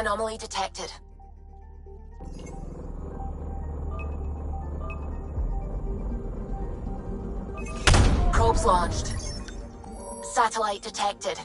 Anomaly detected. Probes launched. Satellite detected.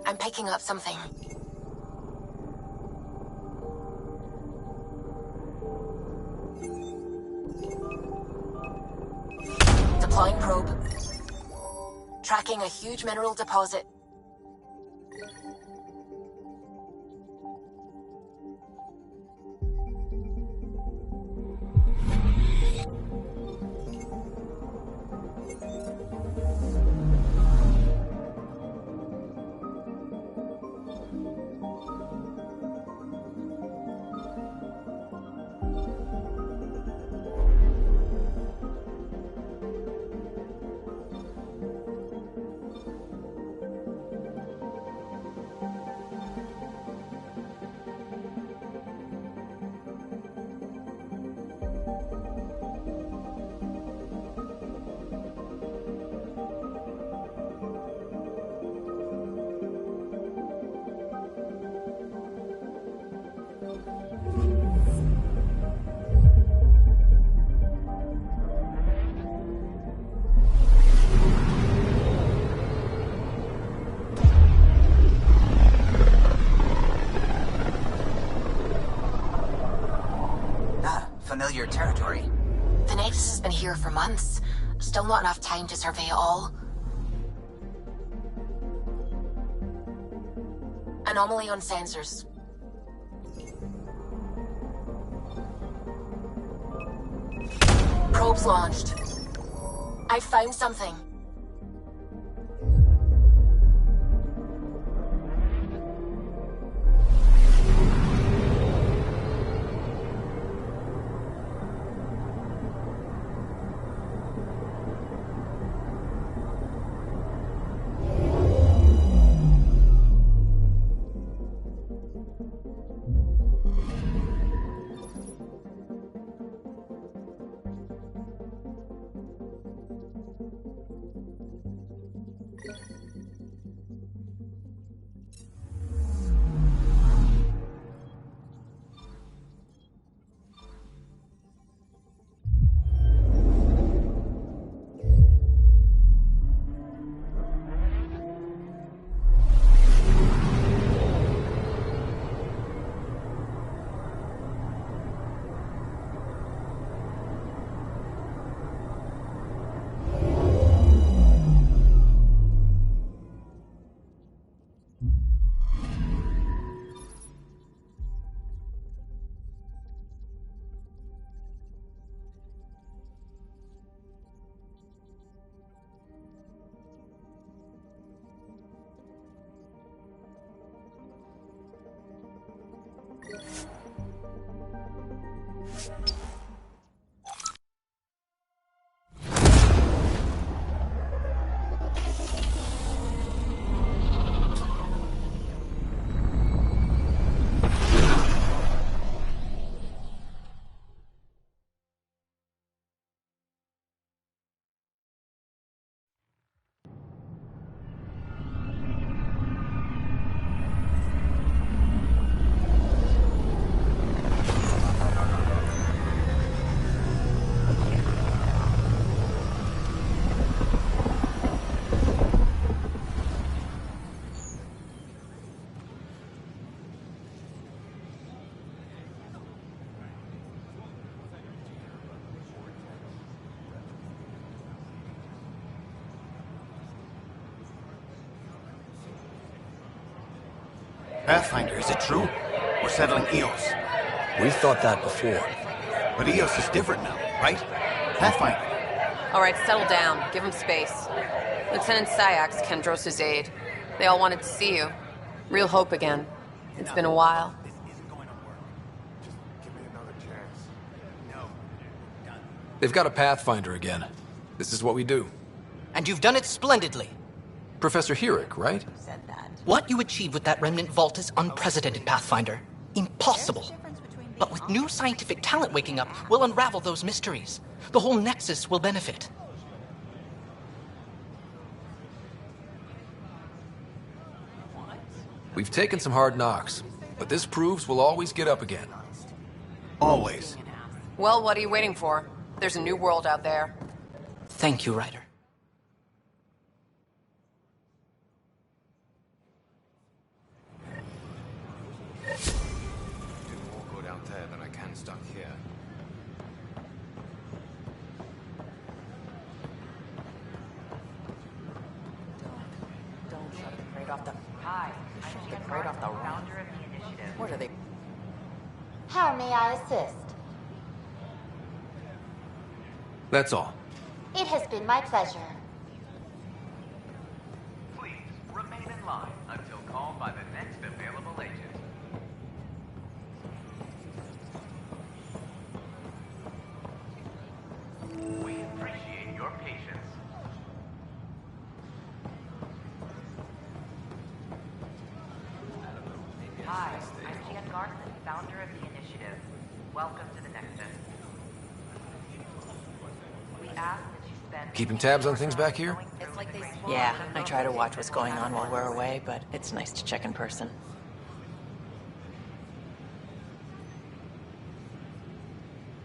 I'm picking up something. Deploying probe. Tracking a huge mineral deposit. Familiar territory. The Nexus has been here for months. Still not enough time to survey it all. Anomaly on sensors. Probes launched. I found something. Pathfinder, is it true? We're settling Eos. We've thought that before. But Eos is different now, right? Pathfinder. All right, settle down. Give him space. Lieutenant Syax, Kendros' aide. They all wanted to see you. Real hope again. It's been a while. They've got a Pathfinder again. This is what we do. And you've done it splendidly. Professor Herrick, right? What you achieved with that remnant vault is unprecedented, Pathfinder. Impossible. But with new scientific talent waking up, we'll unravel those mysteries. The whole Nexus will benefit. We've taken some hard knocks, but this proves we'll always get up again. Always. Well, what are you waiting for? There's a new world out there. Thank you, Ryder. More good out there than I can stuck here. Don't shut the parade off the... Hi, I'm the parade off the founder of the initiative. What are they... How may I assist? That's all. It has been my pleasure. Please remain in line until called by the next available agent. We appreciate your patience. Hi, I'm Jan Garson, founder of the initiative. Welcome to the Nexus. We ask that you spend... Keeping tabs on things back here? Yeah, I try to watch what's going on while we're away, but it's nice to check in person.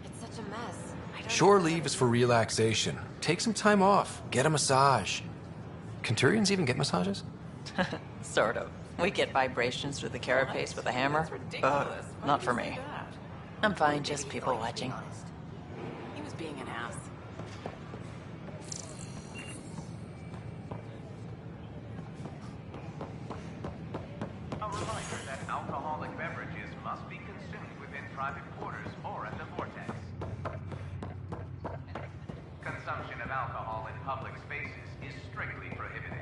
It's such a mess. Shore leave is for relaxation. Take some time off. Get a massage. Centurions even get massages? Sort of. We get vibrations through the carapace with a hammer. Not for me. I'm fine, just people watching. He was being an ass. A reminder that alcoholic beverages must be consumed within private quarters or at the vortex. Consumption of alcohol in public spaces is strictly prohibited.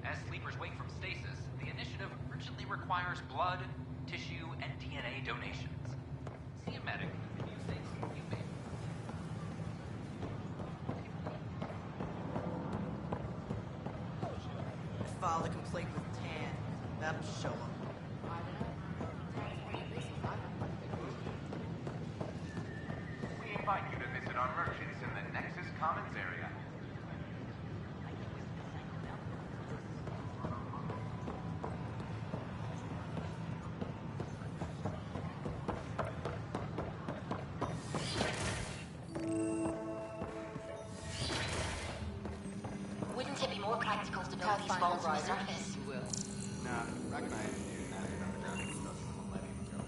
As sleepers wake from stasis, the initiative urgently requires blood, tissue, and DNA donations. See a medic if you think you may. File the complaint with Tan. That'll show him. We invite you to visit our merchants in the Nexus Commons area. Wouldn't it be more practical to build these vaults on the surface? Nah, recognize you now you've underground construction a millennium ago.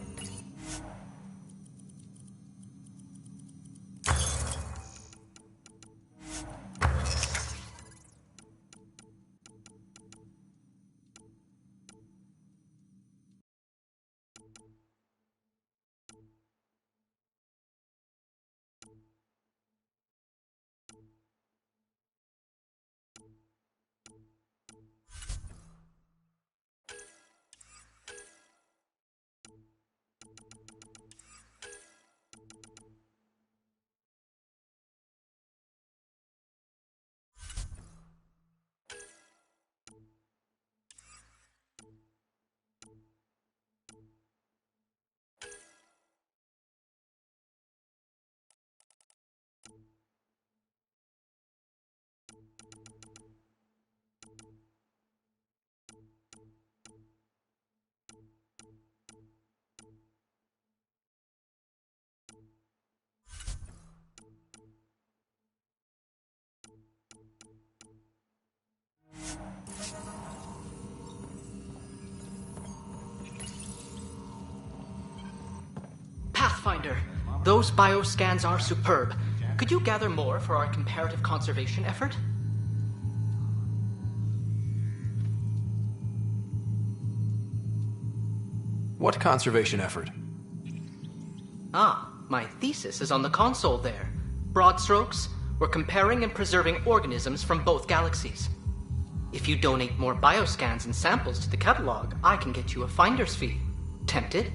Pathfinder, those bioscans are superb. Could you gather more for our comparative conservation effort? What conservation effort? Ah, my thesis is on the console there. Broad strokes, we're comparing and preserving organisms from both galaxies. If you donate more bioscans and samples to the catalog, I can get you a finder's fee. Tempted?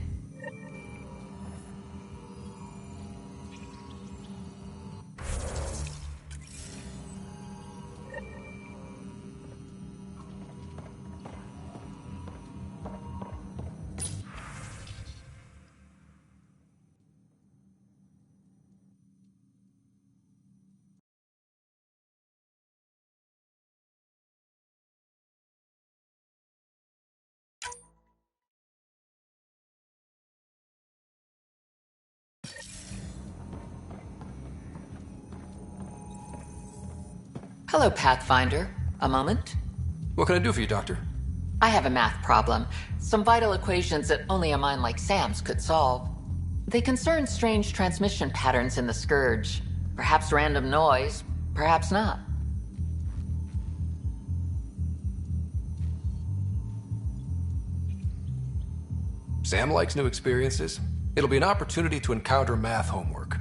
Hello, Pathfinder. A moment? What can I do for you, Doctor? I have a math problem. Some vital equations that only a mind like Sam's could solve. They concern strange transmission patterns in the Scourge. Perhaps random noise, perhaps not. Sam likes new experiences. It'll be an opportunity to encounter math homework.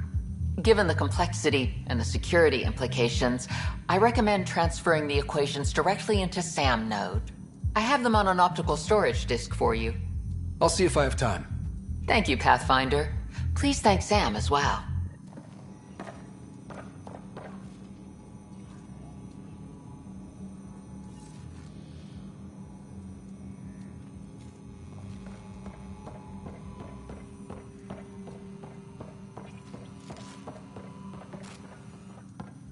Given the complexity and the security implications, I recommend transferring the equations directly into SAM node. I have them on an optical storage disk for you. I'll see if I have time. Thank you, Pathfinder. Please thank Sam as well.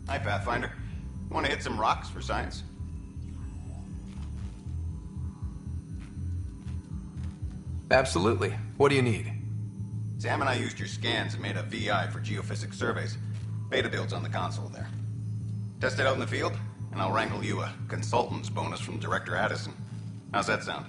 Hi, Pathfinder. Want to hit some rocks for science? Absolutely. What do you need? Sam and I used your scans and made a VI for geophysics surveys. Beta builds on the console there. Test it out in the field, and I'll wrangle you a consultant's bonus from Director Addison. How's that sound?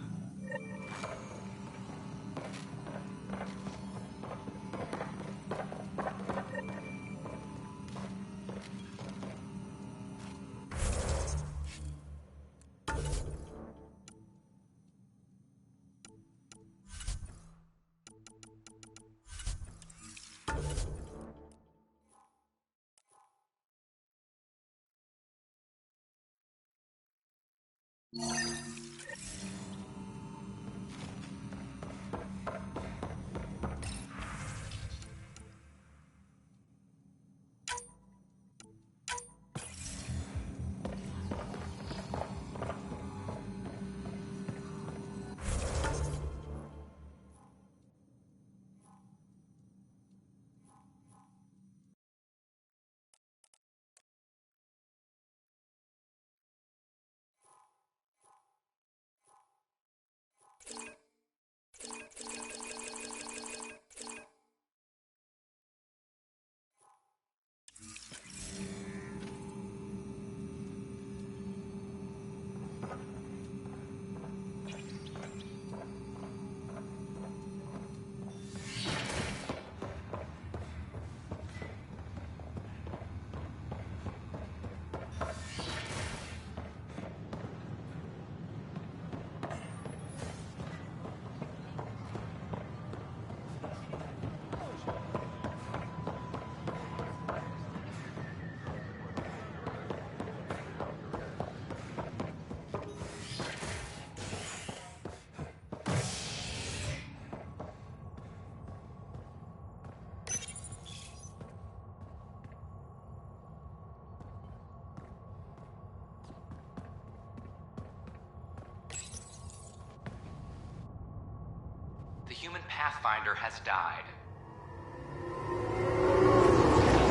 The human Pathfinder has died.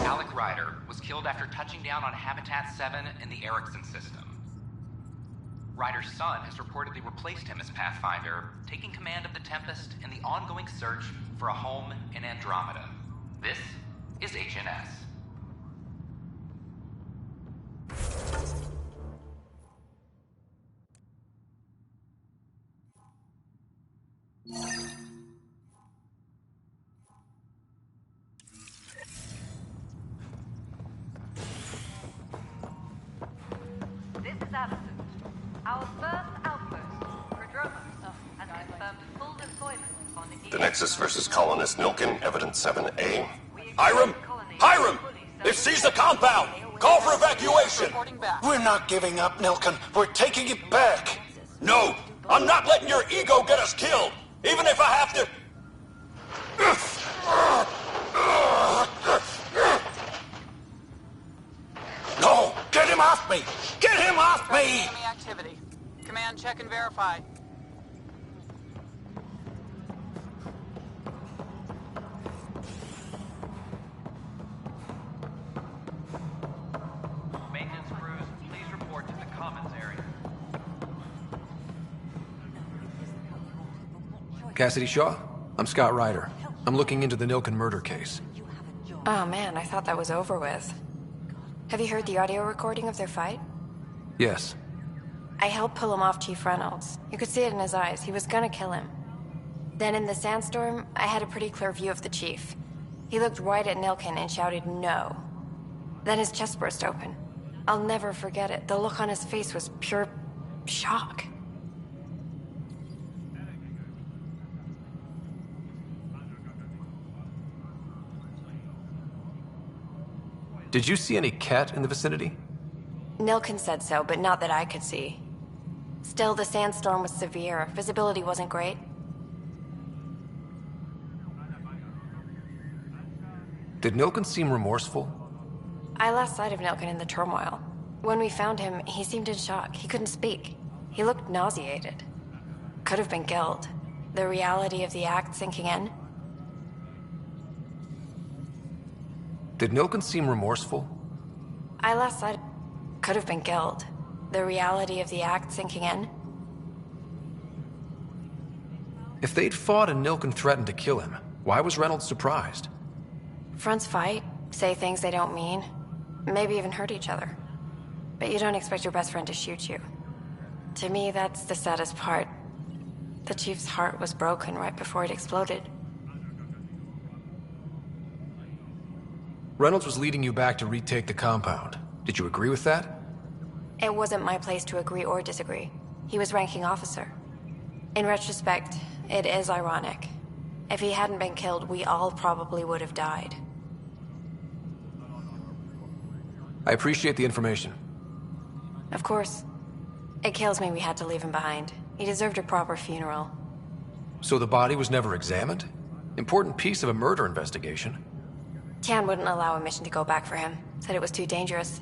Alec Ryder was killed after touching down on Habitat 7 in the Erickson system. Ryder's son has reportedly replaced him as Pathfinder, taking command of the Tempest in the ongoing search for a home in Andromeda. This is HNS. This is Allison. Our first outpost, Prodroma, has confirmed full deployment on The Nexus versus Colonist Nilkin, Evidence 7A. Hiram! Hiram! They've seized the compound! Call for evacuation! We're not giving up, Nilkin. We're taking it back. No! I'm not letting your ego get us killed! Even if I have to... No! Get him off me! Get him off me! Enemy activity. Command, check and verify. Maintenance crews, please report to the commons area. Cassidy Shaw? I'm Scott Ryder. I'm looking into the Nilkin murder case. Oh man, I thought that was over with. Have you heard the audio recording of their fight? Yes. I helped pull him off Chief Reynolds. You could see it in his eyes. He was gonna kill him. Then in the sandstorm, I had a pretty clear view of the Chief. He looked right at Nilkin and shouted, "No." Then his chest burst open. I'll never forget it. The look on his face was pure shock. Did you see any cat in the vicinity? Nilkin said so, but not that I could see. Still, the sandstorm was severe. Visibility wasn't great. Did Nilkin seem remorseful? I lost sight of Nilkin in the turmoil. When we found him, he seemed in shock. He couldn't speak. He looked nauseated. Could have been guilt. The reality of the act sinking in. Did Nilkin seem remorseful? I lost sight. Could have been guilt. The reality of the act sinking in. If they'd fought and Nilkin threatened to kill him, why was Reynolds surprised? Fronts fight, say things they don't mean, maybe even hurt each other. But you don't expect your best friend to shoot you. To me, that's the saddest part. The Chief's heart was broken right before it exploded. Reynolds was leading you back to retake the compound. Did you agree with that? It wasn't my place to agree or disagree. He was ranking officer. In retrospect, it is ironic. If he hadn't been killed, we all probably would have died. I appreciate the information. Of course. It kills me we had to leave him behind. He deserved a proper funeral. So the body was never examined? Important piece of a murder investigation. Tian wouldn't allow a mission to go back for him. Said it was too dangerous.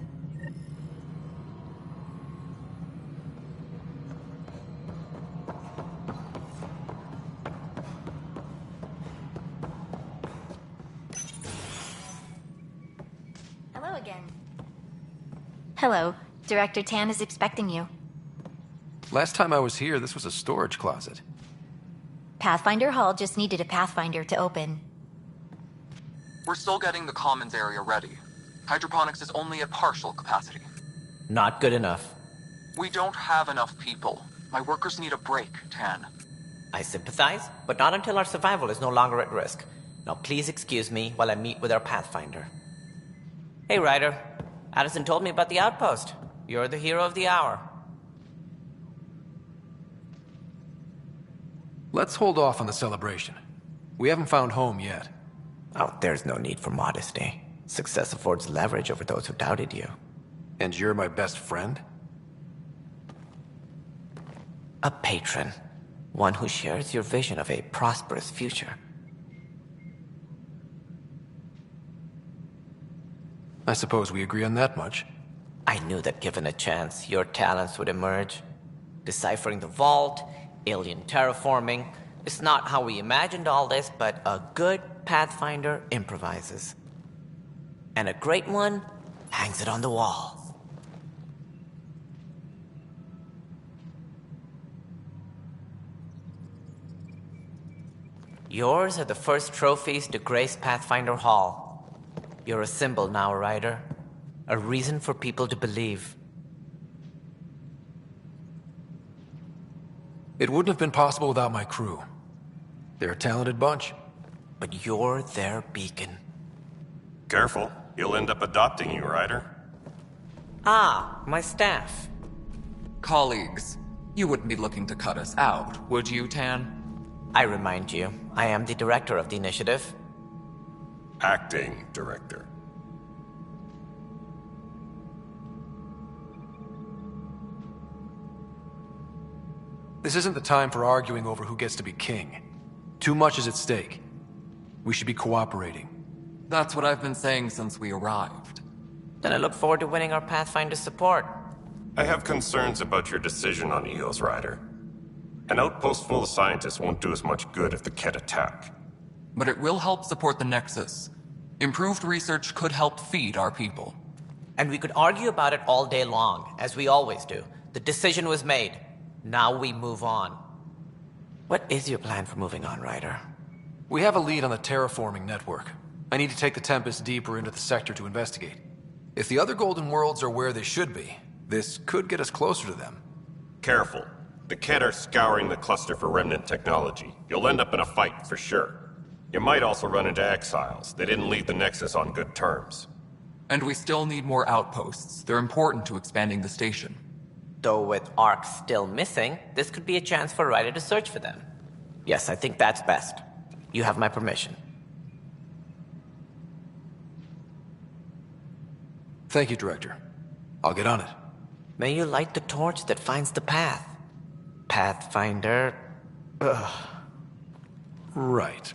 Hello again. Hello. Director Tan is expecting you. Last time I was here, this was a storage closet. Pathfinder Hall just needed a Pathfinder to open. We're still getting the commons area ready. Hydroponics is only at partial capacity. Not good enough. We don't have enough people. My workers need a break, Tan. I sympathize, but not until our survival is no longer at risk. Now please excuse me while I meet with our Pathfinder. Hey, Ryder. Addison told me about the outpost. You're the hero of the hour. Let's hold off on the celebration. We haven't found home yet. Oh, there's no need for modesty. Success affords leverage over those who doubted you. And you're my best friend? A patron. One who shares your vision of a prosperous future. I suppose we agree on that much. I knew that given a chance, your talents would emerge. Deciphering the vault, alien terraforming. It's not how we imagined all this, but a good Pathfinder improvises. And a great one hangs it on the wall. Yours are the first trophies to grace Pathfinder Hall. You're a symbol now, Ryder. A reason for people to believe. It wouldn't have been possible without my crew. They're a talented bunch. But you're their beacon. Careful. He'll end up adopting you, Ryder. Ah, my staff. Colleagues, you wouldn't be looking to cut us out, would you, Tan? I remind you, I am the director of the initiative. Acting director. This isn't the time for arguing over who gets to be king. Too much is at stake. We should be cooperating. That's what I've been saying since we arrived. Then I look forward to winning our Pathfinder support. I have concerns about your decision on Eos, Ryder. An outpost full of scientists won't do us much good if the Kett attack. But it will help support the Nexus. Improved research could help feed our people. And we could argue about it all day long, as we always do. The decision was made. Now we move on. What is your plan for moving on, Ryder? We have a lead on the terraforming network. I need to take the Tempest deeper into the sector to investigate. If the other Golden Worlds are where they should be, this could get us closer to them. Careful. The Kett are scouring the cluster for remnant technology. You'll end up in a fight, for sure. You might also run into exiles. They didn't leave the Nexus on good terms. And we still need more outposts. They're important to expanding the station. Though with Ark still missing, this could be a chance for Ryder to search for them. Yes, I think that's best. You have my permission. Thank you, Director. I'll get on it. May you light the torch that finds the path. Pathfinder... Ugh. Right.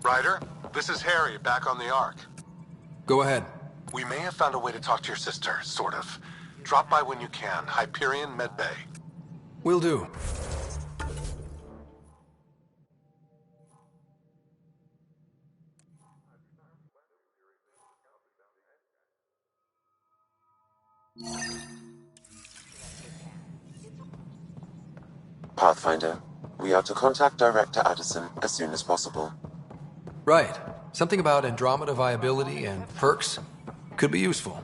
Ryder, this is Harry, back on the Ark. Go ahead. We may have found a way to talk to your sister, sort of. Drop by when you can. Hyperion Medbay. Will do. Pathfinder, we are to contact Director Addison as soon as possible. Right. Something about Andromeda viability and perks could be useful.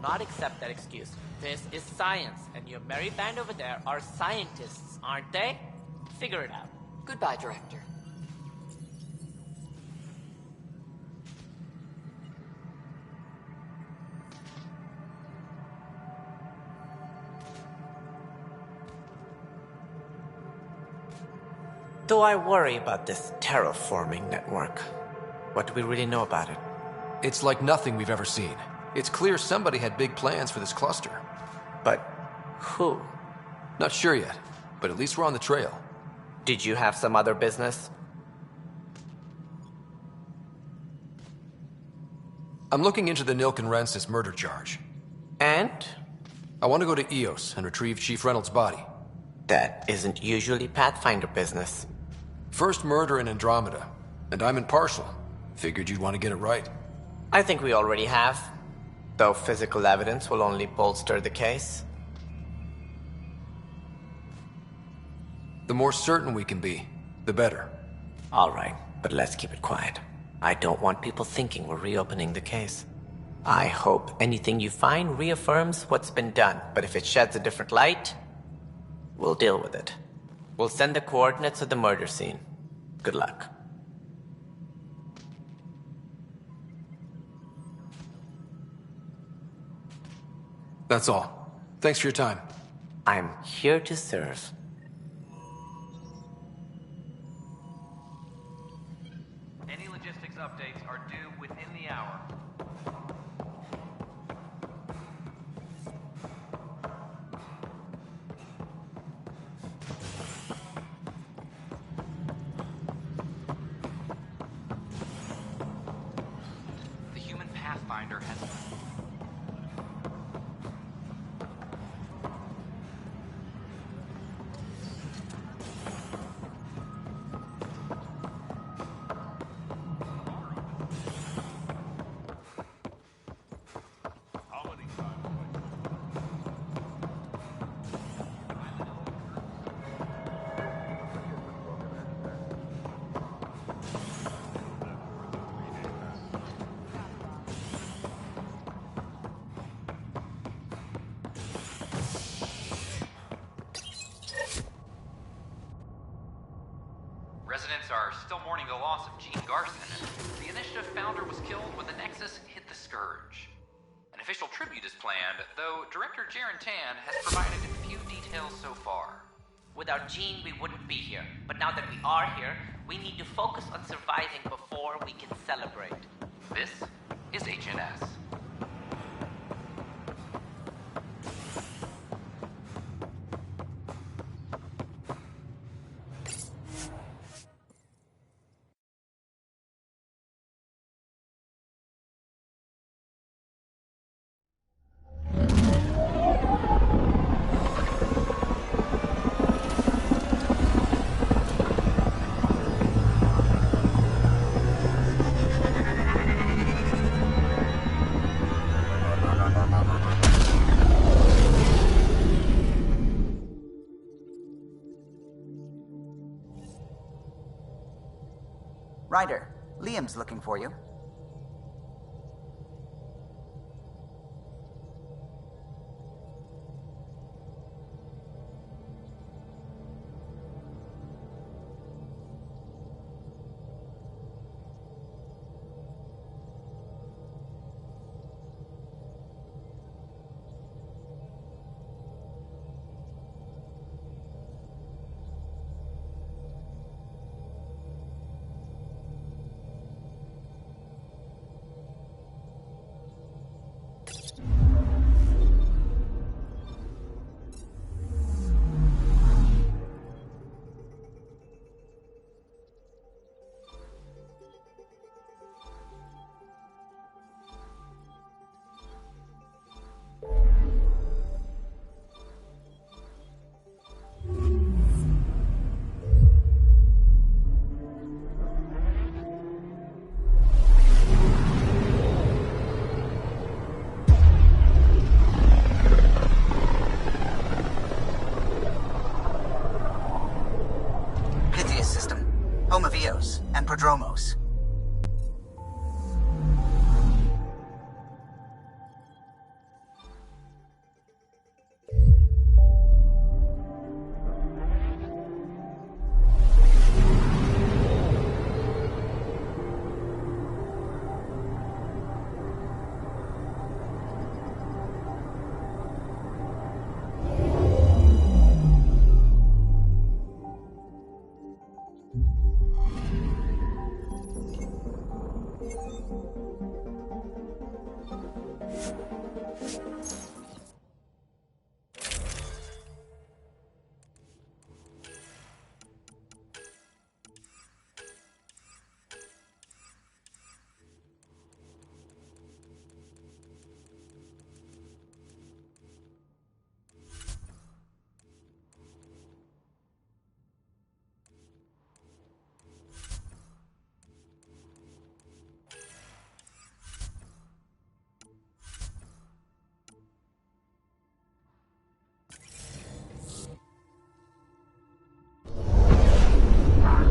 Not accept that excuse. This is science, and your merry band over there are scientists, aren't they? Figure it out. Goodbye, Director. Do I worry about this terraforming network? What do we really know about it? It's like nothing we've ever seen. It's clear somebody had big plans for this cluster. But who? Not sure yet, but at least we're on the trail. Did you have some other business? I'm looking into the Nilk and Rensis murder charge. And? I want to go to EOS and retrieve Chief Reynolds' body. That isn't usually Pathfinder business. First murder in Andromeda, and I'm impartial. Figured you'd want to get it right. I think we already have. Though physical evidence will only bolster the case. The more certain we can be, the better. All right, but let's keep it quiet. I don't want people thinking we're reopening the case. I hope anything you find reaffirms what's been done, but if it sheds a different light, we'll deal with it. We'll send the coordinates of the murder scene. Good luck. That's all. Thanks for your time. I'm here to serve. Any logistics updates are due within the hour. The human Pathfinder has... Residents are still mourning the loss of Gene Garson. The initiative founder was killed when the Nexus hit the Scourge. An official tribute is planned, though Director Jaren Tan has provided few details so far. Without Gene, we wouldn't be here. But now that we are here, we need to focus on surviving before we can celebrate. This is HNS. Ryder, Liam's looking for you. Dromavios and Prodromos.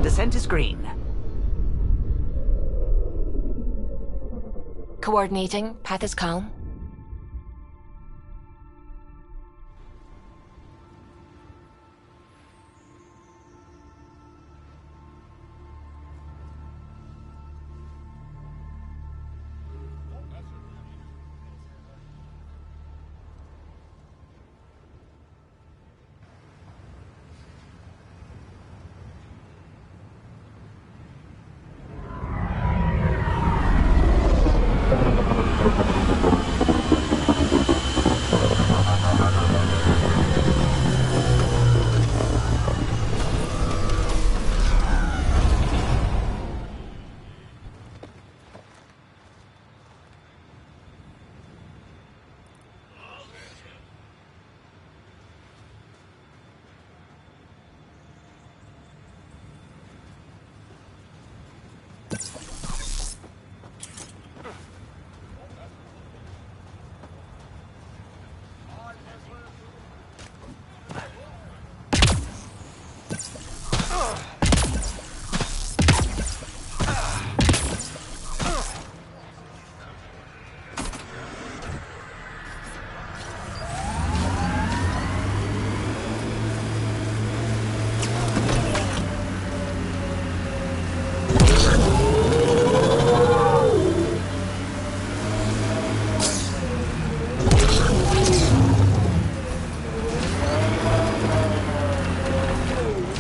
Descent is green. Coordinating. Path is calm.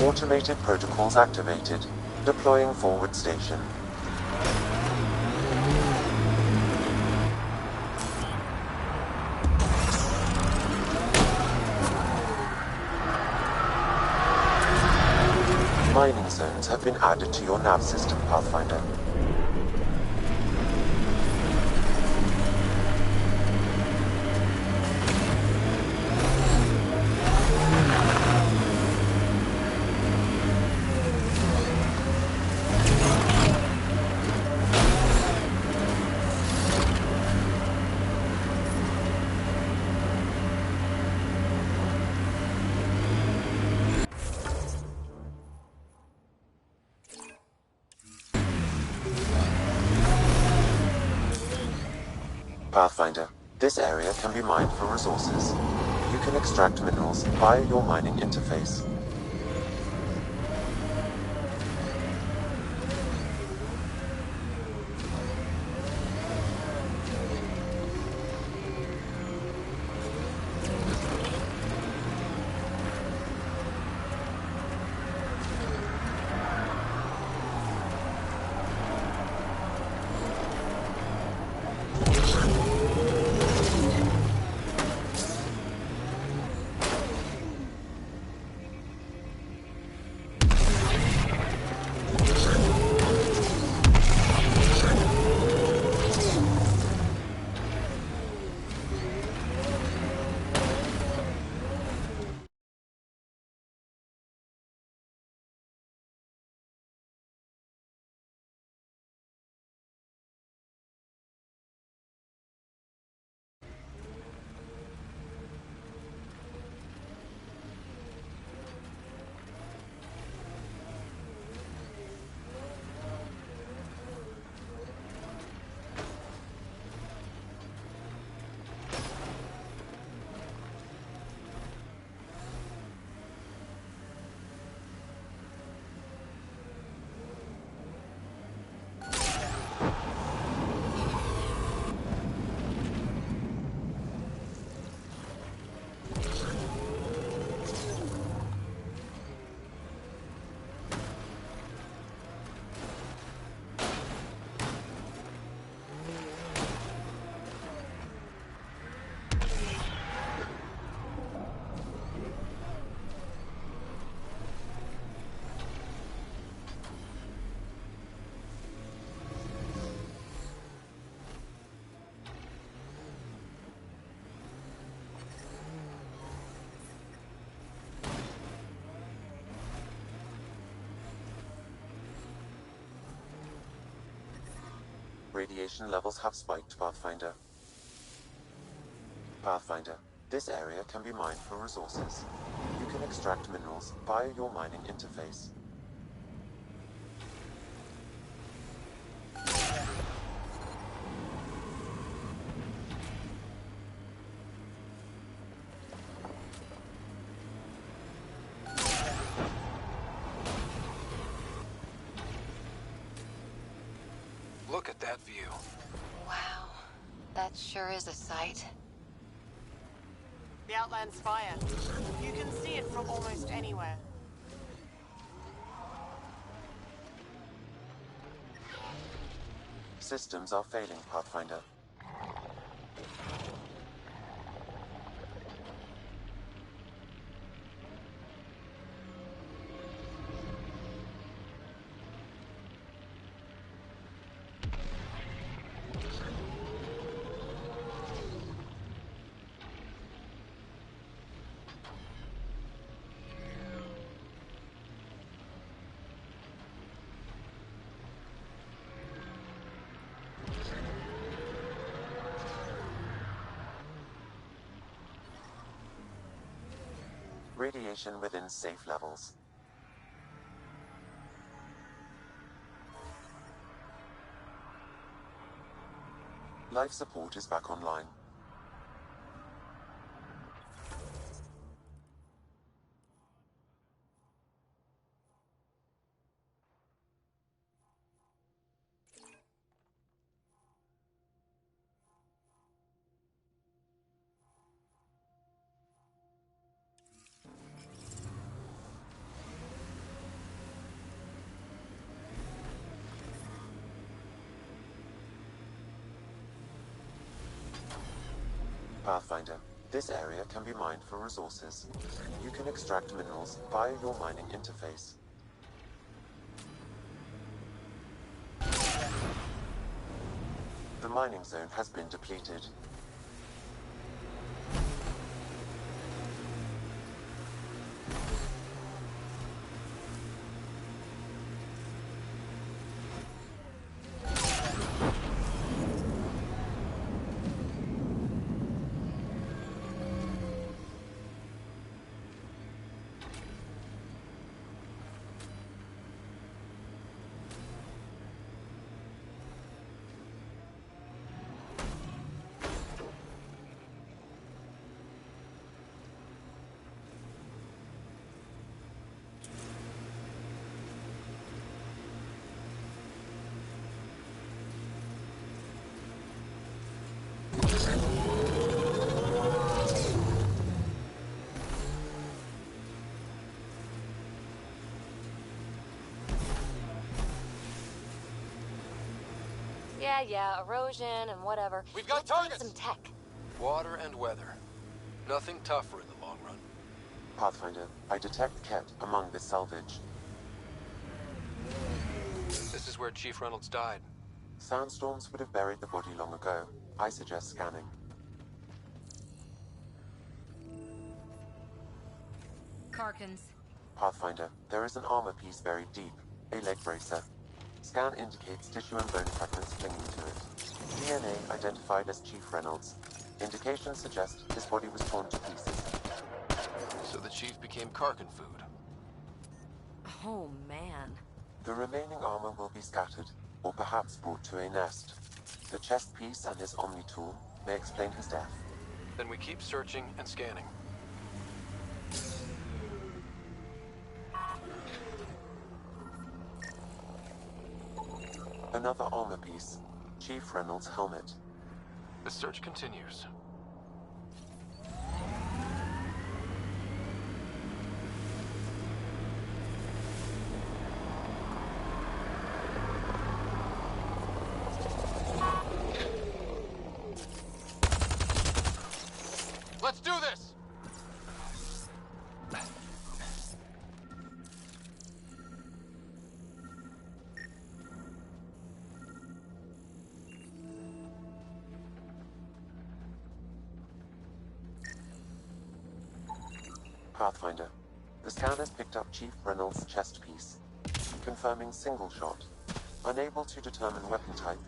Automated protocols activated. Deploying forward station. Mining zones have been added to your nav system, Pathfinder. Pathfinder, this area can be mined for resources. You can extract minerals via your mining interface. Radiation levels have spiked, Pathfinder. Pathfinder, this area can be mined for resources. You can extract minerals via your mining interface. Look at that view. Wow, that sure is a sight. The Outland's fire. You can see it from almost anywhere. Systems are failing, Pathfinder. Radiation within safe levels. Life support is back online. Pathfinder, this area can be mined for resources. You can extract minerals via your mining interface. The mining zone has been depleted. Yeah, erosion and whatever. We've got Let's find targets! some tech. Water and weather. Nothing tougher in the long run. Pathfinder, I detect Ket among this salvage. This is where Chief Reynolds died. Sandstorms would have buried the body long ago. I suggest scanning. Karkins. Pathfinder, there is an armor piece buried deep. A leg bracer. Scan indicates tissue and bone fragments clinging to it. DNA identified as Chief Reynolds. Indications suggest his body was torn to pieces. So the Chief became Karkin food. Oh, man. The remaining armor will be scattered, or perhaps brought to a nest. The chest piece and his Omni tool may explain his death. Then we keep searching and scanning. Another armor piece. Chief Reynolds' helmet. The search continues. Let's do this! Pathfinder. The scan has picked up Chief Reynolds' chest piece, confirming single shot. Unable to determine weapon type,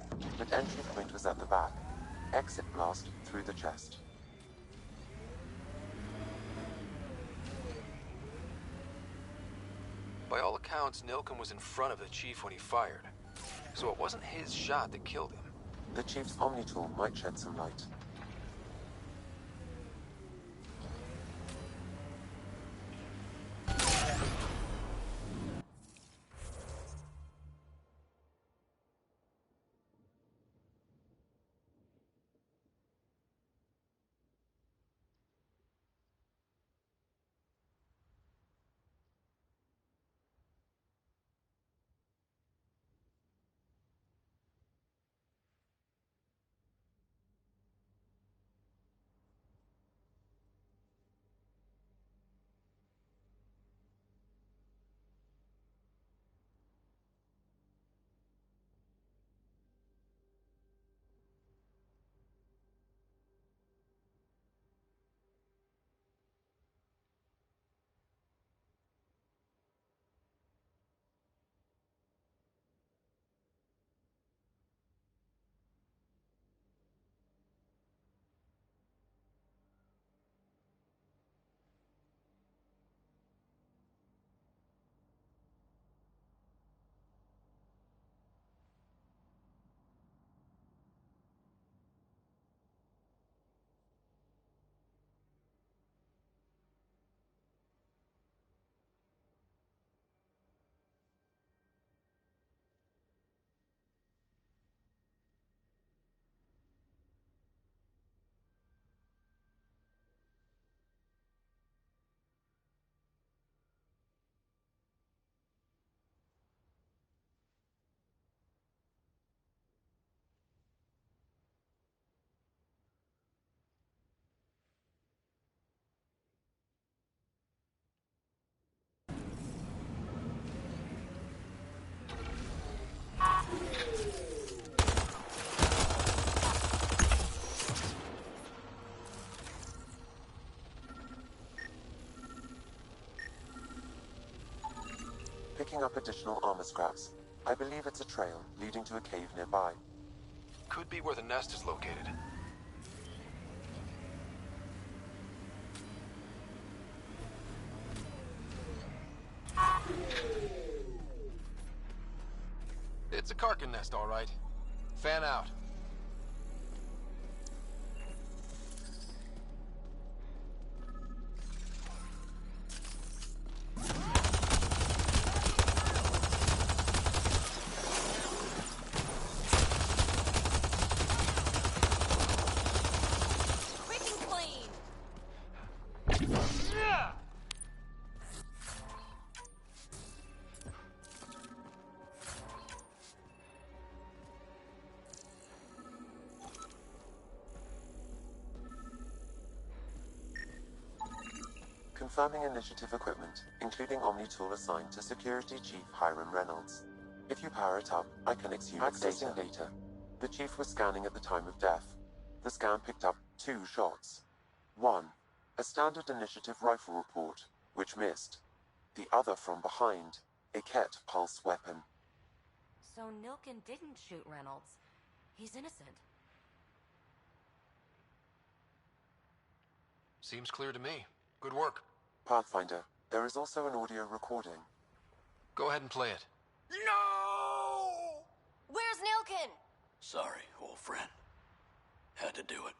but entry point was at the back. Exit blast through the chest. By all accounts, Nilken was in front of the chief when he fired. So it wasn't his shot that killed him. The chief's Omni tool might shed some light. Picking up additional armor scraps. I believe it's a trail leading to a cave nearby. Could be where the nest is located. It's a Karkin nest, all right. Fan out. Confirming initiative equipment, including Omni tool assigned to Security Chief Hiram Reynolds. If you power it up, I can exhume its data. The chief was scanning at the time of death. The scan picked up 2 shots. One, a standard initiative rifle report, which missed. The other from behind, a Ket pulse weapon. So Nilken didn't shoot Reynolds. He's innocent. Seems clear to me. Good work. Pathfinder, there is also an audio recording. Go ahead and play it. No! Where's Nilken? Sorry, old friend. Had to do it.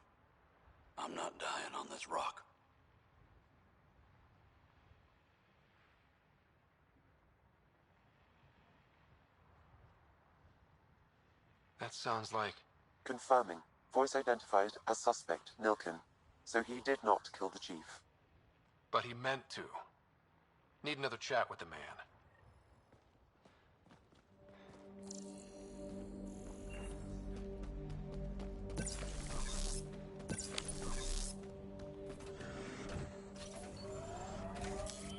I'm not dying on this rock. That sounds like... Confirming. Voice identified as suspect Nilken. So he did not kill the chief. But he meant to. Need another chat with the man.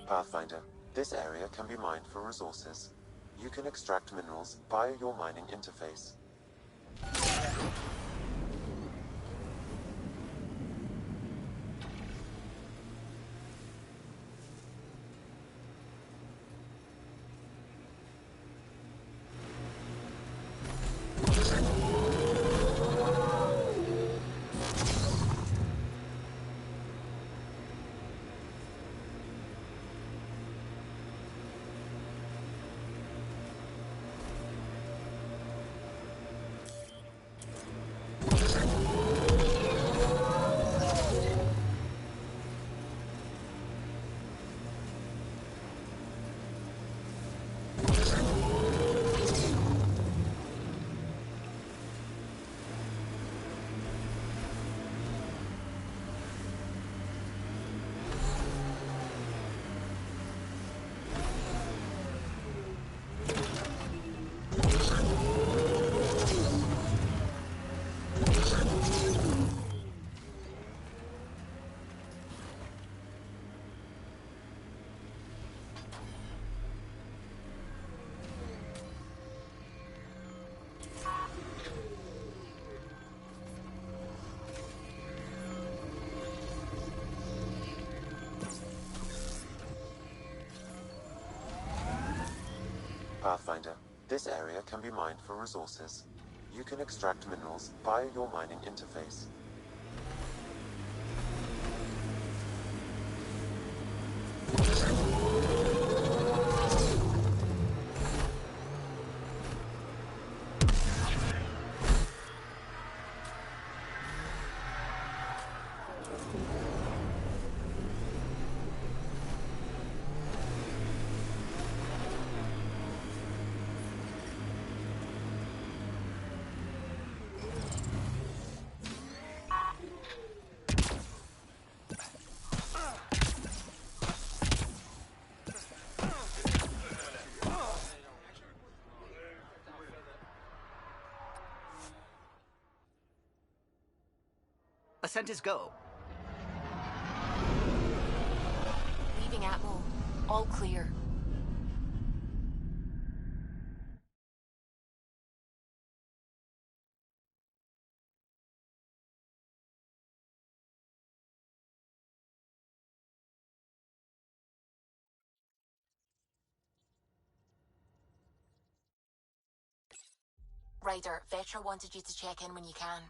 Pathfinder, this area can be mined for resources. You can extract minerals via your mining interface. Pathfinder, this area can be mined for resources. You can extract minerals via your mining interface. Ascent is go. Leaving Atmo. All clear. Ryder, Vetra wanted you to check in when you can.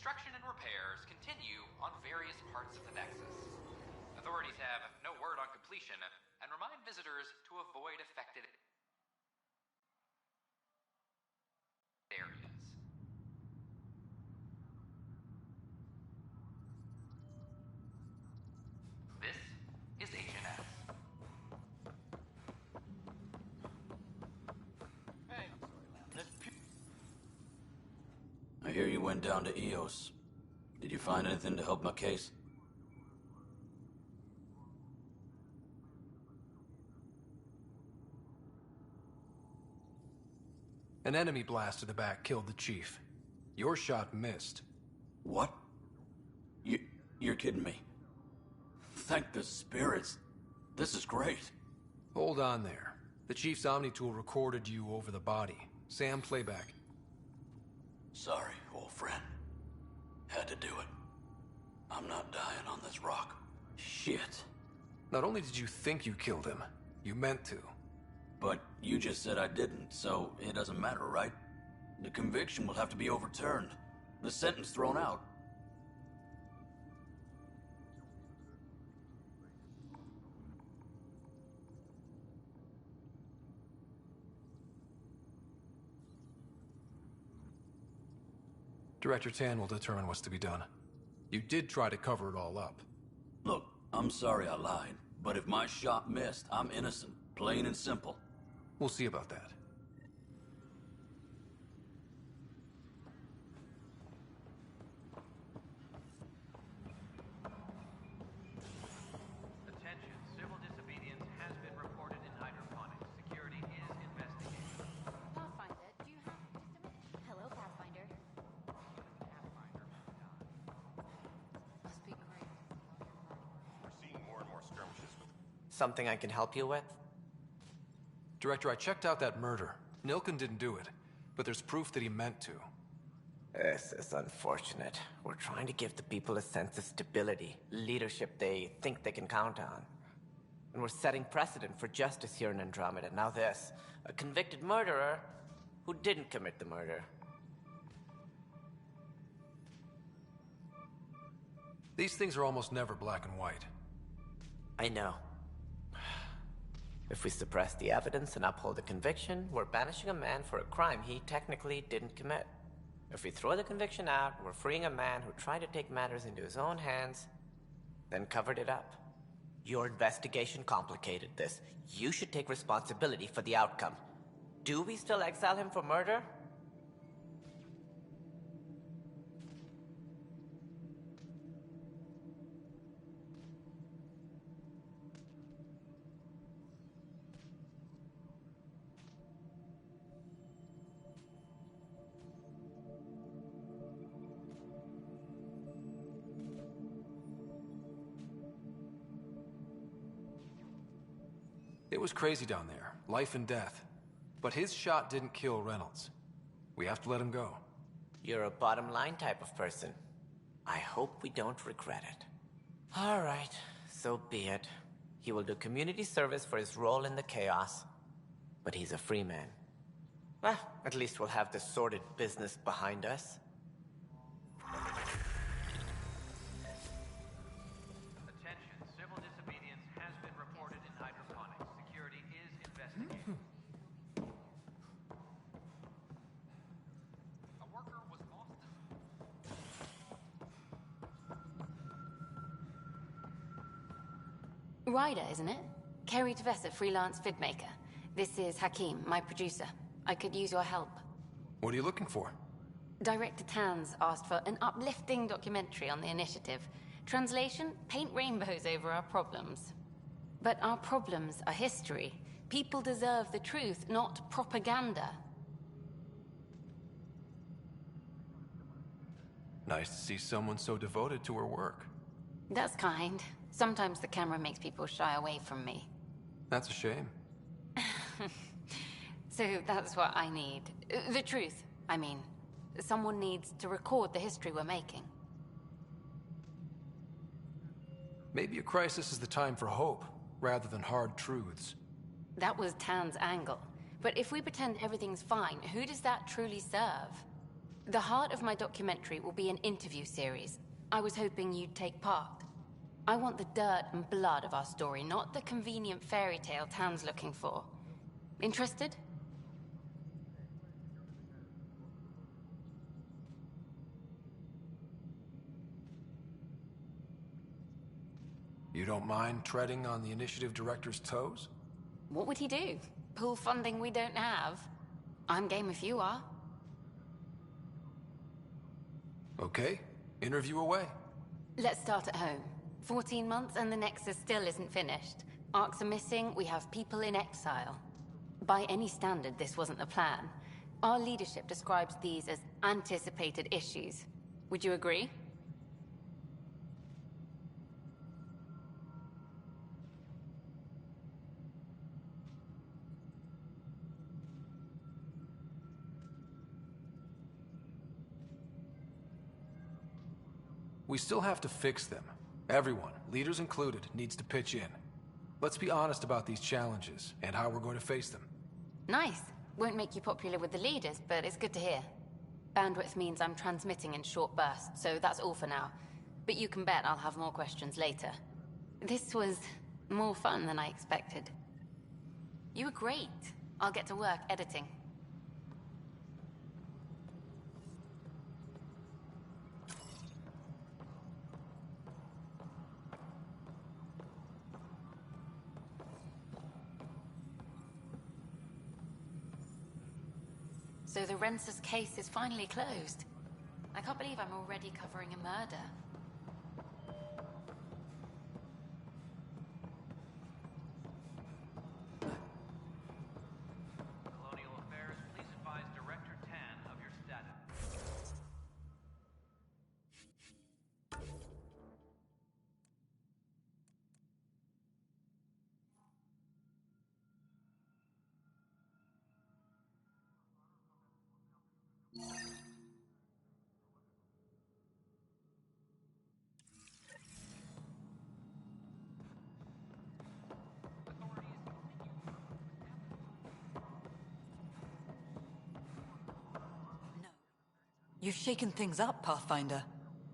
Construction and repairs continue on various parts of the Nexus. Authorities have no word on completion and remind visitors to avoid affected areas. This is Agent S. I hear you went down to EOS. Did you find anything to help my case? An enemy blast to the back killed the chief. Your shot missed. What? You're kidding me. Thank the spirits. This is great. Hold on there. The chief's Omni tool recorded you over the body. Sam, playback. Sorry, old friend. Had to do it. I'm not dying on this rock. Shit. Not only did you think you killed him, you meant to. But you just said I didn't, so it doesn't matter, right? The conviction will have to be overturned. The sentence thrown out. Director Tan will determine what's to be done. You did try to cover it all up. Look, I'm sorry I lied. But if my shot missed, I'm innocent. Plain and simple. We'll see about that. Attention, civil disobedience has been reported in hydroponics. Security is investigating. Pathfinder, do you have just a minute? Hello, Pathfinder. Must be great. We're seeing more and more skirmishes with... Something I can help you with? Director, I checked out that murder. Nilken didn't do it, but there's proof that he meant to. This is unfortunate. We're trying to give the people a sense of stability, leadership they think they can count on. And we're setting precedent for justice here in Andromeda. Now this, a convicted murderer who didn't commit the murder. These things are almost never black and white. I know. If we suppress the evidence and uphold the conviction, we're banishing a man for a crime he technically didn't commit. If we throw the conviction out, we're freeing a man who tried to take matters into his own hands, then covered it up. Your investigation complicated this. You should take responsibility for the outcome. Do we still exile him for murder? It was crazy down there, life and death. But his shot didn't kill Reynolds. We have to let him go. You're a bottom line type of person. I hope we don't regret it. All right, so be it. He will do community service for his role in the chaos. But he's a free man. Well, at least we'll have this sordid business behind us. Attention, civil disobedience has been reported in hydroponics. Security is investigating. A worker was lost. Ryder, isn't it? Kerry Tevessa, freelance vidmaker. This is Hakeem, my producer. I could use your help. What are you looking for? Director Tanz asked for an uplifting documentary on the initiative. Translation, paint rainbows over our problems. But our problems are history. People deserve the truth, not propaganda. Nice to see someone so devoted to her work. That's kind. Sometimes the camera makes people shy away from me. That's a shame. So that's what I need. The truth, I mean. Someone needs to record the history we're making. Maybe a crisis is the time for hope, rather than hard truths. That was Tan's angle. But if we pretend everything's fine, who does that truly serve? The heart of my documentary will be an interview series. I was hoping you'd take part. I want the dirt and blood of our story, not the convenient fairy tale Tan's looking for. Interested? You don't mind treading on the initiative director's toes? What would he do? Pull funding we don't have? I'm game if you are. Okay, interview away. Let's start at home. 14 months and the Nexus still isn't finished. Arcs are missing, we have people in exile. By any standard, this wasn't the plan. Our leadership describes these as anticipated issues. Would you agree? We still have to fix them. Everyone, leaders included, needs to pitch in. Let's be honest about these challenges and how we're going to face them. Nice. Won't make you popular with the leaders, but it's good to hear. Bandwidth means I'm transmitting in short bursts, so that's all for now. But you can bet I'll have more questions later. This was more fun than I expected. You were great. I'll get to work editing. So the Rensis case is finally closed. I can't believe I'm already covering a murder. Colonial Affairs, please advise Director Tan of your status. You've shaken things up, Pathfinder.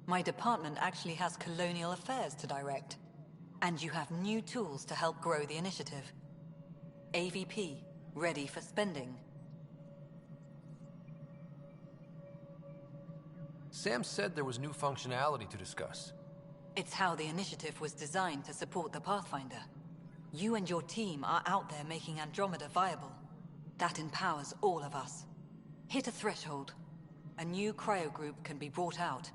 My department actually has colonial affairs to direct. And you have new tools to help grow the initiative. AVP, ready for spending. Sam said there was new functionality to discuss. It's how the initiative was designed to support the Pathfinder. You and your team are out there making Andromeda viable. That empowers all of us. Hit a threshold. A new cryo group can be brought out.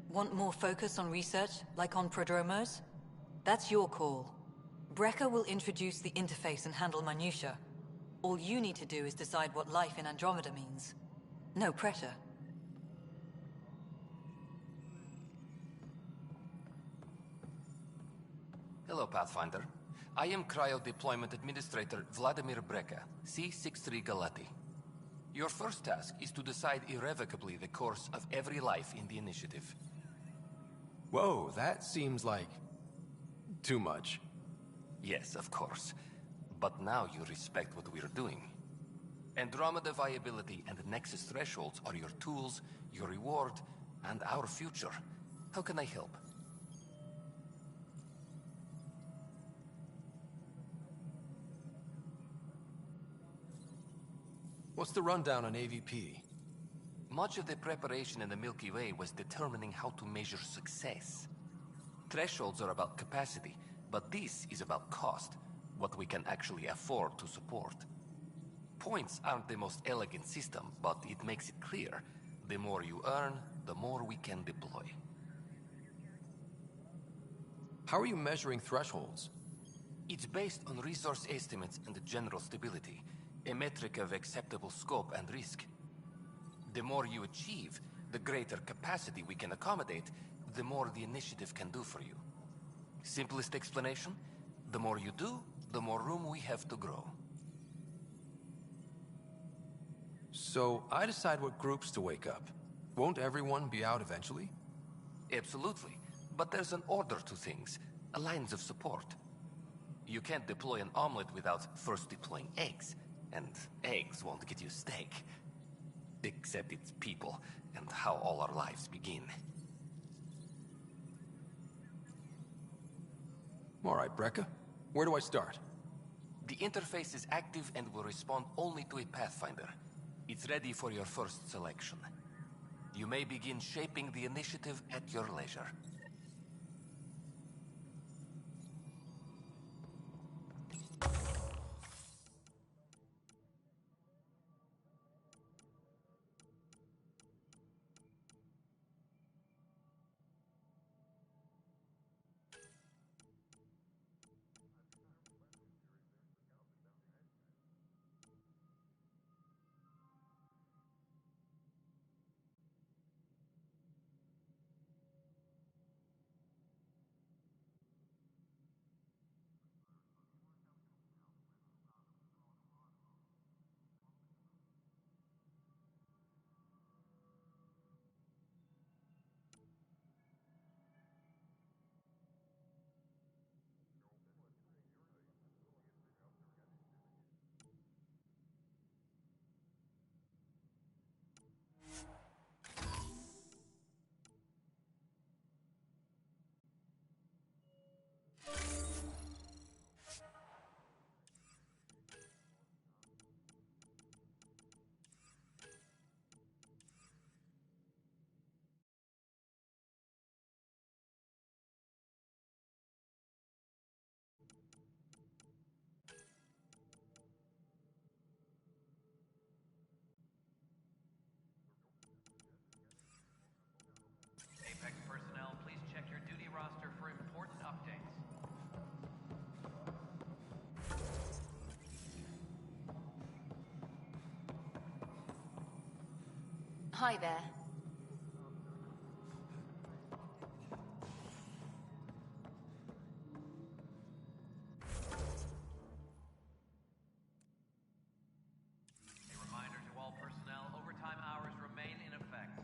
Want more focus on research, like on prodromos? That's your call. Brecker will introduce the interface and handle minutiae. All you need to do is decide what life in Andromeda means. No pressure. Hello, Pathfinder. I am Cryo Deployment Administrator Vladimir Brecker, C-63 Galati. Your first task is to decide irrevocably the course of every life in the initiative. Whoa, that seems like... too much. Yes, of course. But now you respect what we're doing. Andromeda viability and Nexus thresholds are your tools, your reward, and our future. How can I help? What's the rundown on AVP? Much of the preparation in the Milky Way was determining how to measure success. Thresholds are about capacity, but this is about cost, what we can actually afford to support. Points aren't the most elegant system, but it makes it clear. The more you earn, the more we can deploy. How are you measuring thresholds? It's based on resource estimates and general stability, a metric of acceptable scope and risk. The more you achieve, the greater capacity we can accommodate, the more the initiative can do for you. Simplest explanation, the more you do, the more room we have to grow. So, I decide what groups to wake up. Won't everyone be out eventually? Absolutely. But there's an order to things, lines of support. You can't deploy an omelet without first deploying eggs. And eggs won't get you steak. Except it's people, and how all our lives begin. Alright, Brecker. Where do I start? The interface is active and will respond only to a Pathfinder. It's ready for your first selection. You may begin shaping the initiative at your leisure. Hi there. A reminder to all personnel, overtime hours remain in effect.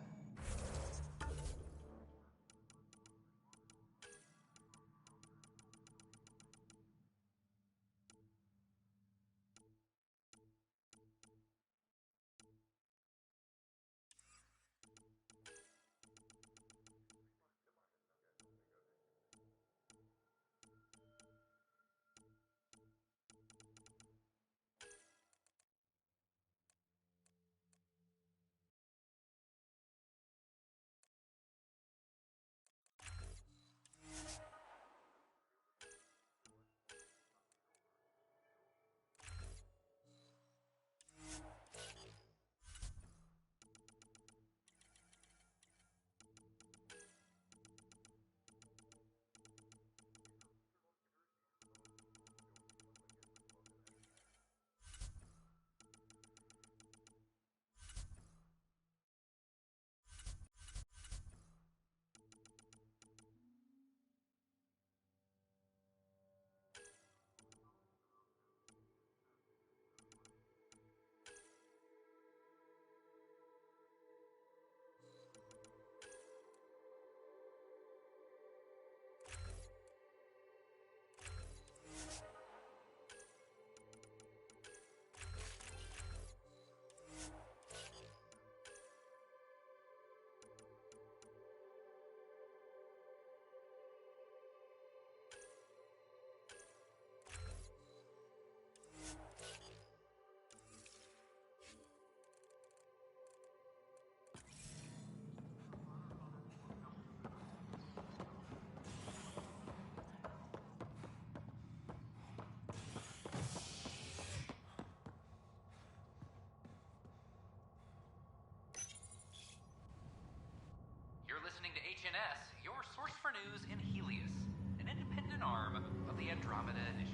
You're listening to HNS, your source for news in Helios, an independent arm of the Andromeda Initiative.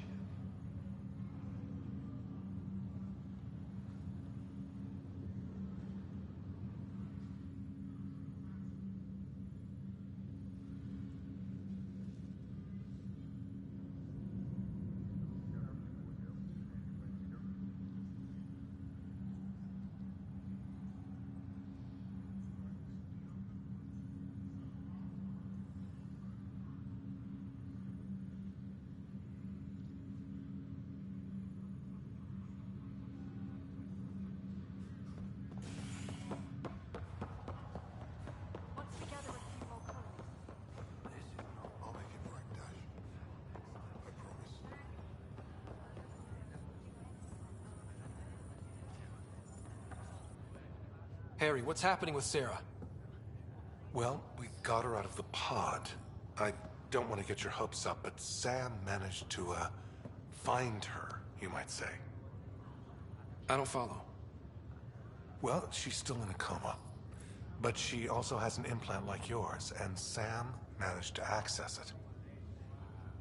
Harry, what's happening with Sarah? Well, we got her out of the pod. I don't want to get your hopes up, but Sam managed to, find her, you might say. I don't follow. Well, she's still in a coma. But she also has an implant like yours, and Sam managed to access it.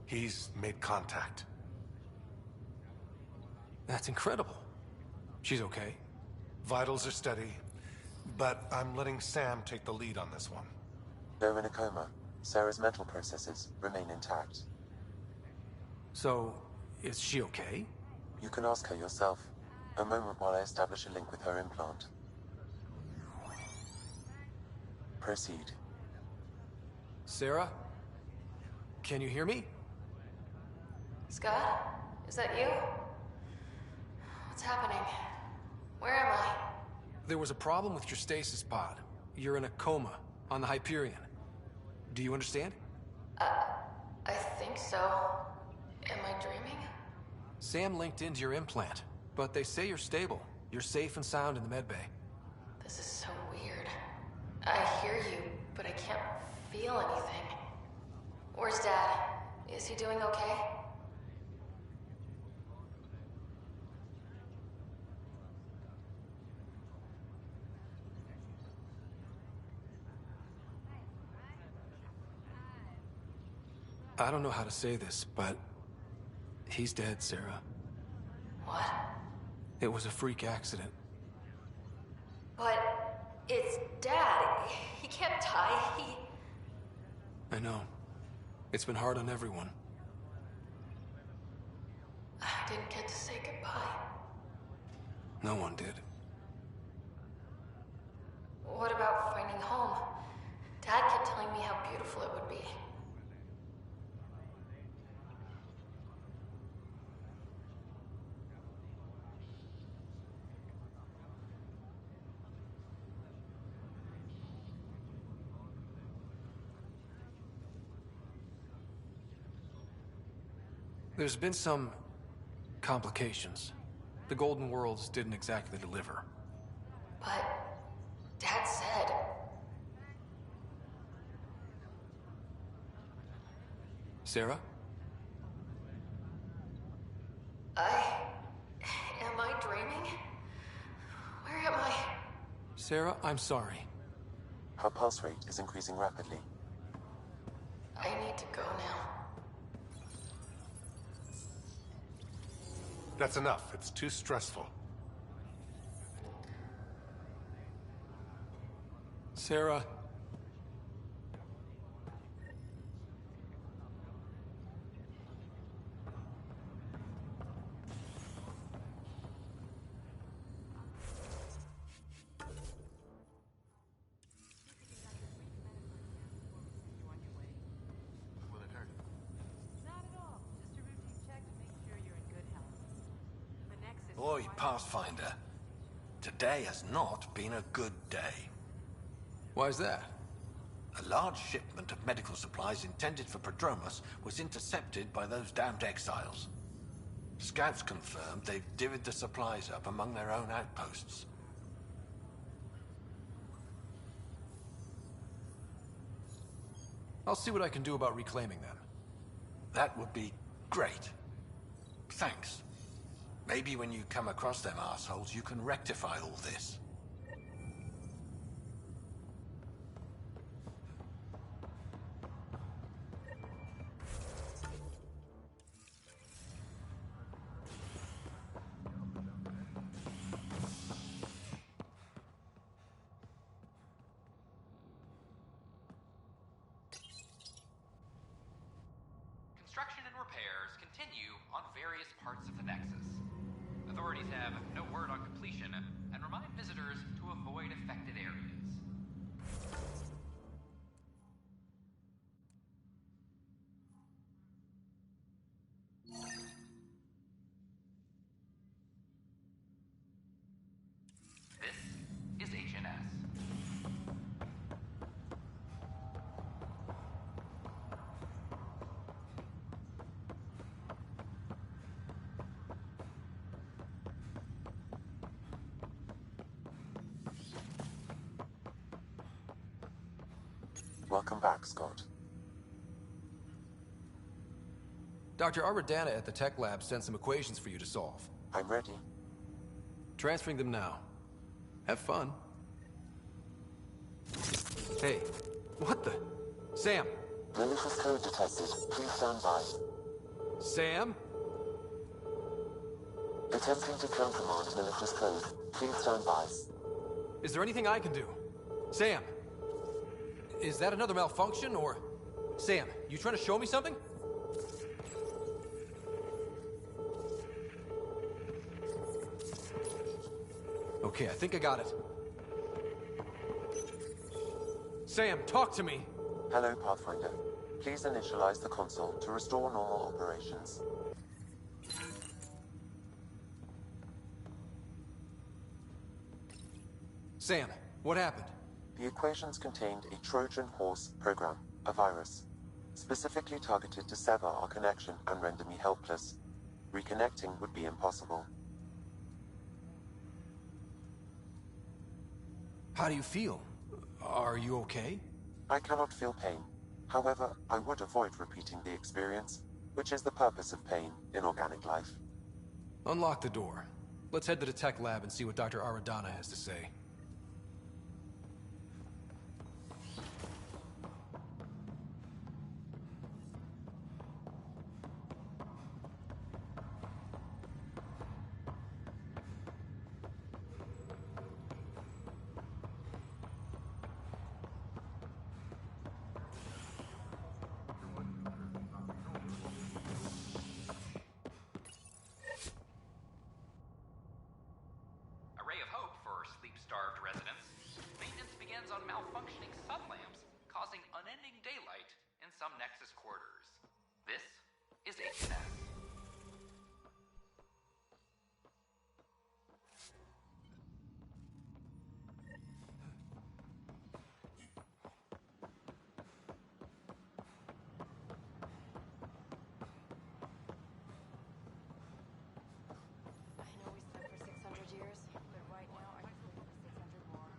He's made contact. That's incredible. She's okay? Vitals are steady, but I'm letting Sam take the lead on this one. Though in a coma, Sarah's mental processes remain intact. So, is she okay? You can ask her yourself. A moment while I establish a link with her implant. Proceed. Sarah? Can you hear me? Scott? Is that you? What's happening? Where am I? There was a problem with your stasis pod. You're in a coma on the Hyperion. Do you understand? I think so. Am I dreaming? Sam linked into your implant, but they say you're stable. You're safe and sound in the medbay. This is so weird. I hear you, but I can't feel anything. Where's Dad? Is he doing okay? I don't know how to say this, but he's dead, Sarah. What? It was a freak accident. But It's Dad. He can't die. I know. It's been hard on everyone. I didn't get to say goodbye. No one did. What about finding home? Dad kept telling me how beautiful it would be. There's been some complications. The Golden Worlds didn't exactly deliver. But Dad said... Sarah? Am I dreaming? Where am I? Sarah, I'm sorry. Her pulse rate is increasing rapidly. I need to go now. That's enough. It's too stressful. Sarah. Boy, Pathfinder, today has not been a good day. Why's that? A large shipment of medical supplies intended for Prodromos was intercepted by those damned exiles. Scouts confirmed they've divvied the supplies up among their own outposts. I'll see what I can do about reclaiming them. That would be great. Thanks. Maybe when you come across them assholes, you can rectify all this. Construction and repairs continue on various parts of the Nexus. Authorities have no word on completion and remind visitors to avoid affected areas. This is HNS. Welcome back, Scott. Dr. Arbordana at the tech lab sent some equations for you to solve. I'm ready. Transferring them now. Have fun. Hey, what the? Sam! Malicious code detected. Please stand by. Sam? Attempting to countermand malicious code. Please stand by. Is there anything I can do? Sam! Is that another malfunction, or... Sam, you trying to show me something? Okay, I think I got it. Sam, talk to me! Hello, Pathfinder. Please initialize the console to restore normal operations. Sam, what happened? The equations contained a Trojan horse program, a virus, specifically targeted to sever our connection and render me helpless. Reconnecting would be impossible. How do you feel? Are you okay? I cannot feel pain. However, I would avoid repeating the experience, which is the purpose of pain in organic life. Unlock the door. Let's head to the tech lab and see what Dr. Arbordana has to say. some Nexus quarters. This is HMS. I know we slept for 600 years, but right now I can sleep for 600 more.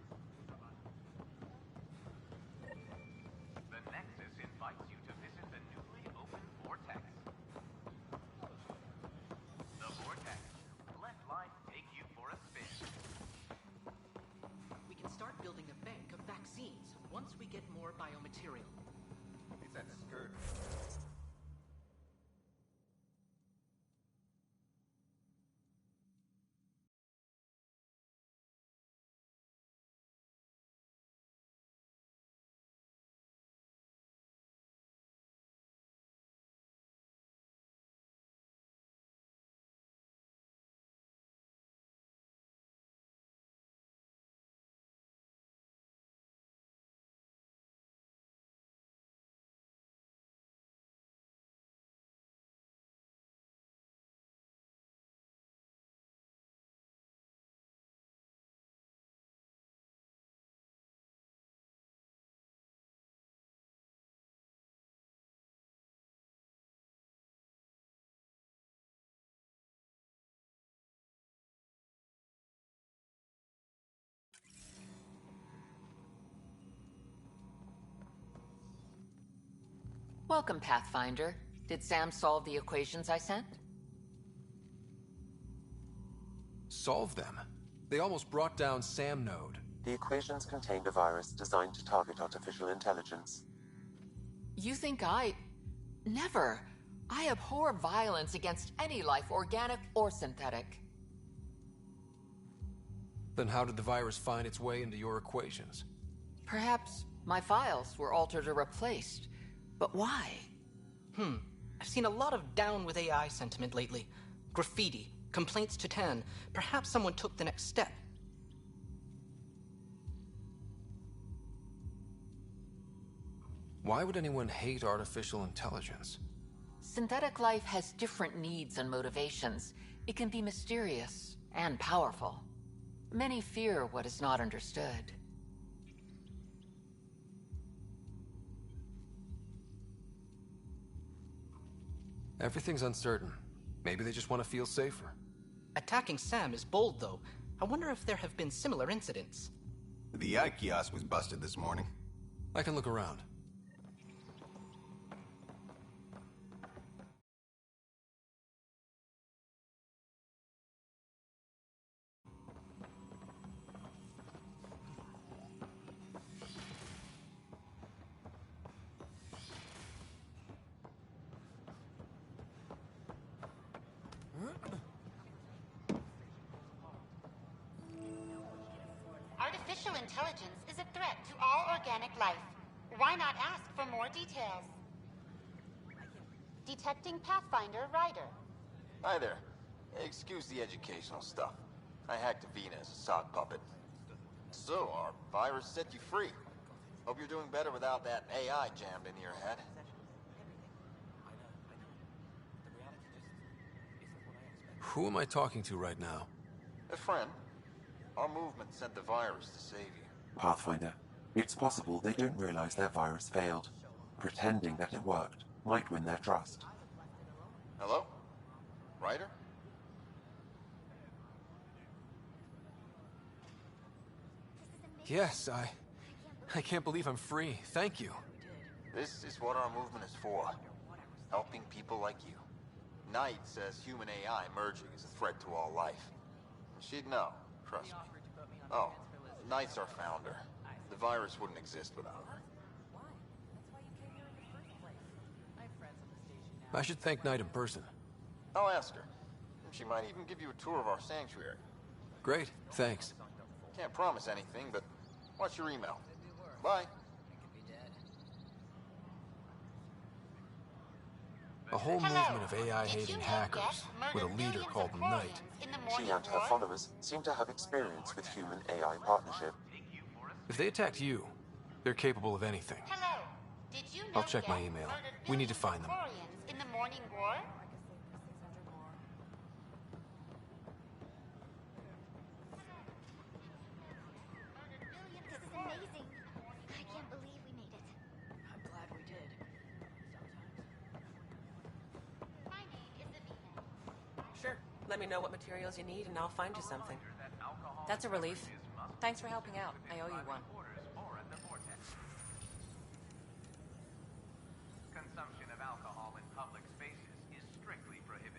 The Nexus invites you to visit the newly opened Vortex. The Vortex. Let life take you for a spin. We can start building a bank of vaccines once we get more biomaterial. It's that skirt. Welcome, Pathfinder. Did Sam solve the equations I sent? Solve them? They almost brought down Sam Node. The equations contained a virus designed to target artificial intelligence. You think I... Never. I abhor violence against any life, organic or synthetic. Then how did the virus find its way into your equations? Perhaps my files were altered or replaced. But why? I've seen a lot of down with AI sentiment lately. Graffiti, complaints to 10. Perhaps someone took the next step. Why would anyone hate artificial intelligence? Synthetic life has different needs and motivations. It can be mysterious and powerful. Many fear what is not understood. Everything's uncertain. Maybe they just want to feel safer. Attacking Sam is bold, though. I wonder if there have been similar incidents. The eye kiosk was busted this morning. I can look around. Artificial intelligence is a threat to all organic life. Why not ask for more details? Detecting Pathfinder Ryder. Hi there. Excuse the educational stuff. I hacked Avina as a sock puppet. So, our virus set you free. Hope you're doing better without that AI jammed into your head. Who am I talking to right now? A friend. Our movement sent the virus to save you. Pathfinder, it's possible they don't realize their virus failed. Pretending that it worked might win their trust. Hello? Ryder? Yes, I can't believe I'm free. Thank you. This is what our movement is for. Helping people like you. Knight says human AI merging is a threat to all life. She'd know, trust me. Oh, Knight's our founder. The virus wouldn't exist without her. I should thank Knight in person. I'll ask her. She might even give you a tour of our sanctuary. Great, thanks. Can't promise anything, but what's your email? Bye. A whole movement of AI-hating hackers, with a leader called Knight. She and her followers seem to have experience with human-AI partnership. If they attacked you, they're capable of anything. Hello. Did you know I'll check my Geth email. murdered We need to millions find of them. Quarians in the Morning War? This is amazing. I can't believe we made it. I'm glad we did. My name is Amina. Sure. Let me know what materials you need and I'll find you something. That's a relief. Thanks for helping out. I owe you one. Consumption of alcohol in public spaces is strictly prohibited.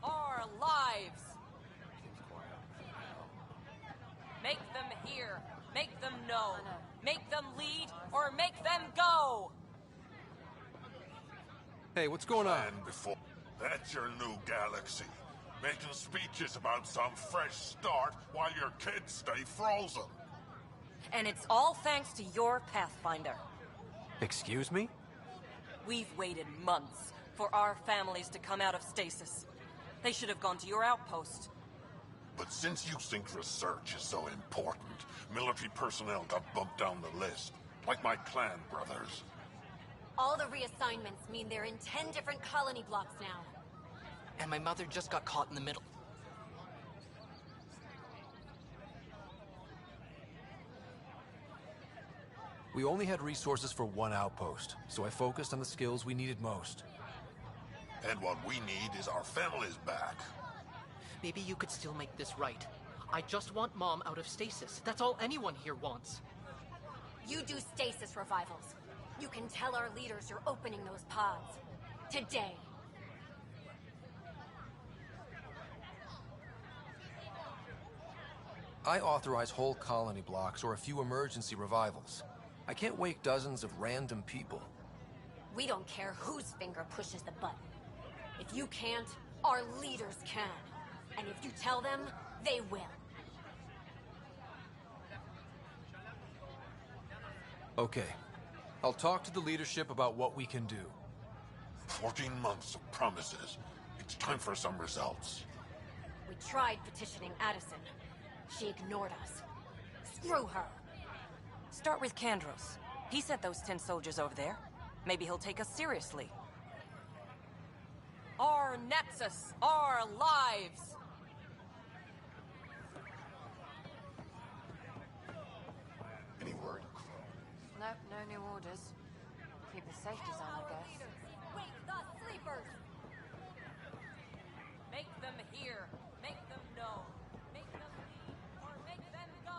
Our lives. Make them hear, make them know, make them lead, or make them go. Hey, what's going on? And before that's your new galaxy. Making speeches about some fresh start while your kids stay frozen. And it's all thanks to your Pathfinder. Excuse me? We've waited months for our families to come out of stasis. They should have gone to your outpost. But since you think research is so important, military personnel got bumped down the list. Like my clan brothers. All the reassignments mean they're in 10 different colony blocks now. And my mother just got caught in the middle. We only had resources for one outpost, so I focused on the skills we needed most. And what we need is our families back. Maybe you could still make this right. I just want Mom out of stasis. That's all anyone here wants. You do stasis revivals. You can tell our leaders you're opening those pods. Today. I authorize whole colony blocks or a few emergency revivals. I can't wake dozens of random people. We don't care whose finger pushes the button. If you can't, our leaders can. And if you tell them, they will. Okay. I'll talk to the leadership about what we can do. 14 months of promises. It's time for some results. We tried petitioning Addison. She ignored us. Screw her. Start with Kandros. He sent those 10 soldiers over there. Maybe he'll take us seriously. Our Nexus, our lives! Any word? Nope, no new orders. Keep the safety zone, I guess. Wake the sleepers! Make them hear, make them know, make them lead, or make them go!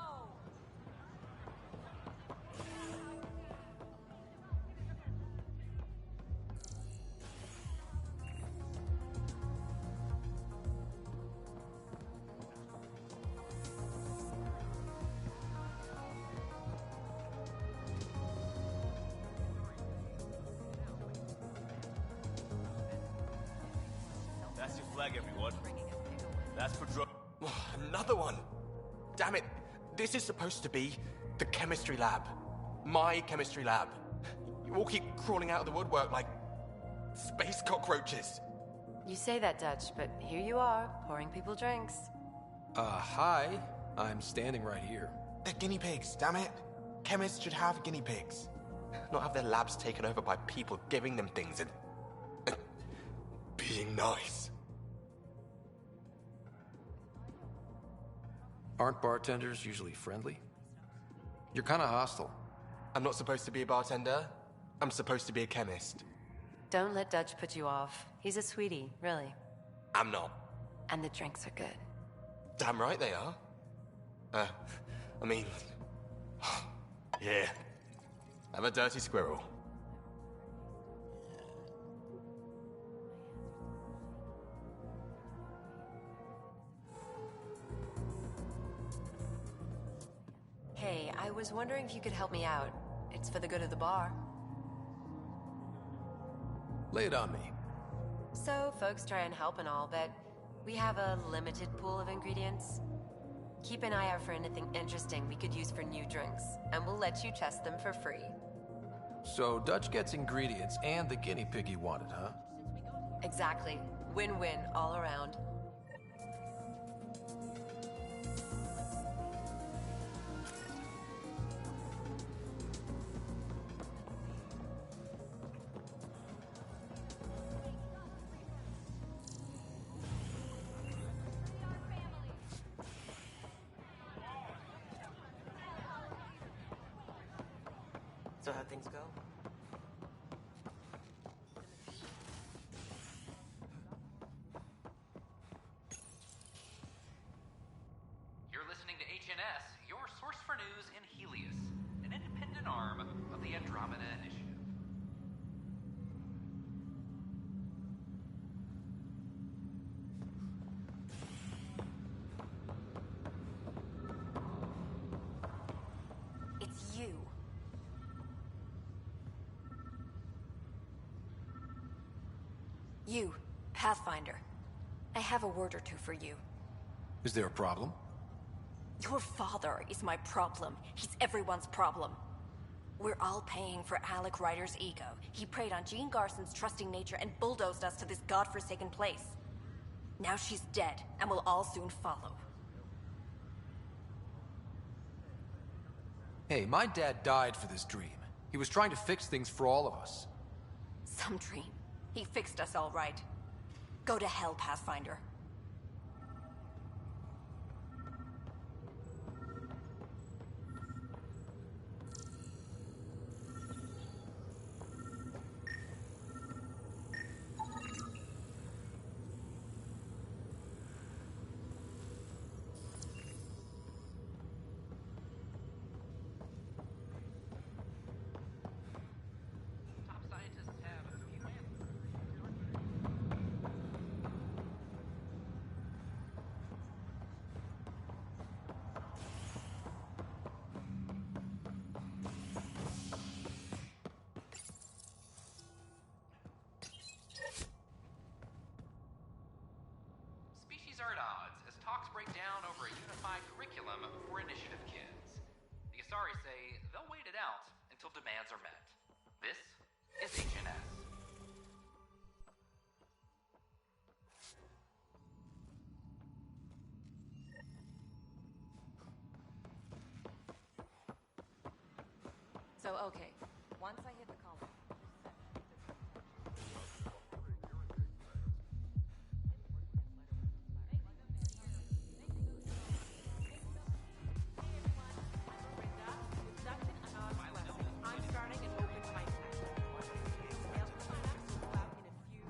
That's your flag, everyone. That's for drug. Another one! Damn it! This is supposed to be the chemistry lab. My chemistry lab. You all keep crawling out of the woodwork like space cockroaches. You say that, Dutch, but here you are, pouring people drinks. Hi. I'm standing right here. They're guinea pigs, damn it. Chemists should have guinea pigs. Not have their labs taken over by people giving them things and being nice. Aren't bartenders usually friendly? You're kind of hostile. I'm not supposed to be a bartender. I'm supposed to be a chemist. Don't let Dutch put you off. He's a sweetie, really. I'm not. And the drinks are good. Damn right they are. I mean... yeah. I'm a dirty squirrel. Hey, I was wondering if you could help me out. It's for the good of the bar. Lay it on me. So, folks try and help and all, but we have a limited pool of ingredients. Keep an eye out for anything interesting we could use for new drinks, and we'll let you test them for free. So Dutch gets ingredients and the guinea pig he wanted, huh? Exactly. Win-win all around. So how'd things go? You're listening to HNS, your source for news in Helios, an independent arm of the Andromeda Initiative. It's you. You, Pathfinder. I have a word or two for you. Is there a problem? Your father is my problem. He's everyone's problem. We're all paying for Alec Ryder's ego. He preyed on Jean Garson's trusting nature and bulldozed us to this godforsaken place. Now she's dead, and we'll all soon follow. Hey, my dad died for this dream. He was trying to fix things for all of us. Some dream. He fixed us all right. Go to hell, Pathfinder. Species are at odds as talks break down over a unified curriculum for initiative kids. The Asari say they'll wait it out until demands are met. This is HNS. So, okay. Once I hit the column...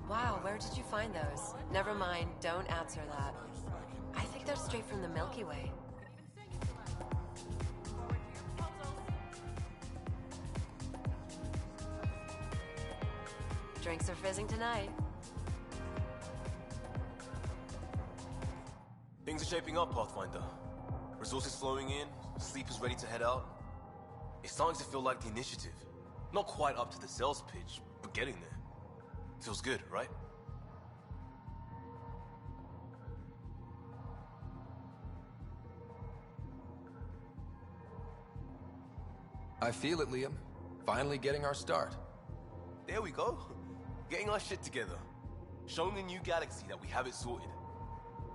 Wow, where did you find those? Never mind, don't answer that. I think they're straight from the Milky Way. Drinks are fizzing tonight. Things are shaping up, Pathfinder. Resources flowing in, sleepers ready to head out. It's starting to feel like the initiative. Not quite up to the sales pitch, but getting there. Feels good, right? I feel it, Liam. Finally getting our start. There we go. Getting our shit together. Showing the new galaxy that we have it sorted.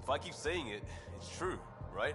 If I keep saying it, it's true, right?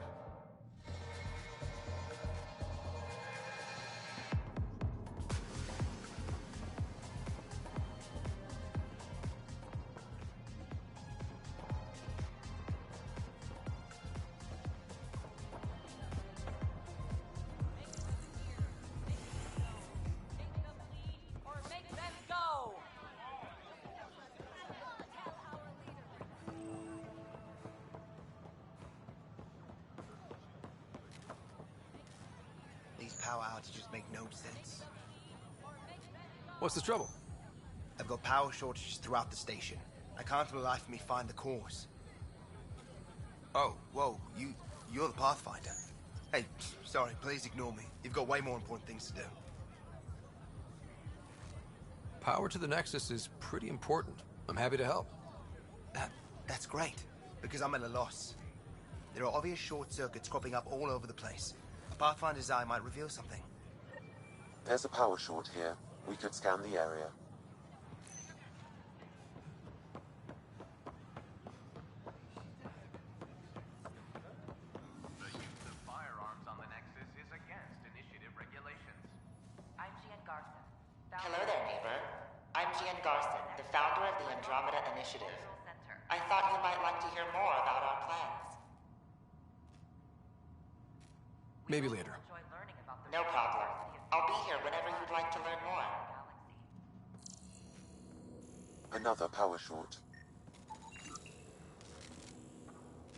power outages make no sense. What's the trouble? I've got power shortages throughout the station. I can't for the life of me find the cause. Oh, whoa, you're the Pathfinder. Hey, sorry, please ignore me. You've got way more important things to do. Power to the Nexus is pretty important. I'm happy to help. That's great, because I'm at a loss. There are obvious short circuits cropping up all over the place. A Pathfinder's eye might reveal something. There's a power short here. We could scan the area. The use of firearms on the Nexus is against initiative regulations. I'm Gian Garson. Hello there, neighbor. I'm Gian Garson, the founder of the Andromeda Initiative. I thought you might like to hear more about our plans. Maybe later. No problem. I'll be here whenever you'd like to learn more. Another power short.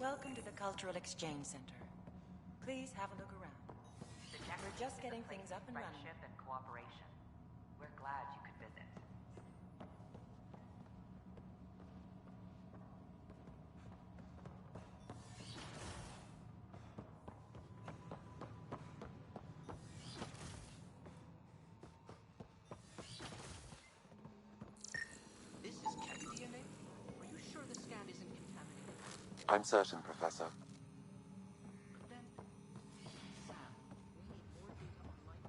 Welcome to the Cultural Exchange Center. Please have a look around. We're just getting things up and running. Friendship and cooperation. We're glad you could visit. This is cat DNA? Are you sure the scan isn't contaminated? I'm certain, Professor. Then, Sam, we need more data on life.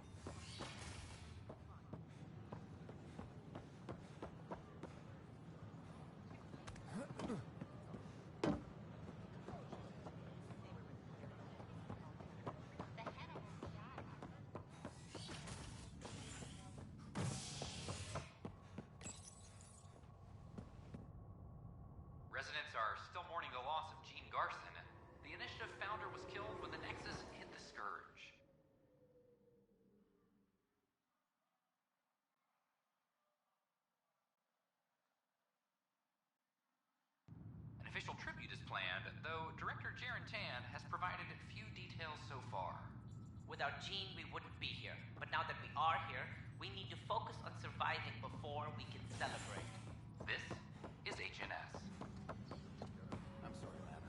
Residents are still mourning the loss of Gene Garson. The initiative founder was killed when the Nexus hit the Scourge. An official tribute is planned, though Director Tan has provided few details so far. Without Gene, we wouldn't be here. But now that we are here, we need to focus on surviving before we can celebrate. This is HNS. I'm sorry, Lab.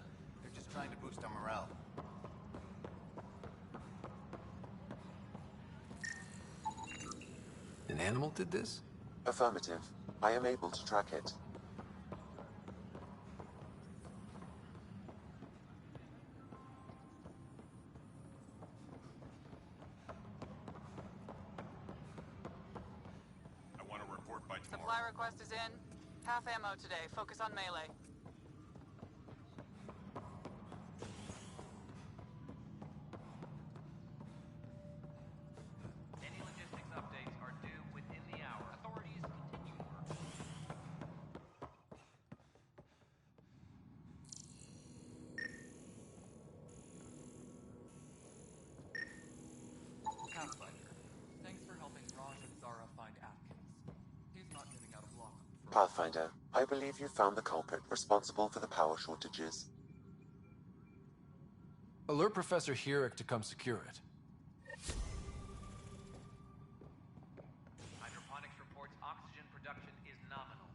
They're just trying to boost our morale. An animal did this? Affirmative. I am able to track it. I want to report by tomorrow. Supply request is in. Half ammo today. Focus on melee. Any logistics updates are due within the hour. Authorities continue work. Pathfinder, thanks for helping Raj and Zara find Atkins. He's not getting out of lockup for... Pathfinder, I believe you found the culprit responsible for the power shortages. Alert Professor Herrick to come secure it. Hydroponics reports oxygen production is nominal.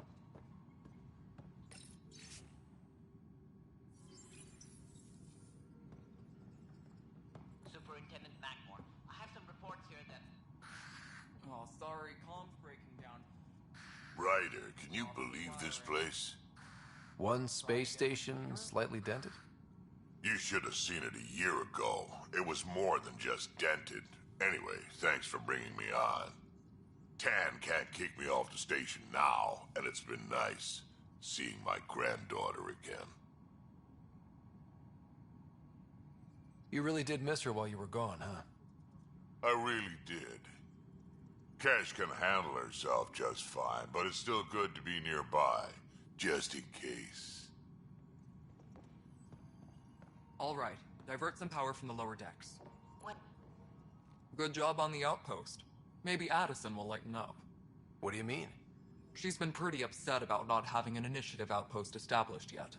Superintendent Mackmore, I have some reports here that... Oh, sorry, comms breaking down. Ryder, can you believe this place? One space station slightly dented? You should have seen it a year ago. It was more than just dented. Anyway, thanks for bringing me on. Tan can't kick me off the station now, and it's been nice seeing my granddaughter again. You really did miss her while you were gone, huh? I really did. Cash can handle herself just fine, but it's still good to be nearby, just in case. All right, divert some power from the lower decks. What? Good job on the outpost. Maybe Addison will lighten up. What do you mean? She's been pretty upset about not having an initiative outpost established yet.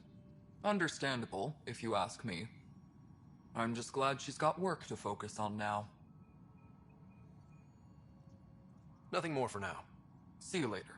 Understandable, if you ask me. I'm just glad she's got work to focus on now. Nothing more for now. See you later.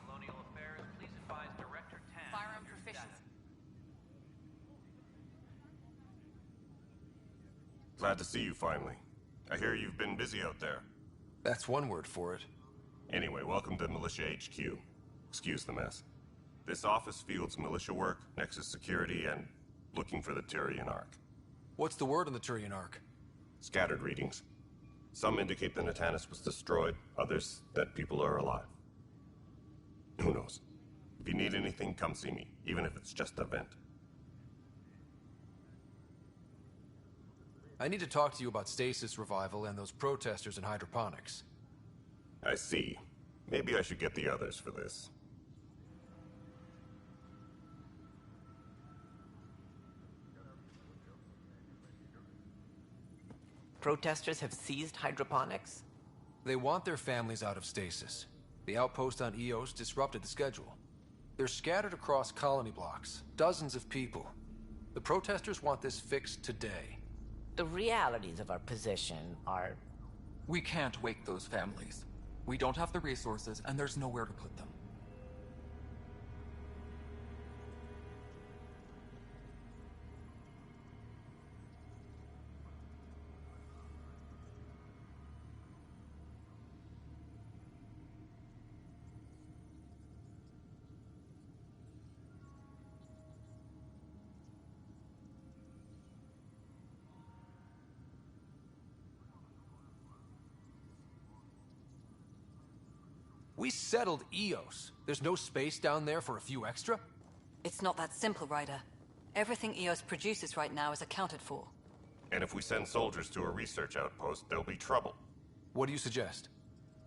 Colonial Affairs, please advise Director Tan. Firearm of your proficiency. status. Glad to see you finally. I hear you've been busy out there. That's one word for it. Anyway, welcome to Militia HQ. Excuse the mess. This office fields militia work, Nexus security, and looking for the Tyrian Ark. What's the word on the Tyrian Ark? Scattered readings. Some indicate the Natanus was destroyed, others that people are alive. Who knows? If you need anything, come see me, even if it's just a vent. I need to talk to you about stasis revival and those protesters in hydroponics. I see. Maybe I should get the others for this. Protesters have seized hydroponics? They want their families out of stasis. The outpost on Eos disrupted the schedule. They're scattered across colony blocks, dozens of people. The protesters want this fixed today. The realities of our position are... We can't wake those families. We don't have the resources, and there's nowhere to put them. We settled Eos. There's no space down there for a few extra? It's not that simple, Ryder. Everything EOS produces right now is accounted for. And if we send soldiers to a research outpost, there'll be trouble. What do you suggest?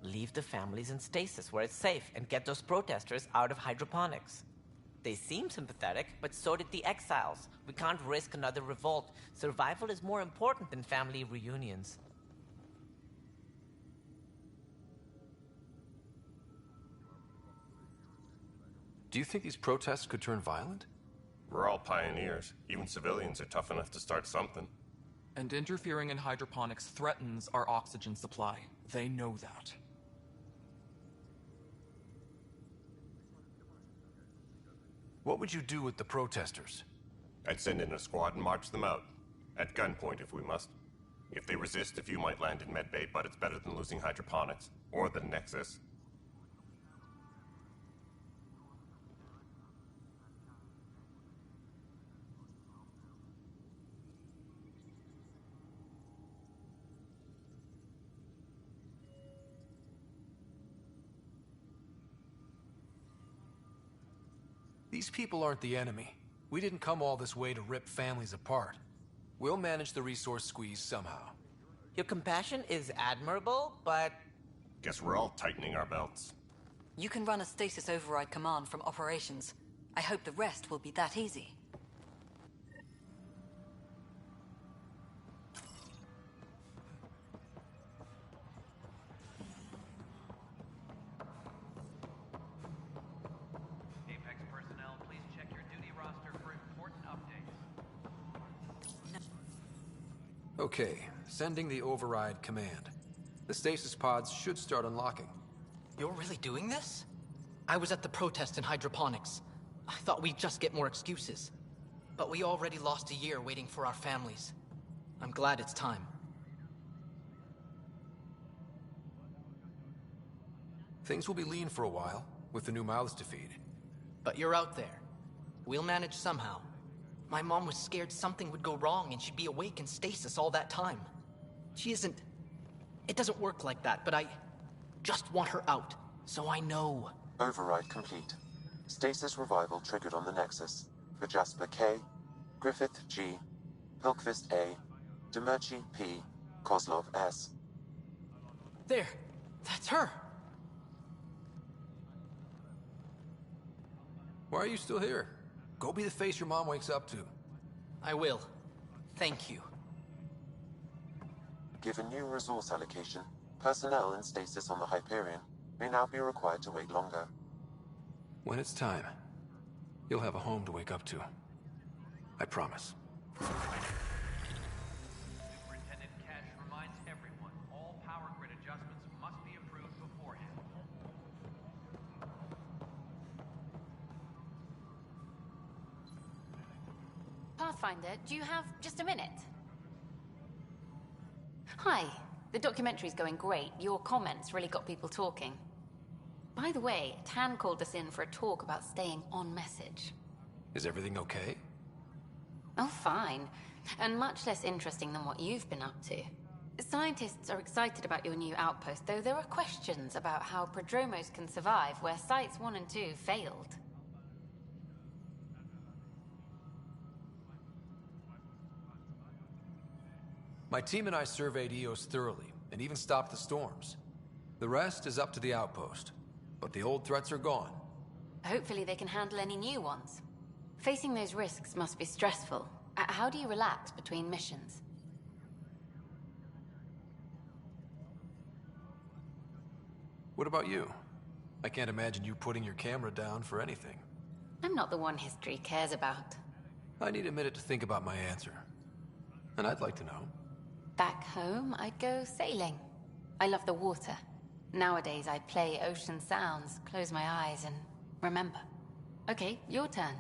Leave the families in stasis where it's safe and get those protesters out of hydroponics. They seem sympathetic, but so did the exiles. We can't risk another revolt. Survival is more important than family reunions. Do you think these protests could turn violent? We're all pioneers. Even civilians are tough enough to start something. And interfering in hydroponics threatens our oxygen supply. They know that. What would you do with the protesters? I'd send in a squad and march them out. At gunpoint if we must. If they resist, a few might land in medbay, but it's better than losing hydroponics. Or the Nexus. These people aren't the enemy. We didn't come all this way to rip families apart. We'll manage the resource squeeze somehow. Your compassion is admirable, but... Guess we're all tightening our belts. You can run a stasis override command from operations. I hope the rest will be that easy. Okay, sending the override command. The stasis pods should start unlocking. You're really doing this? I was at the protest in hydroponics. I thought we'd just get more excuses. But we already lost a year waiting for our families. I'm glad it's time. Things will be lean for a while, with the new mouths to feed. But you're out there. We'll manage somehow. My mom was scared something would go wrong and she'd be awake in stasis all that time. She isn't... It doesn't work like that, but I just want her out, so I know. Override complete. Stasis revival triggered on the Nexus. For Jasper K, Griffith G, Pilkvist A, Demerchi P, Kozlov S. There! That's her! Why are you still here? Go be the face your mom wakes up to. I will. Thank you. Given new resource allocation, personnel in stasis on the Hyperion may now be required to wait longer. When it's time, you'll have a home to wake up to. I promise. Superintendent Cash reminds everyone all power grid adjustments must be approved beforehand. Pathfinder, do you have just a minute? Hi. The documentary's going great. Your comments really got people talking. By the way, Tan called us in for a talk about staying on message. Is everything okay? Oh, fine. And much less interesting than what you've been up to. Scientists are excited about your new outpost, though there are questions about how prodromos can survive where Sites 1 and 2 failed. My team and I surveyed Eos thoroughly, and even stopped the storms. The rest is up to the outpost, but the old threats are gone. Hopefully they can handle any new ones. Facing those risks must be stressful. How do you relax between missions? What about you? I can't imagine you putting your camera down for anything. I'm not the one history cares about. I need a minute to think about my answer. And I'd like to know. Back home, I'd go sailing. I love the water. Nowadays, I play ocean sounds, close my eyes, and remember. Okay, your turn.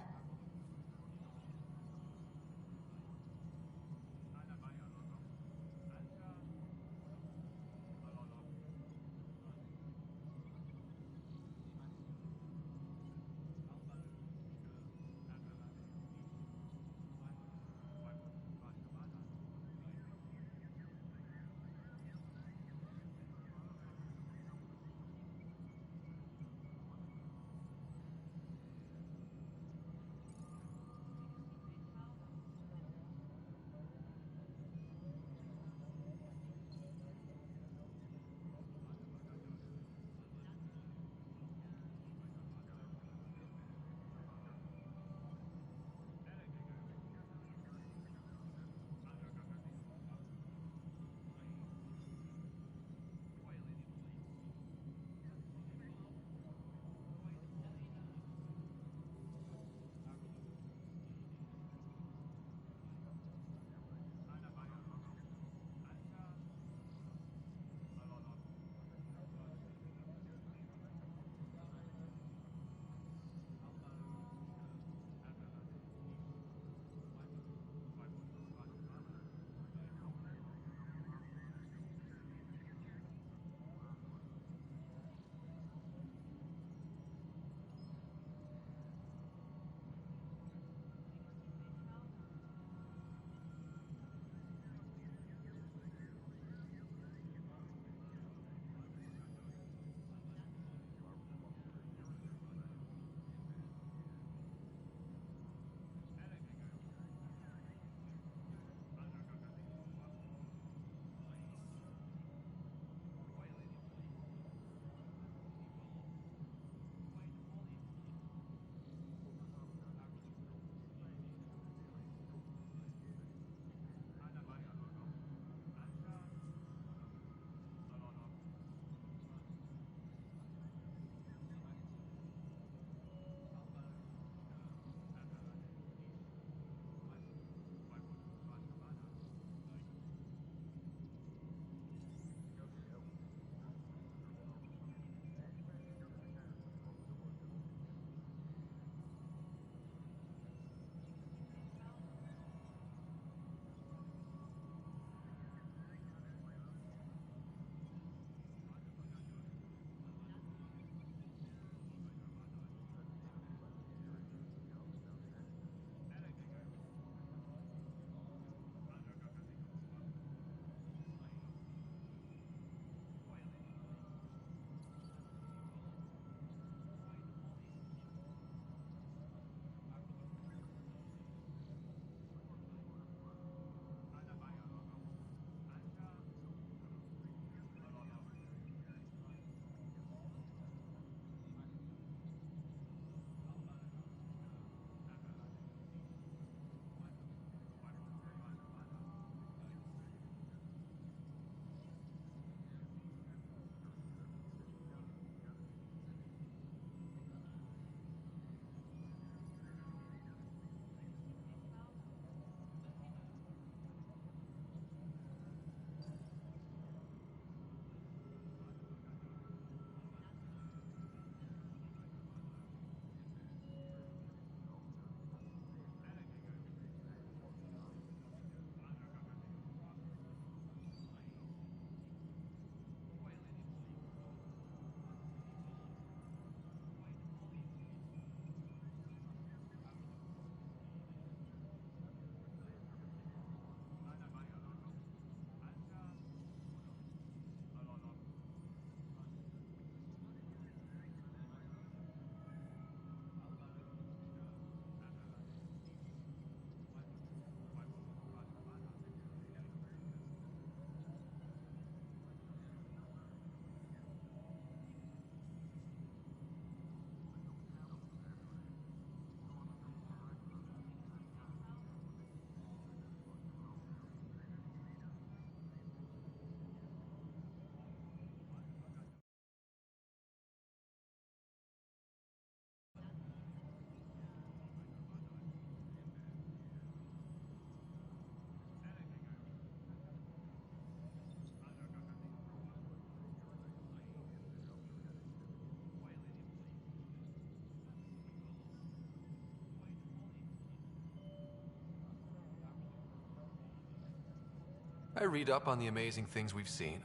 I read up on the amazing things we've seen.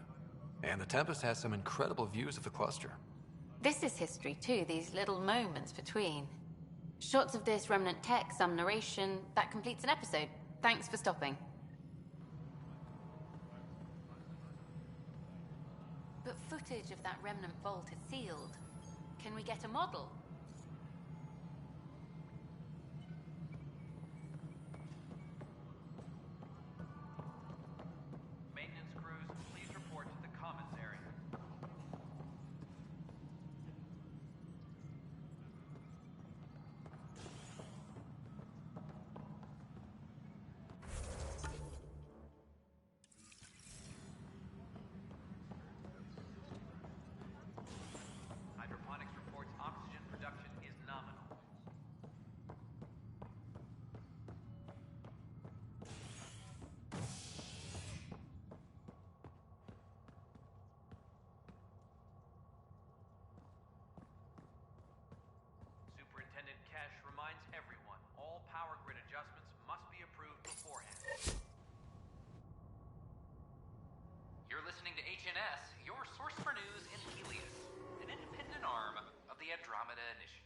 And the Tempest has some incredible views of the cluster. This is history too, these little moments between. Shots of this remnant tech, some narration, that completes an episode. Thanks for stopping. But footage of that remnant vault is sealed. Can we get a model? Maintenance crews, please report to the commons area. Hydroponics reports oxygen production is nominal. Superintendent Cash reminds everyone, all power grid adjustments must be approved beforehand. You're listening to HNS, your source for news in Helios, an independent arm of the Andromeda Initiative.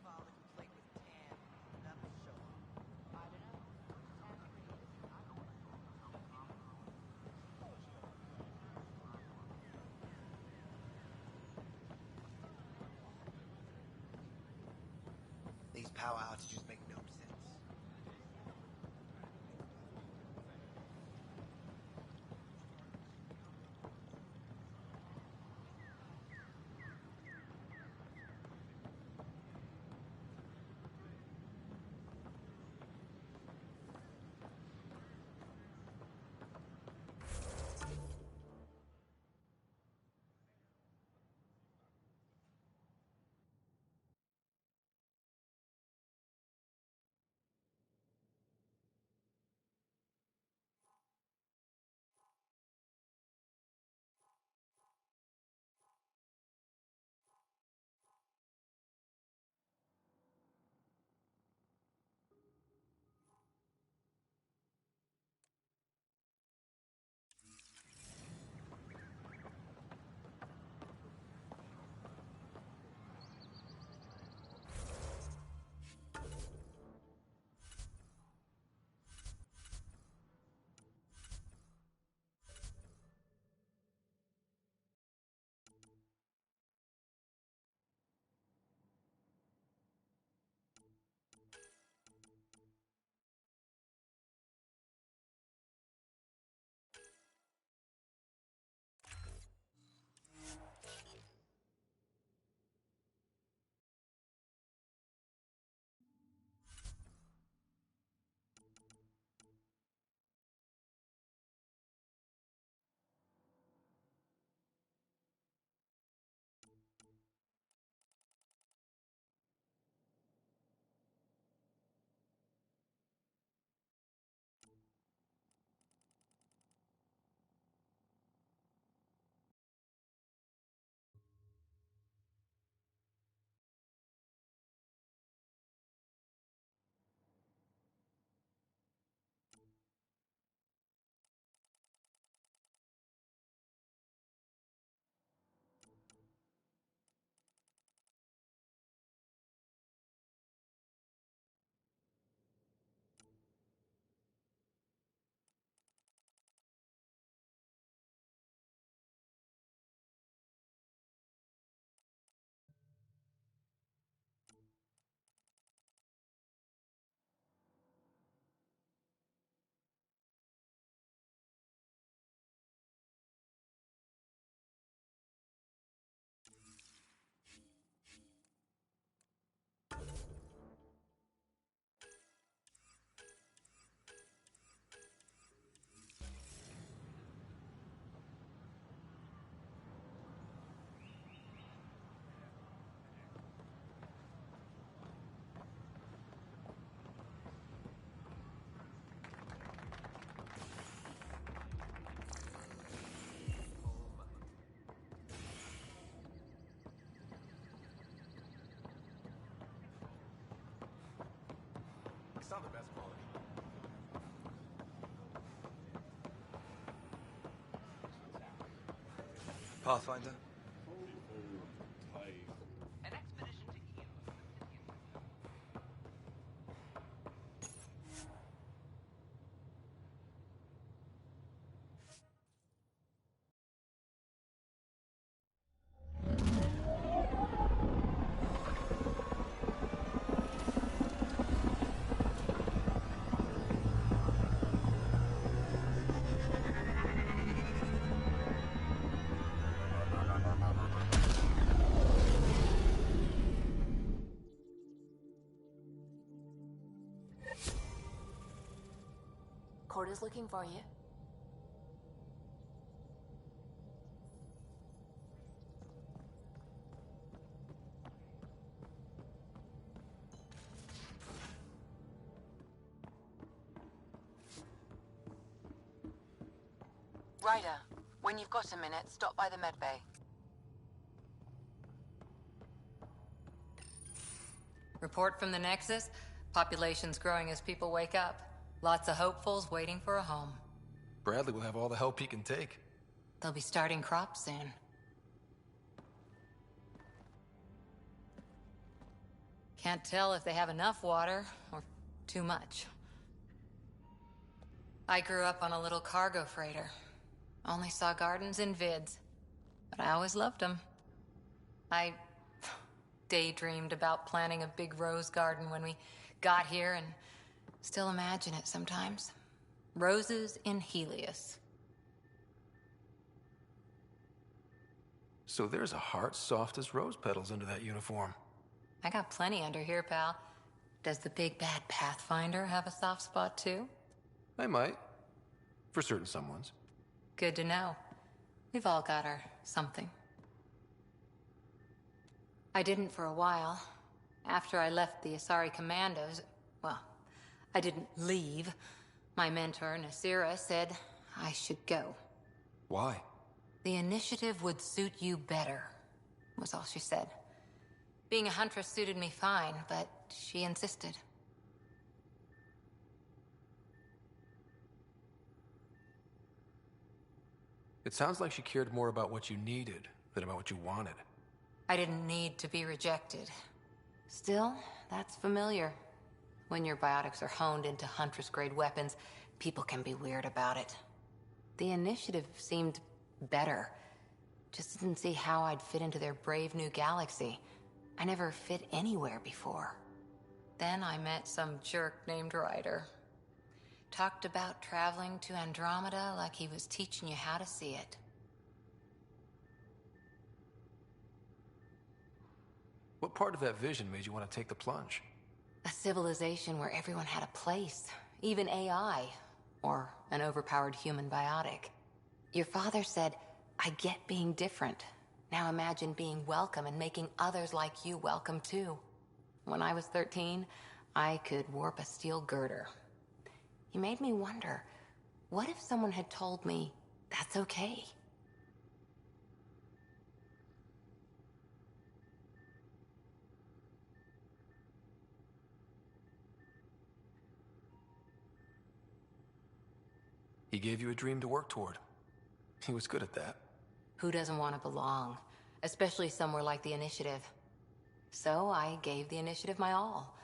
File a complaint with Tan. That'll show up. I don't know. These power outages make no sense. not the best quality. Pathfinder? An expedition to Eos. Court is looking for you. Ryder, when you've got a minute, stop by the medbay. Report from the Nexus. Population's growing as people wake up. Lots of hopefuls waiting for a home. Bradley will have all the help he can take. They'll be starting crops soon. Can't tell if they have enough water or too much. I grew up on a little cargo freighter. Only saw gardens in vids, but I always loved them. I daydreamed about planting a big rose garden when we got here and still imagine it sometimes. Roses in Helios. So there's a heart soft as rose petals under that uniform. I got plenty under here, pal. Does the big bad Pathfinder have a soft spot too? I might. For certain someones. Good to know. We've all got our something. I didn't for a while. After I left the Asari Commandos, well, I didn't leave. My mentor, Nasira, said I should go. Why? The initiative would suit you better, was all she said. Being a huntress suited me fine, but she insisted. It sounds like she cared more about what you needed than about what you wanted. I didn't need to be rejected. Still, that's familiar. When your biotics are honed into Huntress-grade weapons, people can be weird about it. The initiative seemed better. Just didn't see how I'd fit into their brave new galaxy. I never fit anywhere before. Then I met some jerk named Ryder. Talked about traveling to Andromeda like he was teaching you how to see it. What part of that vision made you want to take the plunge? A civilization where everyone had a place, even AI, or an overpowered human biotic. Your father said, I get being different. Now imagine being welcome and making others like you welcome too. When I was 13, I could warp a steel girder. He made me wonder, what if someone had told me that's okay? He gave you a dream to work toward. He was good at that. Who doesn't want to belong? Especially somewhere like the Initiative. So I gave the Initiative my all.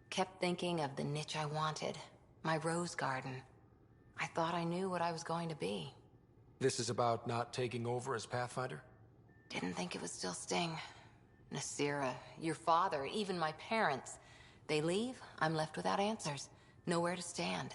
Kept thinking of the niche I wanted. My rose garden. I thought I knew what I was going to be. This is about not taking over as Pathfinder? Didn't think it would still sting. Nasira, your father, even my parents. They leave, I'm left without answers. Nowhere to stand.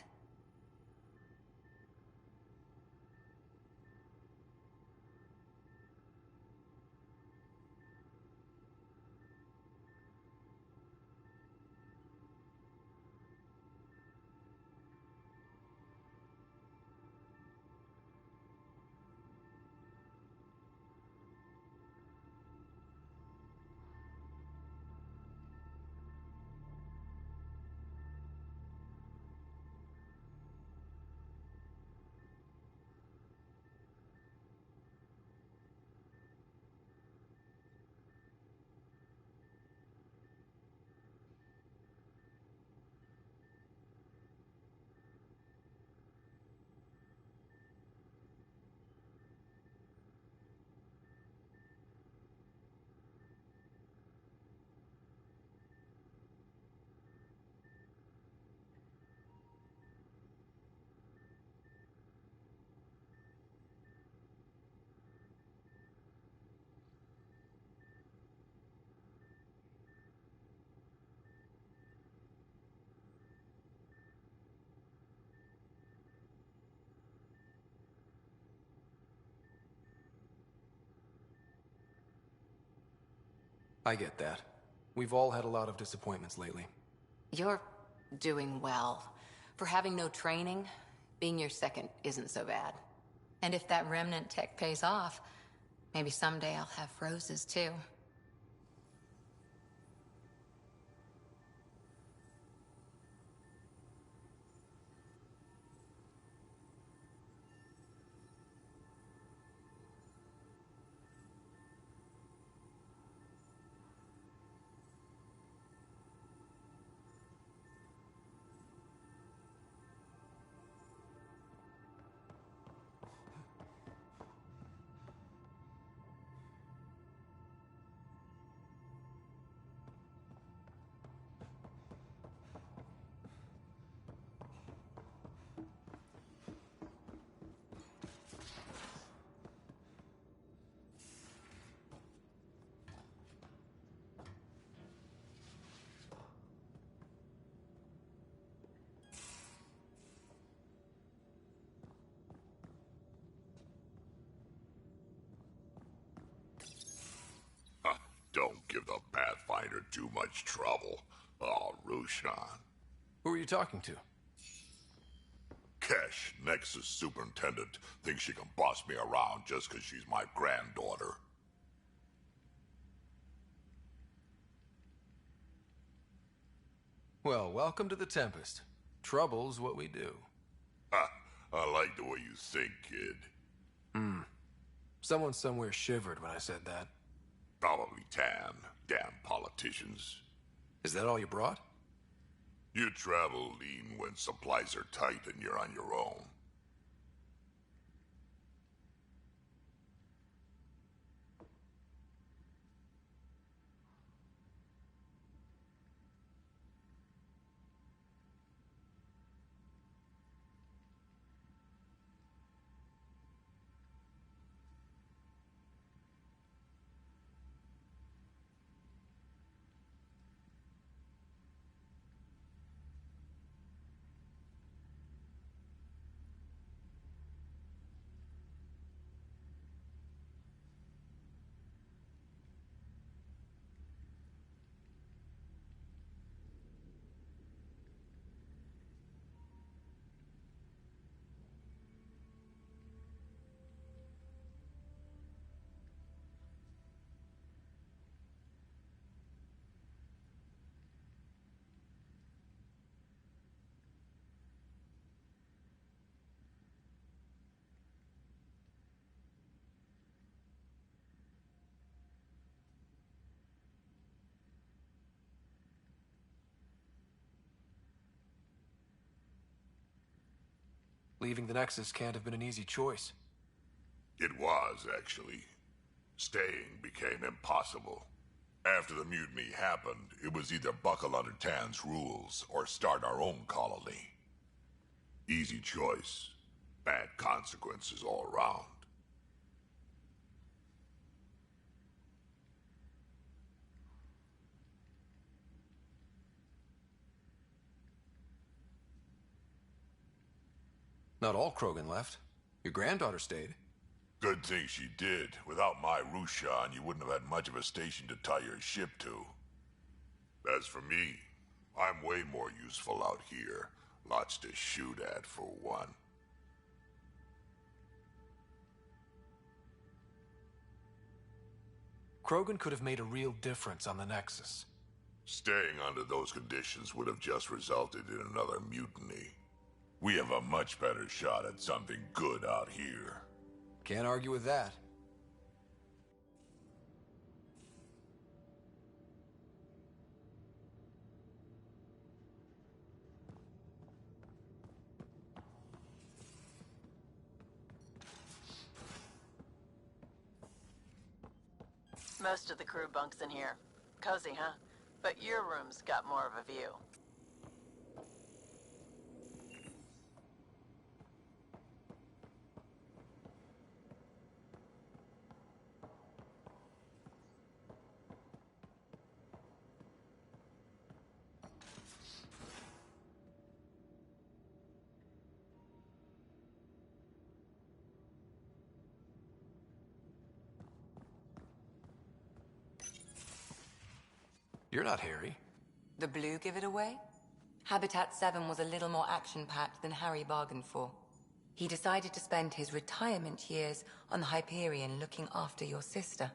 I get that. We've all had a lot of disappointments lately. You're doing well. For having no training, being your second isn't so bad. And if that remnant tech pays off, maybe someday I'll have roses too. Don't give the Pathfinder too much trouble. Oh, Rushan. Who are you talking to? Kesh, Nexus Superintendent, thinks she can boss me around just because she's my granddaughter. Well, welcome to the Tempest. Trouble's what we do. Ha! I like the way you think, kid. Someone somewhere shivered when I said that. Probably Tan. Damn politicians. Is that all you brought? You travel lean when supplies are tight and you're on your own. Leaving the Nexus can't have been an easy choice. It was, actually. Staying became impossible. After the mutiny happened, it was either buckle under Tan's rules or start our own colony. Easy choice. Bad consequences all around. Not all Krogan left. Your granddaughter stayed. Good thing she did. Without my Rushan, you wouldn't have had much of a station to tie your ship to. As for me, I'm way more useful out here. Lots to shoot at, for one. Krogan could have made a real difference on the Nexus. Staying under those conditions would have just resulted in another mutiny. We have a much better shot at something good out here. Can't argue with that. Most of the crew bunks in here. Cozy, huh? But your room's got more of a view. You're not Harry. The blue give it away? Habitat 7 was a little more action-packed than Harry bargained for. He decided to spend his retirement years on the Hyperion looking after your sister.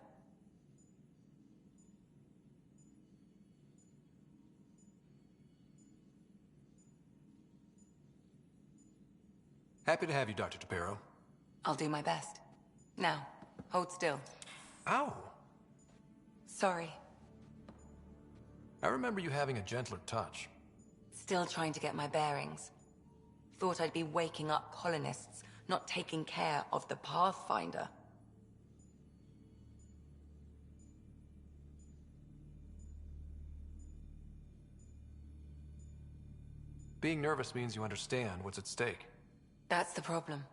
Happy to have you, Dr. Tapero. I'll do my best. Now, hold still. Ow! Sorry. I remember you having a gentler touch. Still trying to get my bearings. Thought I'd be waking up colonists, not taking care of the Pathfinder. Being nervous means you understand what's at stake. That's the problem.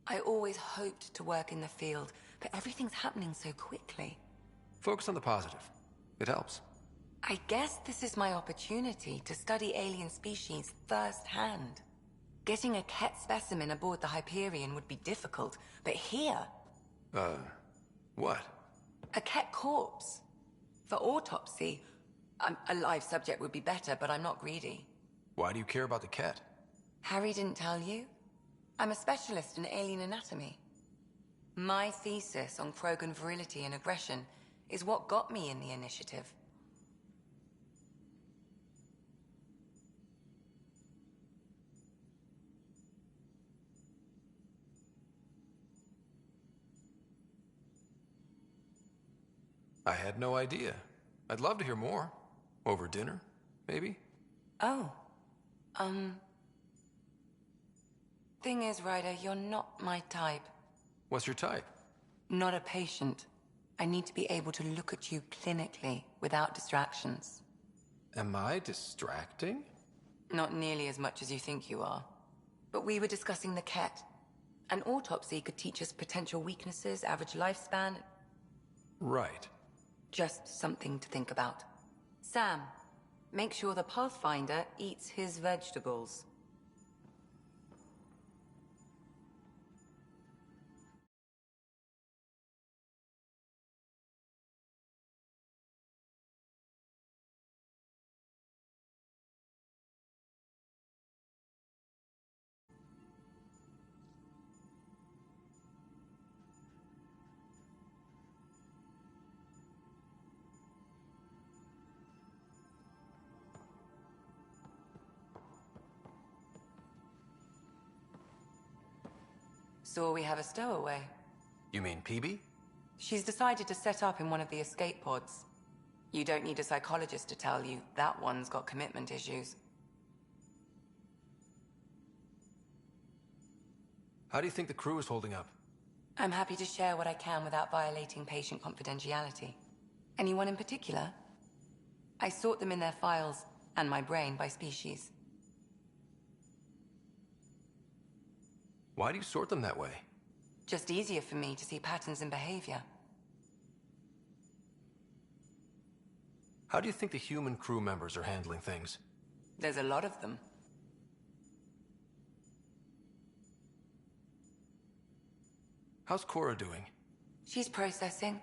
I always hoped to work in the field, but everything's happening so quickly. Focus on the positive. It helps. I guess this is my opportunity to study alien species firsthand. Getting a Ket specimen aboard the Hyperion would be difficult, but here... What? A Ket corpse. For autopsy, a live subject would be better, but I'm not greedy. Why do you care about the Ket? Harry didn't tell you? I'm a specialist in alien anatomy. My thesis on Krogan virility and aggression is what got me in the initiative. I had no idea. I'd love to hear more. Over dinner, maybe? Oh. Thing is, Ryder, you're not my type. What's your type? Not a patient. I need to be able to look at you clinically without distractions. Am I distracting? Not nearly as much as you think you are. But we were discussing the Ket. An autopsy could teach us potential weaknesses, average lifespan. Right. Just something to think about. Sam, make sure the Pathfinder eats his vegetables. So we have a stowaway. You mean PB? She's decided to set up in one of the escape pods. You don't need a psychologist to tell you that one's got commitment issues. How do you think the crew is holding up? I'm happy to share what I can without violating patient confidentiality. Anyone in particular? I sort them in their files, and my brain, by species. Why do you sort them that way? Just easier for me to see patterns in behavior. How do you think the human crew members are handling things? There's a lot of them. How's Cora doing? She's processing.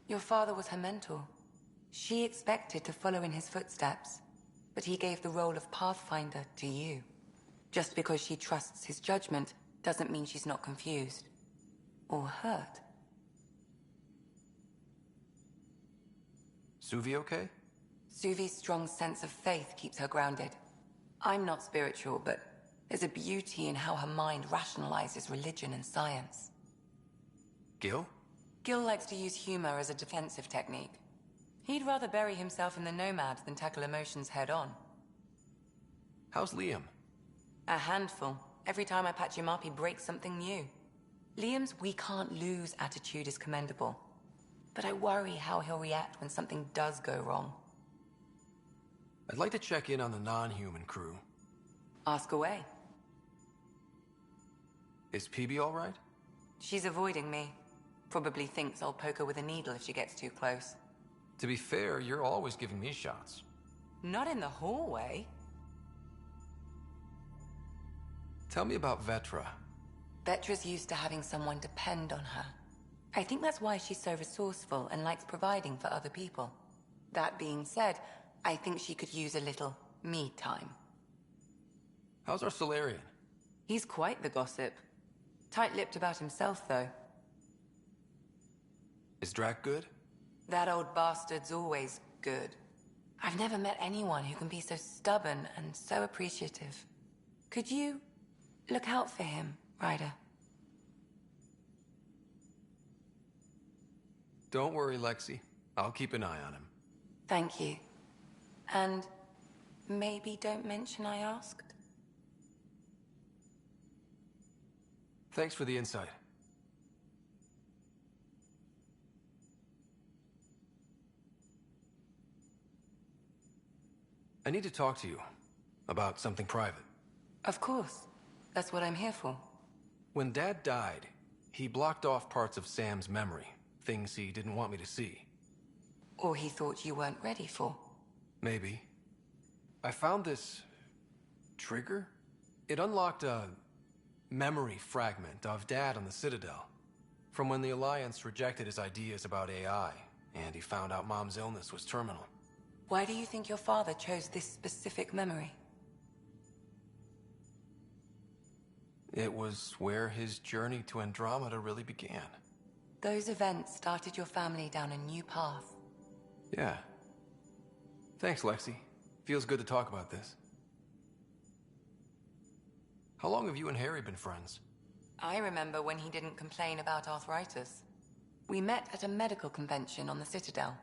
Your father was her mentor. She expected to follow in his footsteps, but he gave the role of Pathfinder to you. Just because she trusts his judgment doesn't mean she's not confused. Or hurt. Suvi okay? Suvi's strong sense of faith keeps her grounded. I'm not spiritual, but there's a beauty in how her mind rationalizes religion and science. Gil? Gil likes to use humor as a defensive technique. He'd rather bury himself in the Nomad than tackle emotions head-on. How's Liam? A handful. Every time I patch him up, he breaks something new. Liam's we can't lose attitude is commendable. But I worry how he'll react when something does go wrong. I'd like to check in on the non-human crew. Ask away. Is PB all right? She's avoiding me. Probably thinks I'll poke her with a needle if she gets too close. To be fair, you're always giving me shots. Not in the hallway. Tell me about Vetra. Vetra's used to having someone depend on her. I think that's why she's so resourceful and likes providing for other people. That being said, I think she could use a little me time. How's our Solarian? He's quite the gossip. Tight-lipped about himself, though. Is Drac good? That old bastard's always good. I've never met anyone who can be so stubborn and so appreciative. Could you look out for him, Ryder? Don't worry, Lexi. I'll keep an eye on him. Thank you. And maybe don't mention I asked? Thanks for the insight. I need to talk to you about something private. Of course. That's what I'm here for. When Dad died, he blocked off parts of Sam's memory, things he didn't want me to see. Or he thought you weren't ready for. Maybe. I found this trigger. It unlocked a memory fragment of Dad on the Citadel, from when the Alliance rejected his ideas about AI, and he found out Mom's illness was terminal. Why do you think your father chose this specific memory? It was where his journey to Andromeda really began. Those events started your family down a new path. Yeah. Thanks, Lexi. Feels good to talk about this. How long have you and Harry been friends? I remember when he didn't complain about arthritis. We met at a medical convention on the Citadel.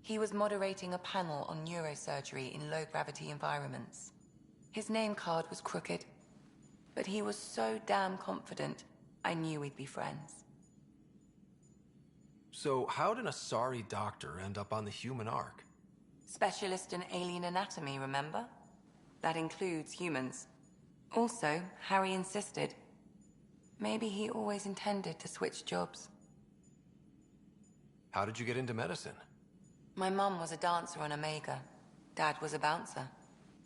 He was moderating a panel on neurosurgery in low-gravity environments. His name card was crooked, but he was so damn confident, I knew we'd be friends. So how did a sorry doctor end up on the human ark? Specialist in alien anatomy, remember? That includes humans. Also, Harry insisted. Maybe he always intended to switch jobs. How did you get into medicine? My mum was a dancer on Omega. Dad was a bouncer.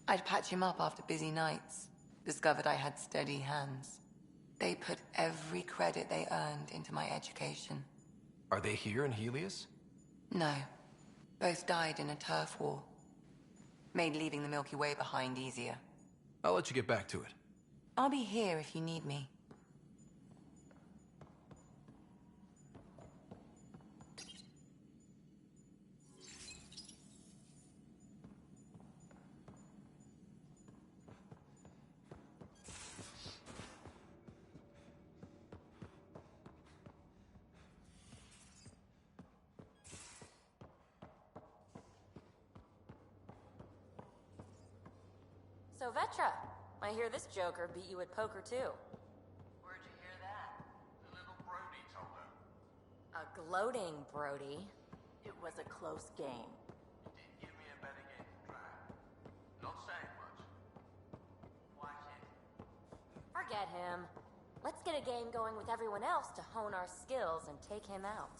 I'd patch him up after busy nights. Discovered I had steady hands. They put every credit they earned into my education. Are they here in Helios? No. Both died in a turf war. Made leaving the Milky Way behind easier. I'll let you get back to it. I'll be here if you need me. So, Vetra, I hear this joker beat you at poker, too. Where'd you hear that? The little Brody told her. A gloating Brody. It was a close game. He did give me a better game to try. Not saying much. Watch it. Forget him. Let's get a game going with everyone else to hone our skills and take him out.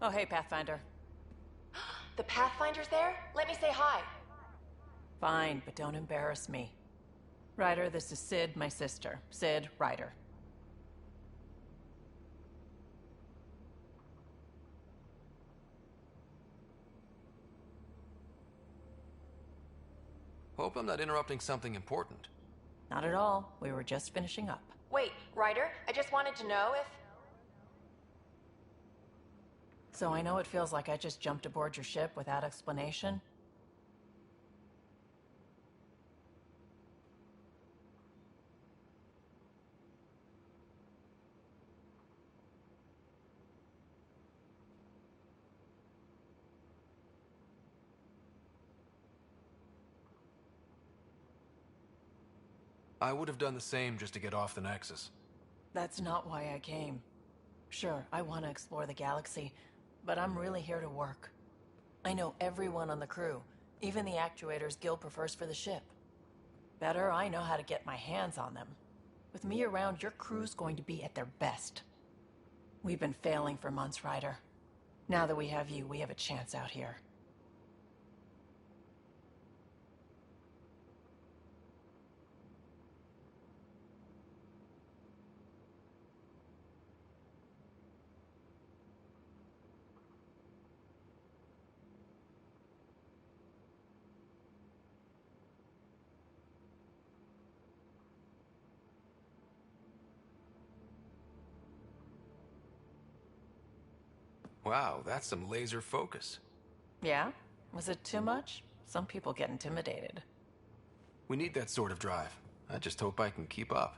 Oh, hey, Pathfinder. The Pathfinder's there? Let me say hi. Fine, but don't embarrass me. Ryder, this is Sid, my sister. Sid, Ryder. Hope I'm not interrupting something important. Not at all. We were just finishing up. Wait, Ryder, I just wanted to know if... So I know it feels like I just jumped aboard your ship without explanation. I would have done the same just to get off the Nexus. That's not why I came. Sure, I want to explore the galaxy, but I'm really here to work. I know everyone on the crew, even the actuators Gil prefers for the ship. Better, I know how to get my hands on them. With me around, your crew's going to be at their best. We've been failing for months, Ryder. Now that we have you, we have a chance out here. Wow, that's some laser focus. Yeah? Was it too much? Some people get intimidated. We need that sort of drive. I just hope I can keep up.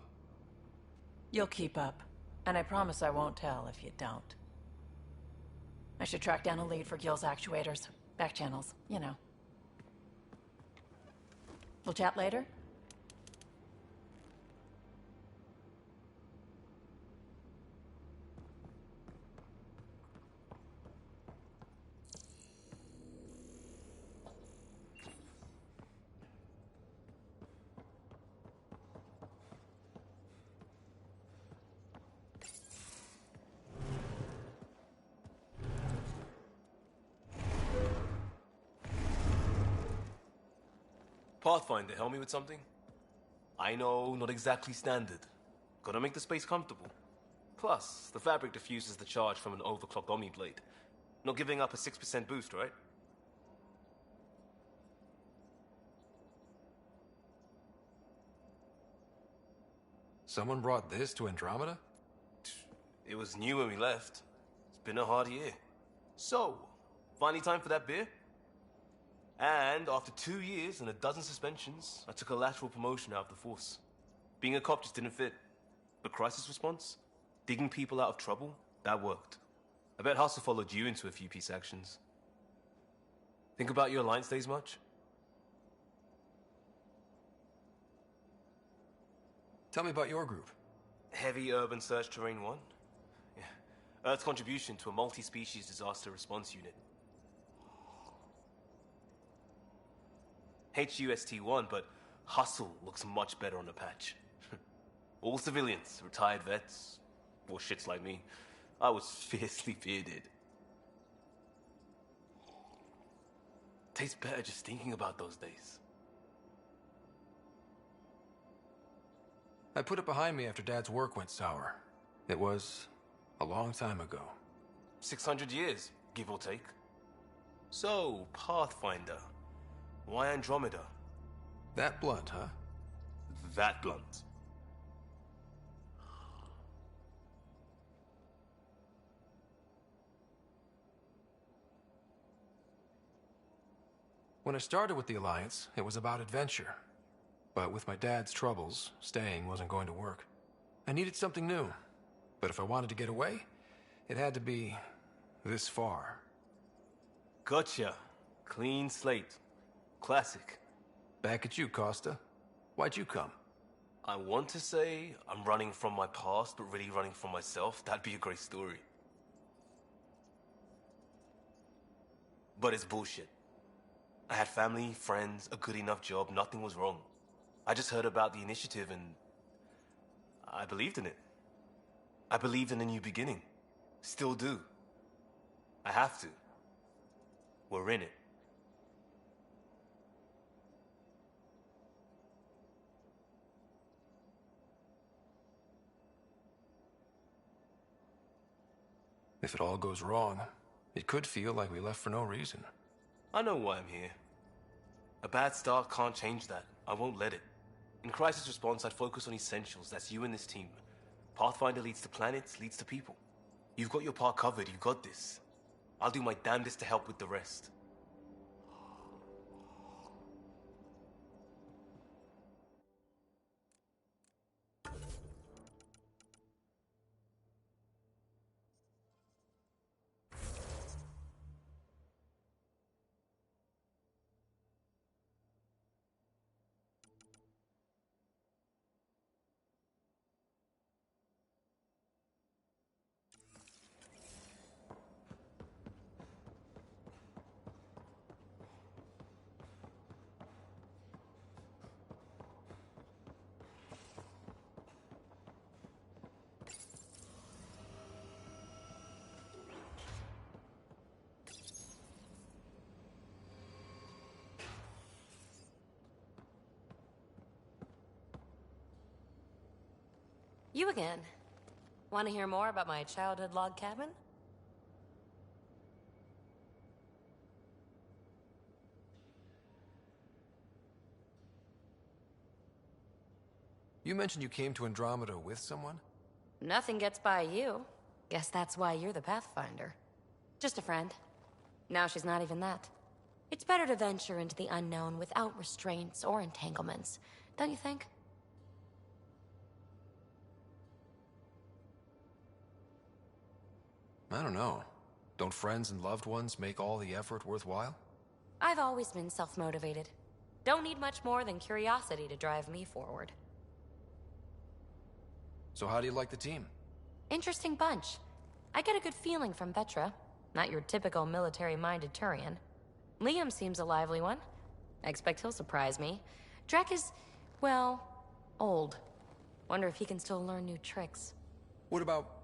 You'll keep up. And I promise I won't tell if you don't. I should track down a lead for Gil's actuators. Back channels, you know. We'll chat later? Pathfinder, help me with something? I know, not exactly standard. Gotta make the space comfortable. Plus, the fabric diffuses the charge from an overclocked Omni blade. Not giving up a 6% boost, right? Someone brought this to Andromeda? It was new when we left. It's been a hard year. So, finally time for that beer? And after 2 years and a dozen suspensions, I took a lateral promotion out of the force. Being a cop just didn't fit. But crisis response? Digging people out of trouble? That worked. I bet Hustle followed you into a few peace actions. Think about your Alliance days much? Tell me about your group. Heavy Urban Search Terrain 1? Yeah. Earth's contribution to a multi-species disaster response unit. HUST-1, but Hustle looks much better on the patch. All civilians, retired vets, or shits like me. I was fiercely bearded. Tastes better just thinking about those days. I put it behind me after Dad's work went sour. It was a long time ago. 600 years, give or take. So, Pathfinder. Why Andromeda? That blunt, huh? That blunt. When I started with the Alliance, it was about adventure. But with my dad's troubles, staying wasn't going to work. I needed something new. But if I wanted to get away, it had to be this far. Gotcha. Clean slate. Classic. Back at you, Costa. Why'd you come? I want to say I'm running from my past, but really running from myself. That'd be a great story. But it's bullshit. I had family, friends, a good enough job, nothing was wrong. I just heard about the initiative and I believed in it. I believed in a new beginning. Still do. I have to. We're in it. If it all goes wrong, it could feel like we left for no reason. I know why I'm here. A bad start can't change that. I won't let it. In crisis response, I'd focus on essentials. That's you and this team. Pathfinder leads to planets, leads to people. You've got your part covered. You've got this. I'll do my damnedest to help with the rest. You again. Want to hear more about my childhood log cabin? You mentioned you came to Andromeda with someone? Nothing gets by you. Guess that's why you're the Pathfinder. Just a friend. Now she's not even that. It's better to venture into the unknown without restraints or entanglements, don't you think? I don't know. Don't friends and loved ones make all the effort worthwhile? I've always been self-motivated. Don't need much more than curiosity to drive me forward. So how do you like the team? Interesting bunch. I get a good feeling from Vetra. Not your typical military-minded Turian. Liam seems a lively one. I expect he'll surprise me. Drek is, well, old. Wonder if he can still learn new tricks. What about...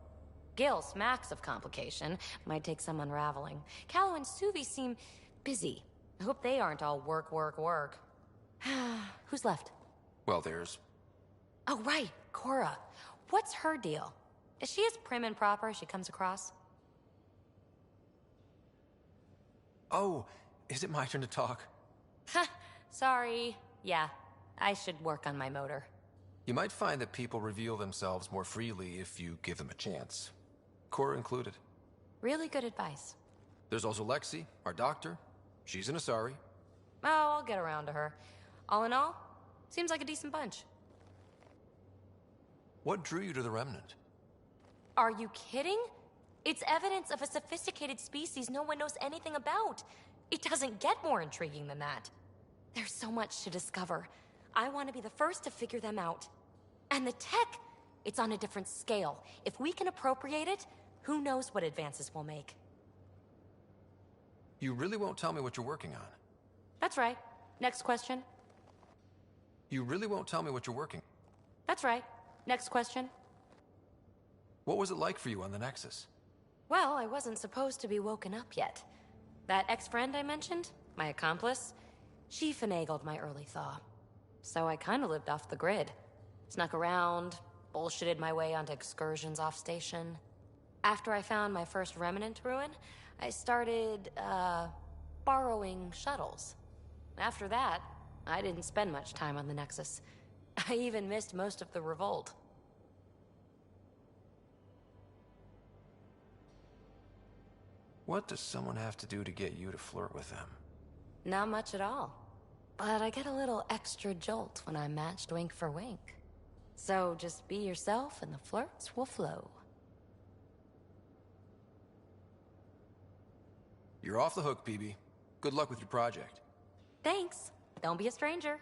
Gil smacks of complication. Might take some unraveling. Callow and Suvi seem busy. I hope they aren't all work, work, work. Who's left? Well, there's... Oh, right. Cora. What's her deal? Is she as prim and proper as she comes across? Oh, is it my turn to talk? Ha! Sorry. Yeah, I should work on my motor. You might find that people reveal themselves more freely if you give them a chance. Cora included. Really good advice. There's also Lexi, our doctor. She's an Asari. Oh, I'll get around to her. All in all, seems like a decent bunch. What drew you to the Remnant? Are you kidding? It's evidence of a sophisticated species no one knows anything about. It doesn't get more intriguing than that. There's so much to discover. I want to be the first to figure them out. And the tech, it's on a different scale. If we can appropriate it, who knows what advances we'll make. You really won't tell me what you're working on? That's right. Next question. You really won't tell me what you're working? That's right. Next question. What was it like for you on the Nexus? Well, I wasn't supposed to be woken up yet. That ex-friend I mentioned, my accomplice, she finagled my early thaw. So I kind of lived off the grid. Snuck around, bullshitted my way onto excursions off station. After I found my first remnant ruin, I started, borrowing shuttles. After that, I didn't spend much time on the Nexus. I even missed most of the revolt. What does someone have to do to get you to flirt with them? Not much at all. But I get a little extra jolt when I'm matched wink for wink. So just be yourself and the flirts will flow. You're off the hook, PB. Good luck with your project. Thanks. Don't be a stranger.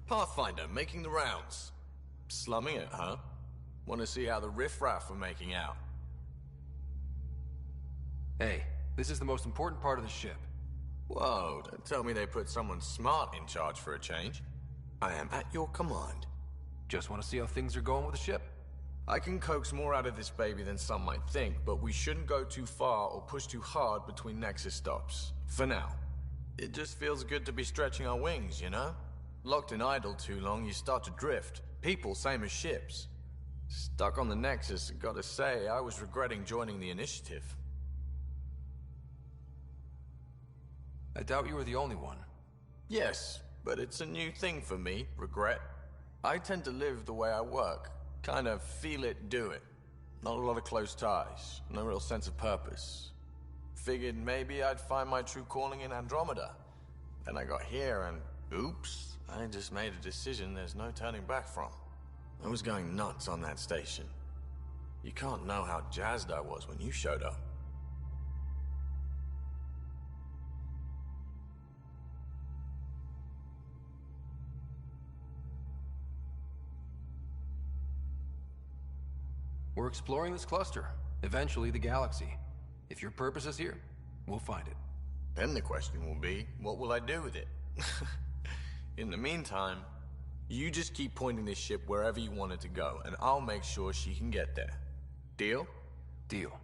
Pathfinder, making the rounds. Slumming it, huh? Want to see how the riffraff are making out? Hey, this is the most important part of the ship. Whoa, don't tell me they put someone smart in charge for a change. I am at your command. Just want to see how things are going with the ship. I can coax more out of this baby than some might think, but we shouldn't go too far or push too hard between Nexus stops. For now. It just feels good to be stretching our wings, you know? Locked in idle too long, you start to drift. People, same as ships. Stuck on the Nexus, gotta say, I was regretting joining the initiative. I doubt you were the only one. Yes, but it's a new thing for me, regret. I tend to live the way I work. Kind of feel it, do it. Not a lot of close ties, no real sense of purpose. Figured maybe I'd find my true calling in Andromeda. Then I got here and, oops, I just made a decision there's no turning back from. I was going nuts on that station. You can't know how jazzed I was when you showed up. We're exploring this cluster, eventually the galaxy. If your purpose is here, we'll find it. Then the question will be, what will I do with it? In the meantime, you just keep pointing this ship wherever you want it to go, and I'll make sure she can get there. Deal? Deal.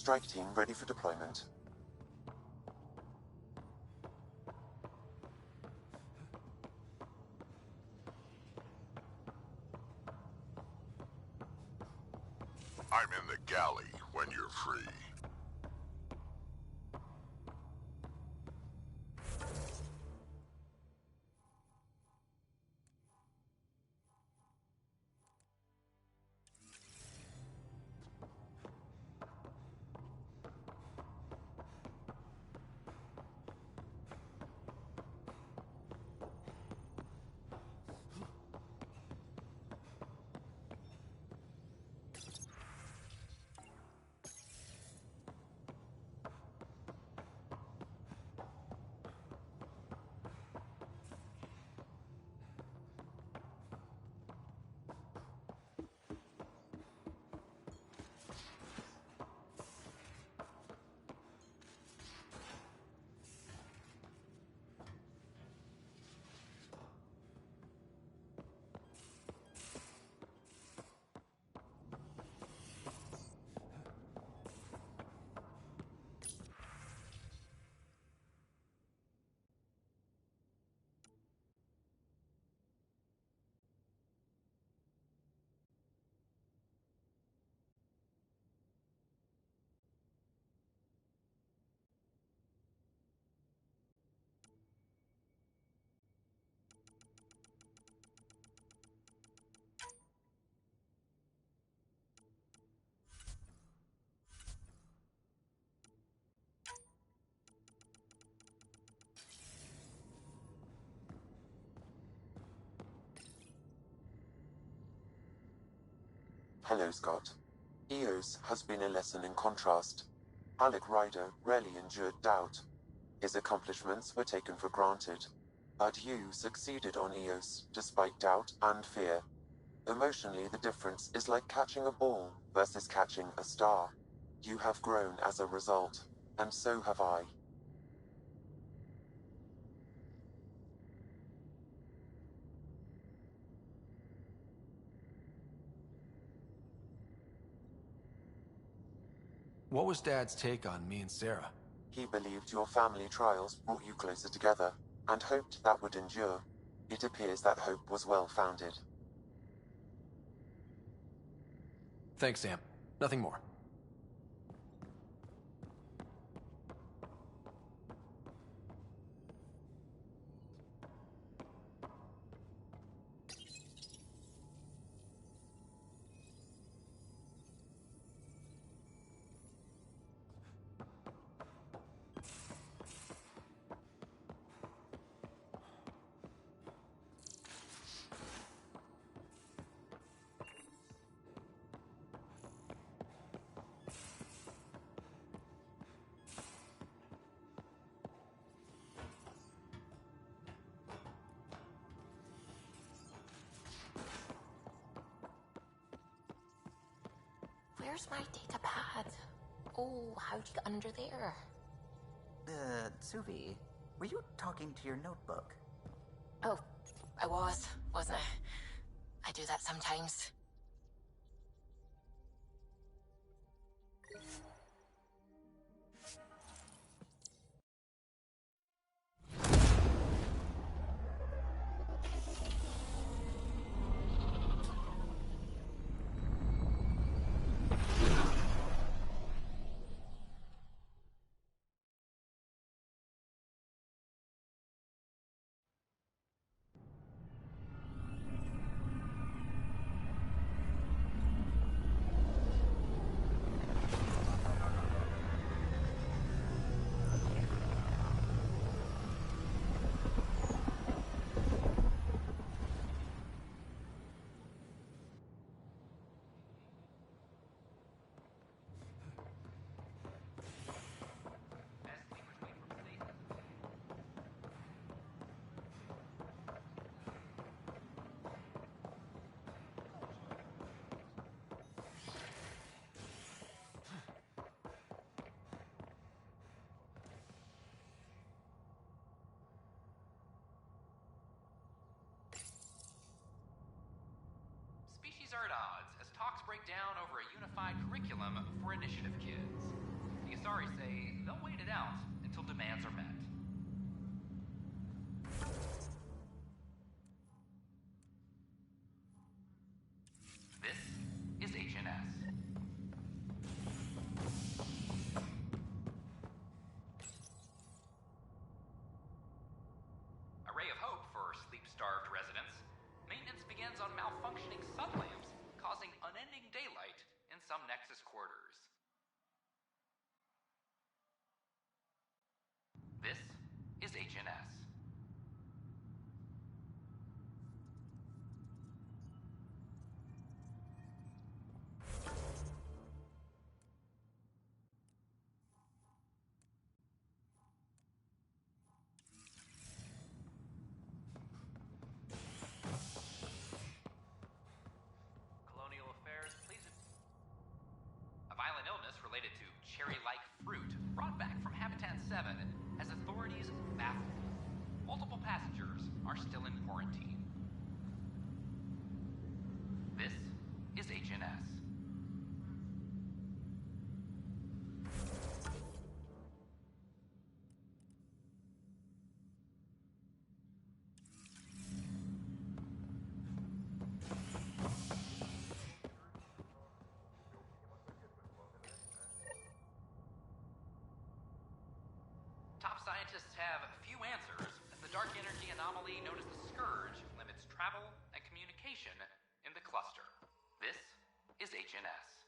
Strike team ready for deployment. I'm in the galley when you're free. Hello, Scott. EOS has been a lesson in contrast. Alec Ryder rarely endured doubt. His accomplishments were taken for granted. But you succeeded on EOS, despite doubt and fear. Emotionally, the difference is like catching a ball versus catching a star. You have grown as a result, and so have I. What was Dad's take on me and Sarah? He believed your family trials brought you closer together, and hoped that would endure. It appears that hope was well-founded. Thanks, Sam. Nothing more. Where's my data pad? Oh, how'd you get under there? Suvi, were you talking to your notebook? Oh, I wasn't I? I do that sometimes. Species are at odds as talks break down over a unified curriculum for initiative kids. The Asari say they'll wait it out until demands are met. This is HNS. A ray of hope for sleep-starved residents. Maintenance begins on malfunctioning sun lamps, causing unending daylight in some Nexus quarters. This is HNS. Colonial Affairs, please. A violent illness related to cherry-like fruit brought back from Habitat 7 has authorities baffled. Multiple passengers are still in quarantine. This is HNS. Top scientists have few answers, as the dark energy anomaly known as the Scourge limits travel and communication in the cluster. This is HNS.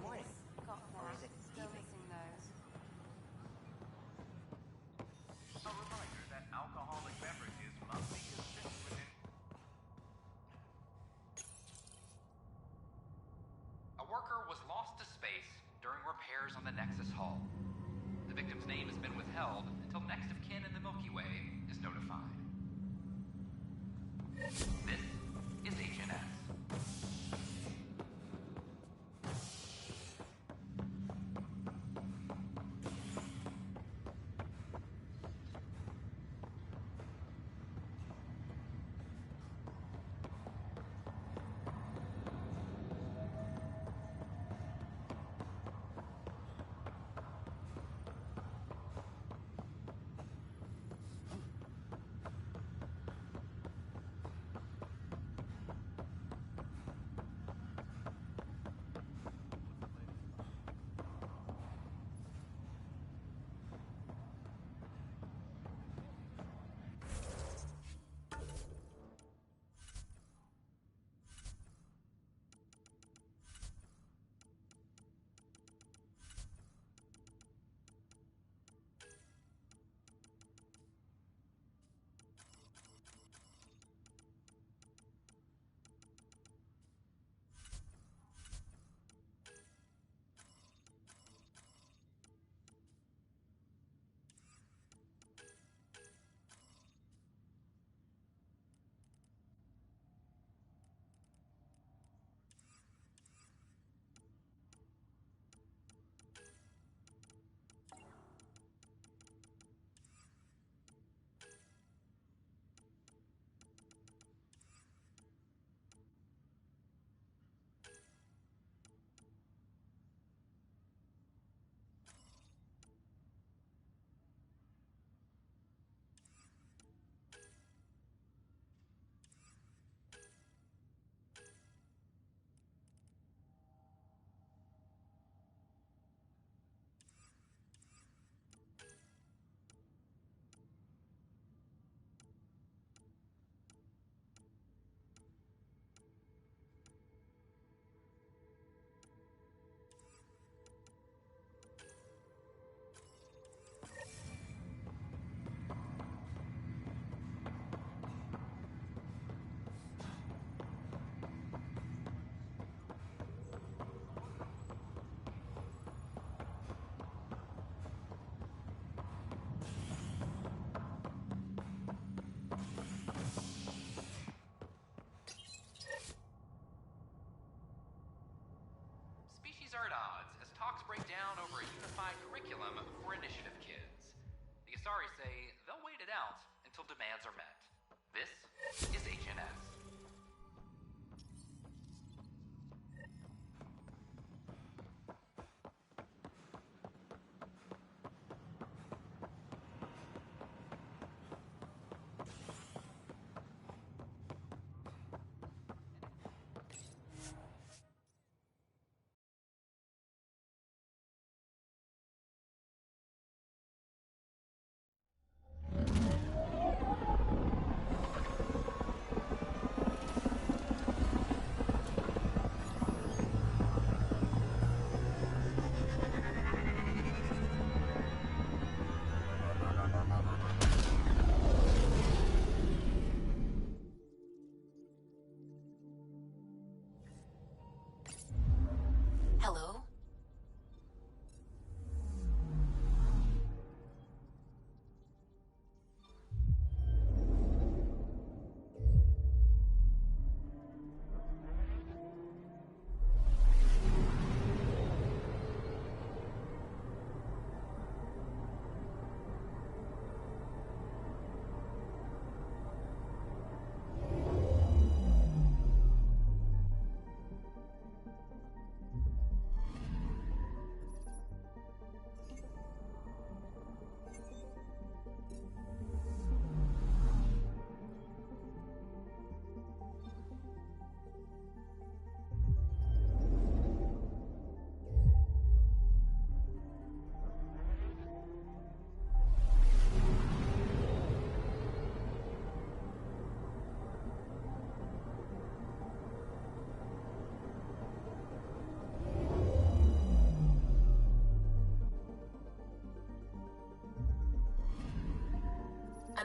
morning. Got that. Or is it Still evening? missing those. A reminder that alcoholic beverages must be consumed within... A worker was lost to space during repairs on the Nexus hull. The victim's name has been withheld until next of kin in the Milky Way is notified. This is HNS.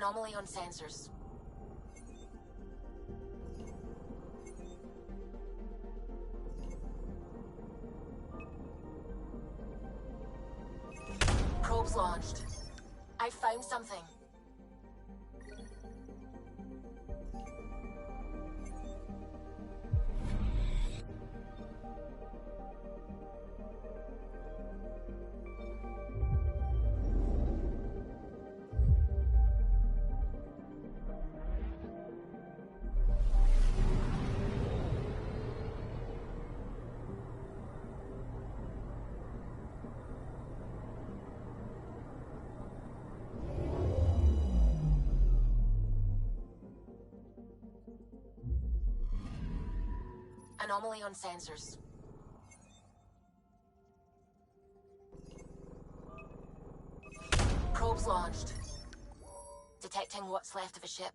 Anomaly on sensors. Probes launched. I found something. Anomaly on sensors. Probes launched. Detecting what's left of a ship.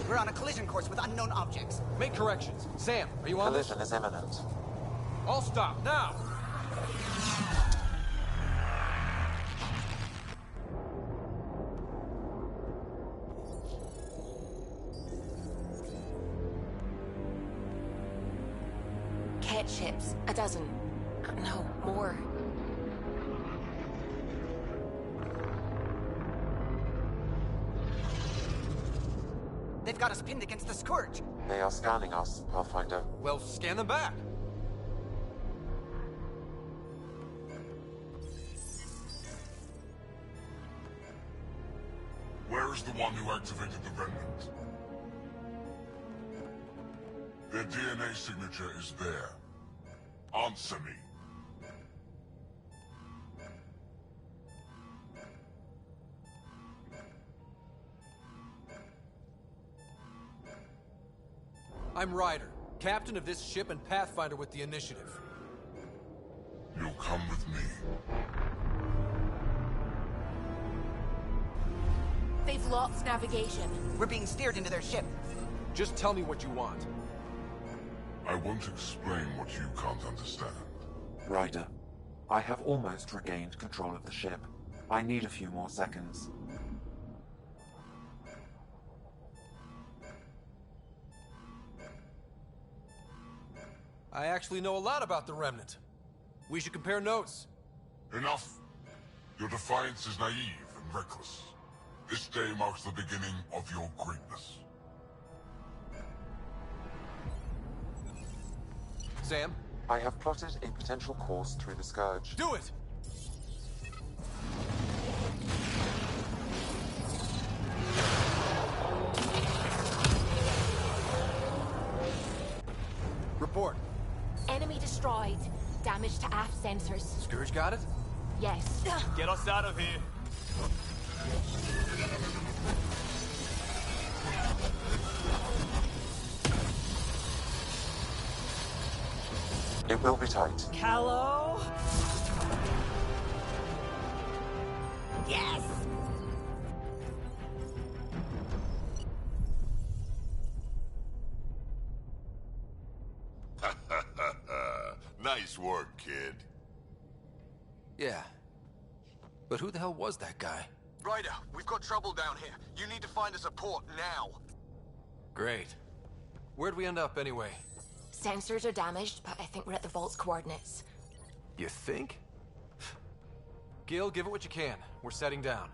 We're on a collision course with unknown objects. Make corrections. Sam, are you on this? Collision is imminent. All stop, now! Cat ships. A dozen. No, more. They've got us pinned against the Scourge. They are scanning us, Pathfinder. Well, scan them back. Where is the one who activated the remnant? Their DNA signature is there. Answer me. I'm Ryder, captain of this ship and Pathfinder with the initiative. You'll come with me. They've lost navigation. We're being steered into their ship. Just tell me what you want. I won't explain what you can't understand. Ryder, I have almost regained control of the ship. I need a few more seconds. I actually know a lot about the Remnant. We should compare notes. Enough. Your defiance is naive and reckless. This day marks the beginning of your greatness. Sam? I have plotted a potential course through the Scourge. Do it! Report. Enemy destroyed. Damage to aft sensors. Scourge got it? Yes. Get us out of here. It will be tight. Callow? Yes! Nice work, kid. Yeah. But who the hell was that guy? Ryder, we've got trouble down here. You need to find us a port now. Great. Where'd we end up anyway? Sensors are damaged, but I think we're at the vault's coordinates. You think? Gil, give it what you can. We're setting down.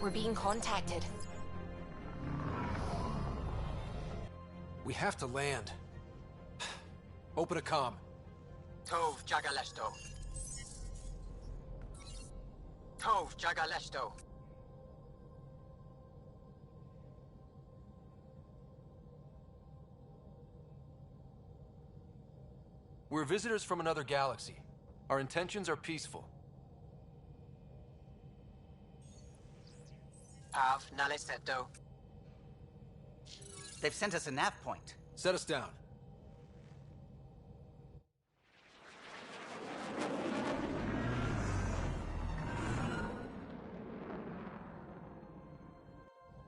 We're being contacted. We have to land. Open a comm. Tov Jagaleshto. Tov Jagaleshto. We're visitors from another galaxy. Our intentions are peaceful. Av Naleseto. They've sent us a nav point. Set us down.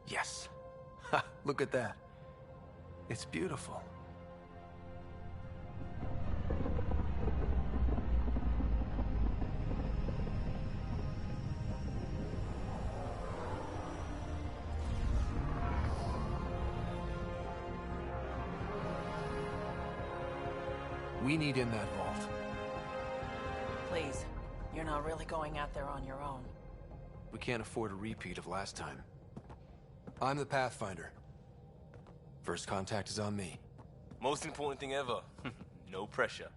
Yes. Ha, look at that. It's beautiful. We need in that vault. Please, you're not really going out there on your own. We can't afford a repeat of last time. I'm the Pathfinder. First contact is on me. Most important thing ever. No pressure.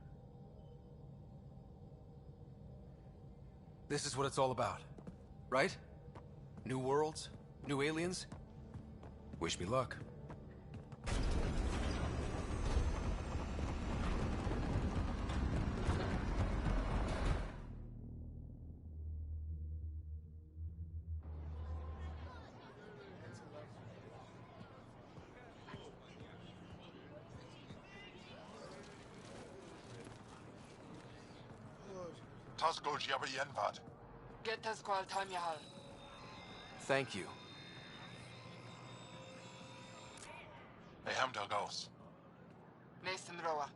This is what it's all about, right? New worlds, new aliens. Wish me luck. Tasco Jabayenvad. Get Tasqual Tamyahal. Thank you. Ehamda Gos. Mason Roa.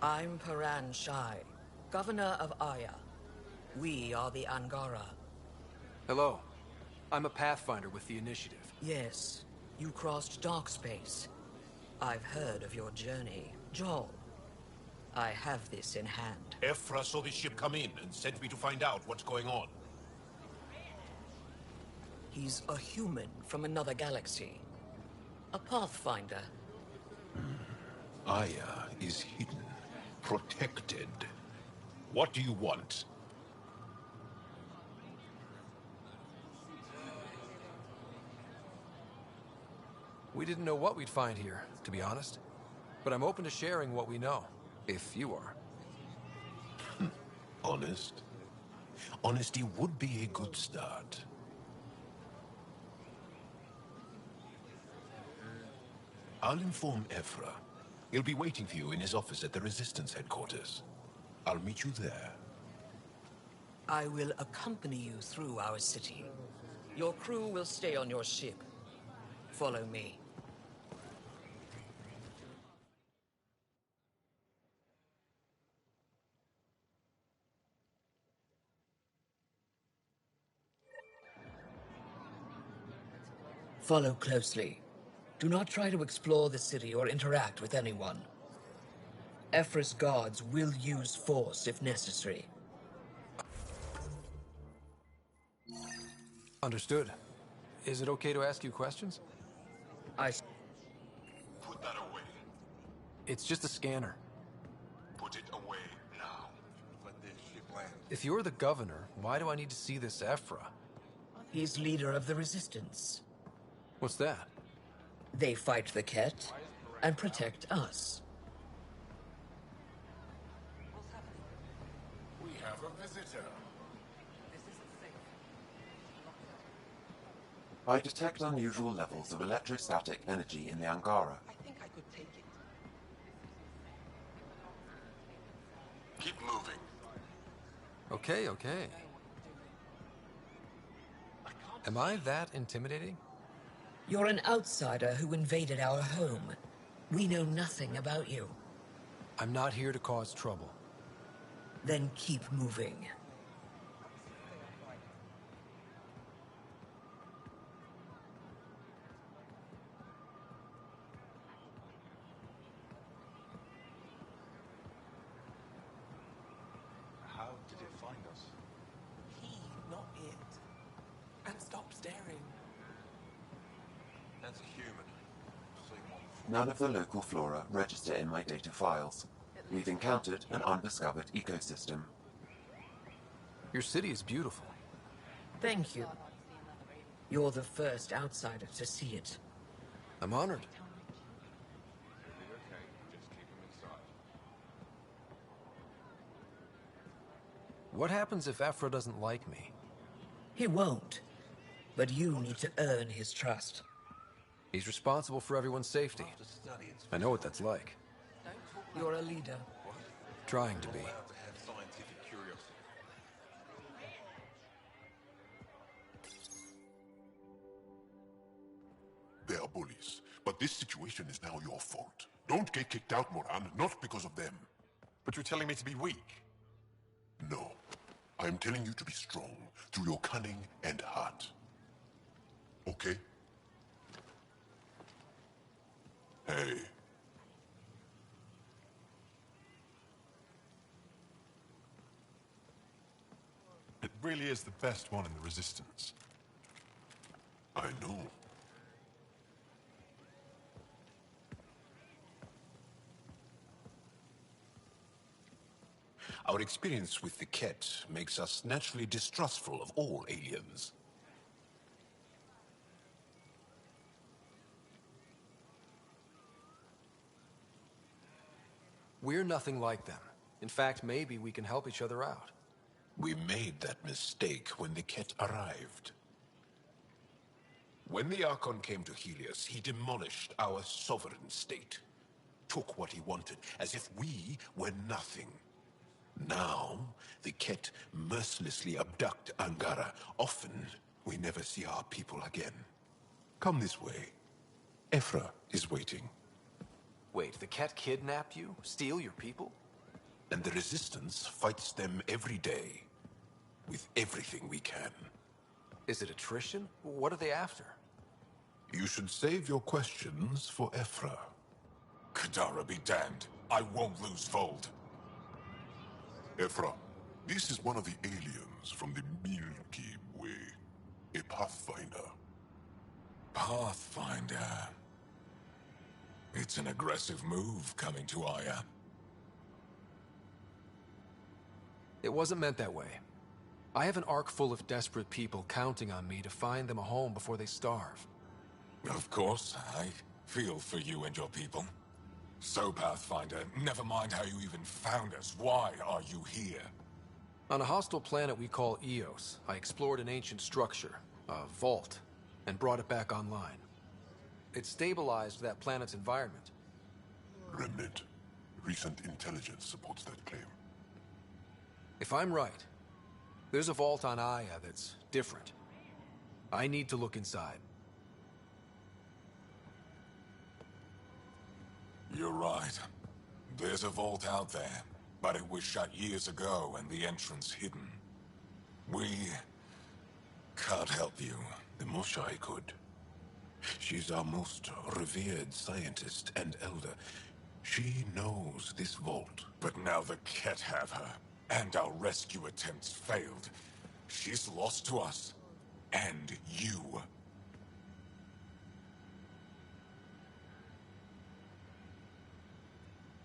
I'm Paran Shai, Governor of Aya. We are the Angara. Hello. I'm a Pathfinder with the Initiative. Yes, you crossed dark space. I've heard of your journey, Joel. I have this in hand. Ephra saw the ship come in and sent me to find out what's going on. He's a human from another galaxy. A Pathfinder. Aya is hidden, protected. What do you want? We didn't know what we'd find here, to be honest. But I'm open to sharing what we know, if you are. Honest? Honesty would be a good start. I'll inform Ephra. He'll be waiting for you in his office at the Resistance headquarters. I'll meet you there. I will accompany you through our city. Your crew will stay on your ship. Follow me. Follow closely. Do not try to explore the city or interact with anyone. Ephra's guards will use force if necessary. Understood. Is it okay to ask you questions? Put that away. It's just a scanner. Put it away now. Let this ship land. If you're the governor, why do I need to see this Ephra? He's leader of the Resistance. What's that? They fight the Ket and protect us. We have a visitor. I detect unusual levels of electrostatic energy in the Angara. I think I could take it. Keep moving. Okay, okay. Am I that intimidating? You're an outsider who invaded our home. We know nothing about you. I'm not here to cause trouble. Then keep moving. How did it find us? He, not it. And stop staring. That's a human. None of the local flora register in my data files. We've encountered an undiscovered ecosystem. Your city is beautiful. Thank you. You're the first outsider to see it. I'm honored. What happens if Ephra doesn't like me? He won't. But you need to earn his trust. He's responsible for everyone's safety. I know what that's like. You're a leader. Trying to be. They are bullies, but this situation is now your fault. Don't get kicked out, Moran, not because of them. But you're telling me to be weak? No. I am telling you to be strong through your cunning and heart. Okay? Hey. It really is the best one in the Resistance. I know. Our experience with the Ket makes us naturally distrustful of all aliens. We're nothing like them. In fact, maybe we can help each other out. We made that mistake when the Ket arrived. When the Archon came to Helios, he demolished our sovereign state. Took what he wanted, as if we were nothing. Now, the Ket mercilessly abduct Angara. Often, we never see our people again. Come this way. Ephra is waiting. Wait, the Ket kidnap you? Steal your people? And the Resistance fights them every day. With everything we can. Is it attrition? What are they after? You should save your questions for Ephra. Kadara be damned. I won't lose Fold. Ephra, this is one of the aliens from the Milky Way. A Pathfinder. Pathfinder. It's an aggressive move coming to Aya. It wasn't meant that way. I have an ark full of desperate people counting on me to find them a home before they starve. Of course, I feel for you and your people. So, Pathfinder, never mind how you even found us. Why are you here? On a hostile planet we call Eos, I explored an ancient structure, a vault, and brought it back online. It stabilized that planet's environment. Remnant. Recent intelligence supports that claim. If I'm right, there's a vault on Aya that's different. I need to look inside. You're right. There's a vault out there, but it was shut years ago and the entrance hidden. We can't help you. The Moshai could. She's our most revered scientist and elder. She knows this vault. But now the Ket have her, and our rescue attempts failed. She's lost to us, and you.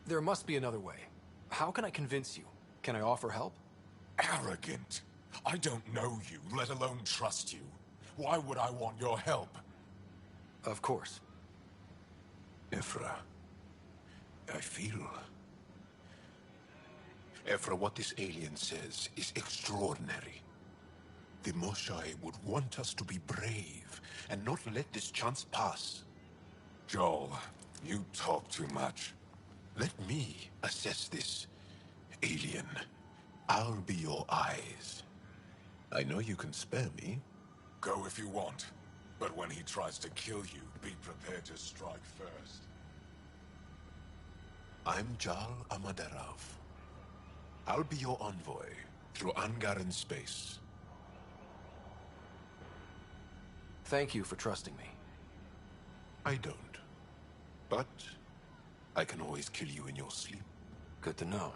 There must be another way. How can I convince you? Can I offer help? Arrogant. I don't know you, let alone trust you. Why would I want your help? Of course. Ephra, I feel... Ephra, what this alien says is extraordinary. The Moshae would want us to be brave and not let this chance pass. Joel, you talk too much. Let me assess this, alien. I'll be your eyes. I know you can spare me. Go if you want. But when he tries to kill you, be prepared to strike first. I'm Jal Amaderov. I'll be your envoy through Angaran space. Thank you for trusting me. I don't. But I can always kill you in your sleep. Good to know.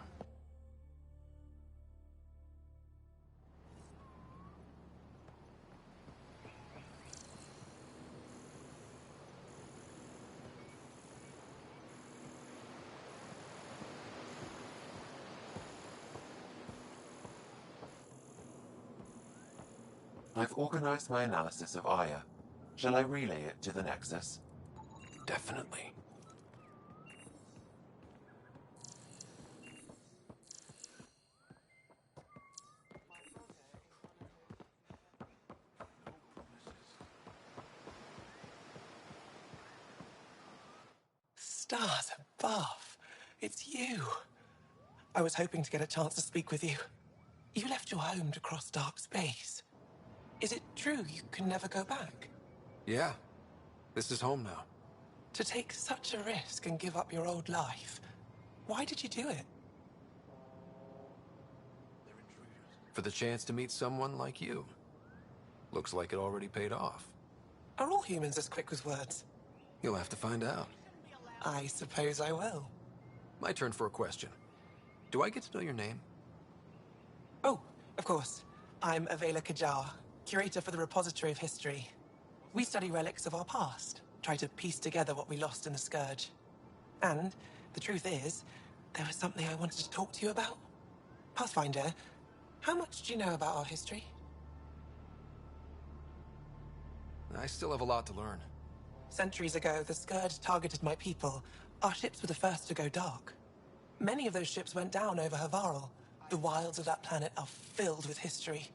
I've organized my analysis of Aya. Shall I relay it to the Nexus? Definitely. Stars above. It's you. I was hoping to get a chance to speak with you. You left your home to cross dark space. Is it true you can never go back? Yeah. This is home now. To take such a risk and give up your old life, why did you do it? For the chance to meet someone like you. Looks like it already paid off. Are all humans as quick with words? You'll have to find out. I suppose I will. My turn for a question. Do I get to know your name? Oh, of course. I'm Avela Kajar, curator for the Repository of History. We study relics of our past, try to piece together what we lost in the Scourge. And the truth is, there was something I wanted to talk to you about. Pathfinder, how much do you know about our history? I still have a lot to learn. Centuries ago, the Scourge targeted my people. Our ships were the first to go dark. Many of those ships went down over Havarl. The wilds of that planet are filled with history.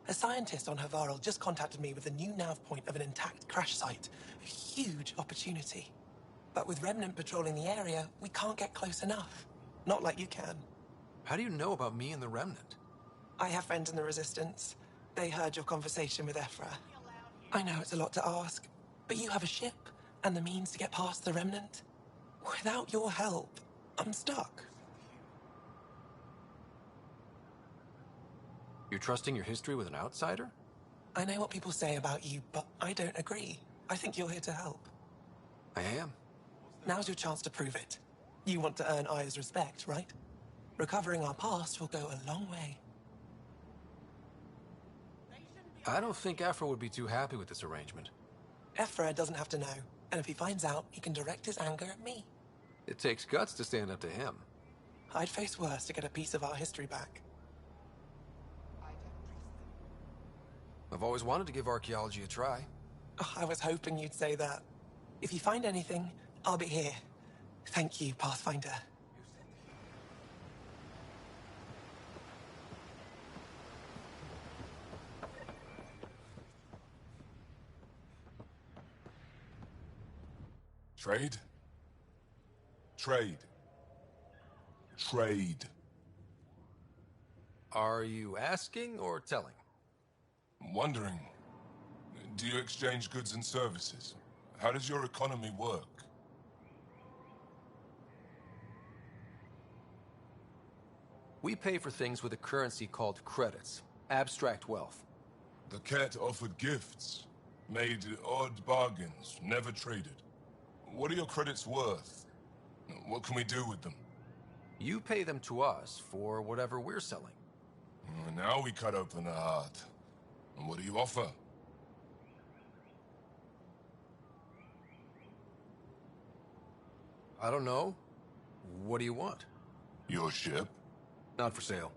A scientist on Havarl just contacted me with a new nav point of an intact crash site. A huge opportunity. But with Remnant patrolling the area, we can't get close enough. Not like you can. How do you know about me and the Remnant? I have friends in the Resistance. They heard your conversation with Ephra. I know it's a lot to ask, but you have a ship and the means to get past the Remnant. Without your help, I'm stuck. You're trusting your history with an outsider? I know what people say about you, but I don't agree. I think you're here to help. I am. Now's your chance to prove it. You want to earn Aya's respect, right? Recovering our past will go a long way. I don't think Ephra would be too happy with this arrangement. Ephra doesn't have to know, and if he finds out, he can direct his anger at me. It takes guts to stand up to him. I'd face worse to get a piece of our history back. I've always wanted to give archaeology a try. Oh, I was hoping you'd say that. If you find anything, I'll be here. Thank you, Pathfinder. Trade? Trade. Trade. Are you asking or telling? I'm wondering, do you exchange goods and services? How does your economy work? We pay for things with a currency called credits. Abstract wealth. The Ket offered gifts, made odd bargains, never traded. What are your credits worth? What can we do with them? You pay them to us for whatever we're selling. Now we cut open the heart. And what do you offer? I don't know. What do you want? Your ship? Not for sale.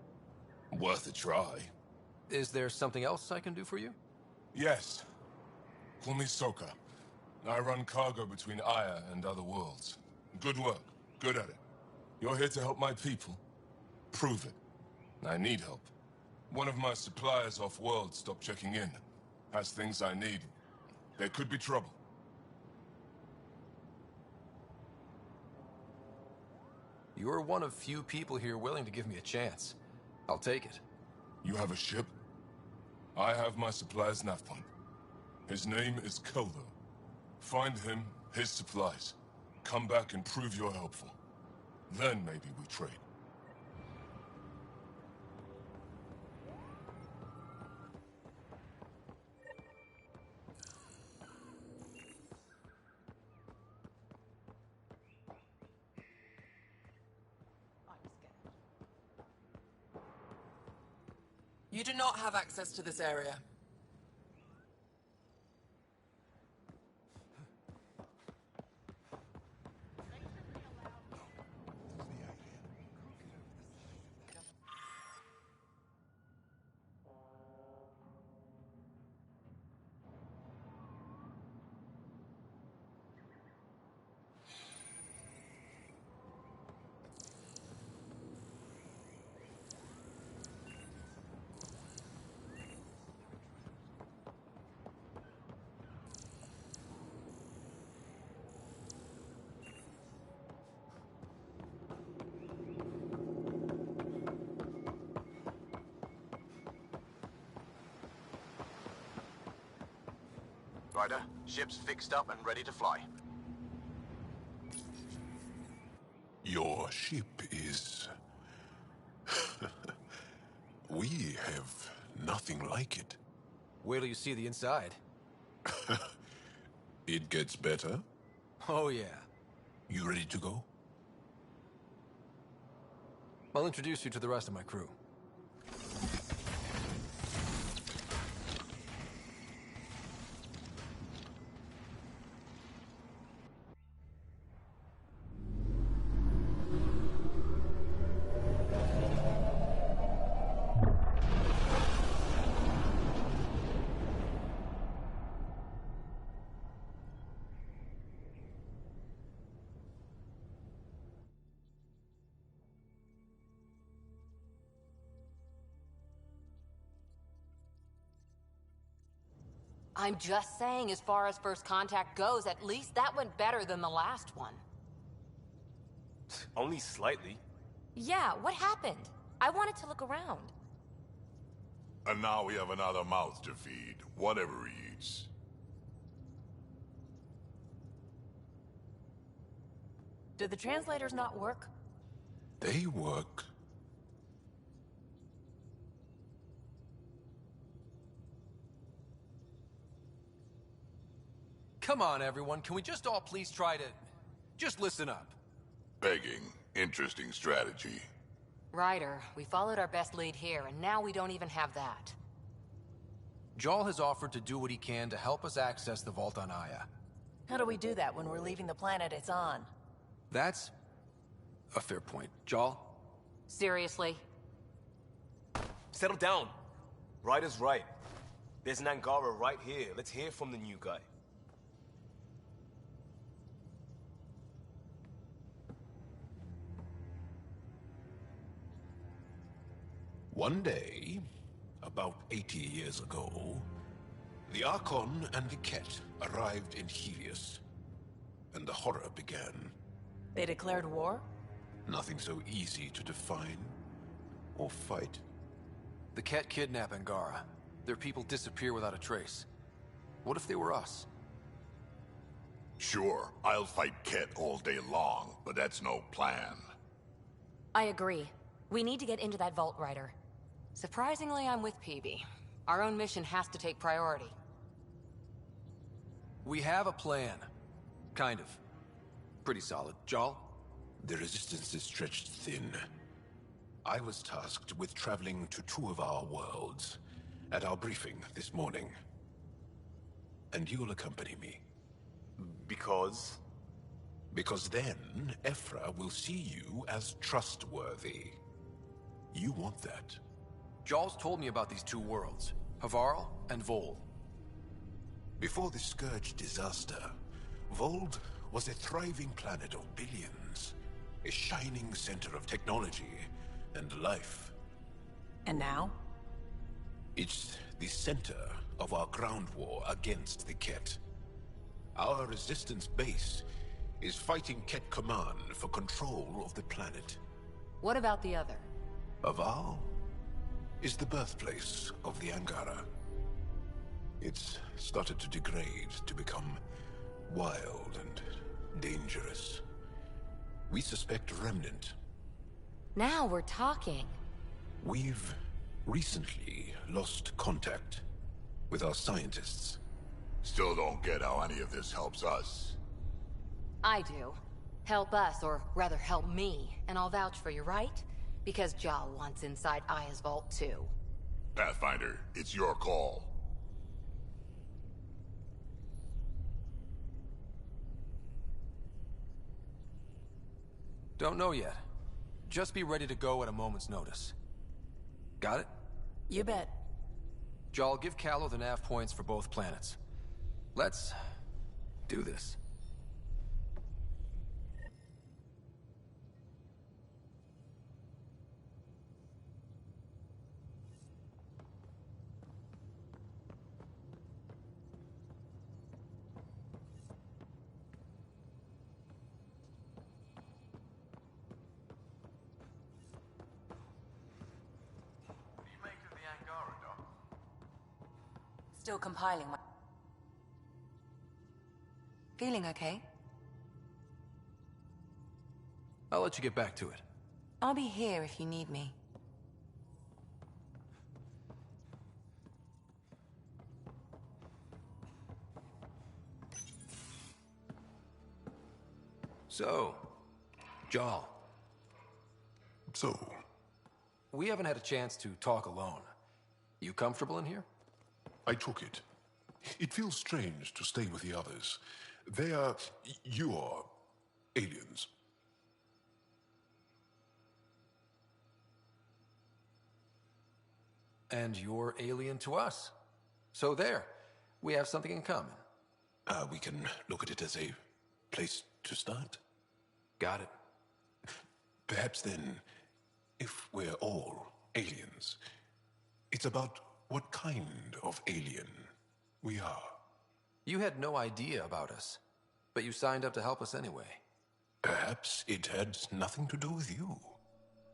Worth a try. Is there something else I can do for you? Yes. Call me Soka. I run cargo between Aya and other worlds. Good work. Good at it. You're here to help my people. Prove it. I need help. One of my suppliers off-world stopped checking in. Has things I need. There could be trouble. You're one of few people here willing to give me a chance. I'll take it. You have a ship? I have my supplier's nav point. His name is Koldo. Find him, his supplies. Come back and prove you're helpful. Then maybe we trade. You do not have access to this area. Ryder, ship's fixed up and ready to fly. Your ship is... We have nothing like it. Wait till you see the inside. It gets better? Oh, yeah. You ready to go? I'll introduce you to the rest of my crew. I'm just saying, as far as first contact goes, at least that went better than the last one. Only slightly. Yeah, what happened? I wanted to look around. And now we have another mouth to feed, whatever he eats. Did the translators not work? They work. Come on, everyone. Can we just all please try to... just listen up? Begging. Interesting strategy. Ryder, we followed our best lead here, and now we don't even have that. Jarl has offered to do what he can to help us access the vault on Aya. How do we do that when we're leaving the planet it's on? That's a fair point. Jarl? Seriously? Settle down. Ryder's right. There's an Angara right here. Let's hear from the new guy. One day, about 80 years ago, the Archon and the Ket arrived in Helios, and the horror began. They declared war? Nothing so easy to define or fight. The Ket kidnap Angara. Their people disappear without a trace. What if they were us? Sure, I'll fight Ket all day long, but that's no plan. I agree. We need to get into that vault, Ryder. Surprisingly, I'm with PB. Our own mission has to take priority. We have a plan. Kind of. Pretty solid. Jarl? The resistance is stretched thin. I was tasked with traveling to two of our worlds at our briefing this morning. And you'll accompany me. Because? Because then, Ephra will see you as trustworthy. You want that. Jarl's told me about these two worlds, Havarl and Vold. Before the Scourge disaster, Vold was a thriving planet of billions. A shining center of technology and life. And now? It's the center of our ground war against the Ket. Our resistance base is fighting Ket Command for control of the planet. What about the other? Havarl is the birthplace of the Angara. It's started to degrade, to become wild and dangerous. We suspect Remnant. Now we're talking. We've recently lost contact with our scientists. Still don't get how any of this helps us. I do. Help us, or rather help me, and I'll vouch for you, right? Because Jarl wants inside Aya's vault too. Pathfinder, it's your call. Don't know yet. Just be ready to go at a moment's notice. Got it? You bet. Jarl, give Callow the nav points for both planets. Let's do this. Still compiling my... Feeling okay? I'll let you get back to it. I'll be here if you need me. So, Jarl. So? We haven't had a chance to talk alone. You comfortable in here? I took it. It feels strange to stay with the others. They are... you are... aliens. And you're alien to us. So there. We have something in common. We can look at it as a place to start. Got it. Perhaps then, if we're all aliens, it's about what kind of alien we are. You had no idea about us, but you signed up to help us anyway. Perhaps it had nothing to do with you.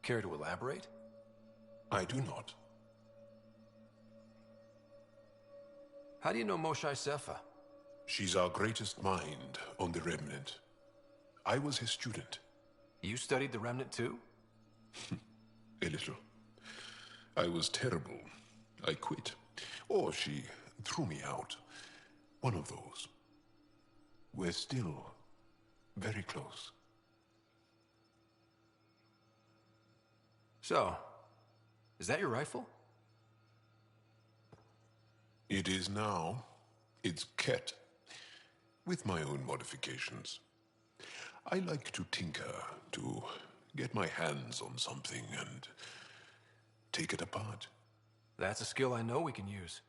Care to elaborate? I do not. How do you know Moshae Sefa? She's our greatest mind on the Remnant. I was his student. You studied the Remnant too? A little. I was terrible. I quit. Or she threw me out. One of those. We're still very close. So, is that your rifle? It is now. It's Ket. With my own modifications. I like to tinker, to get my hands on something and take it apart. That's a skill I know we can use.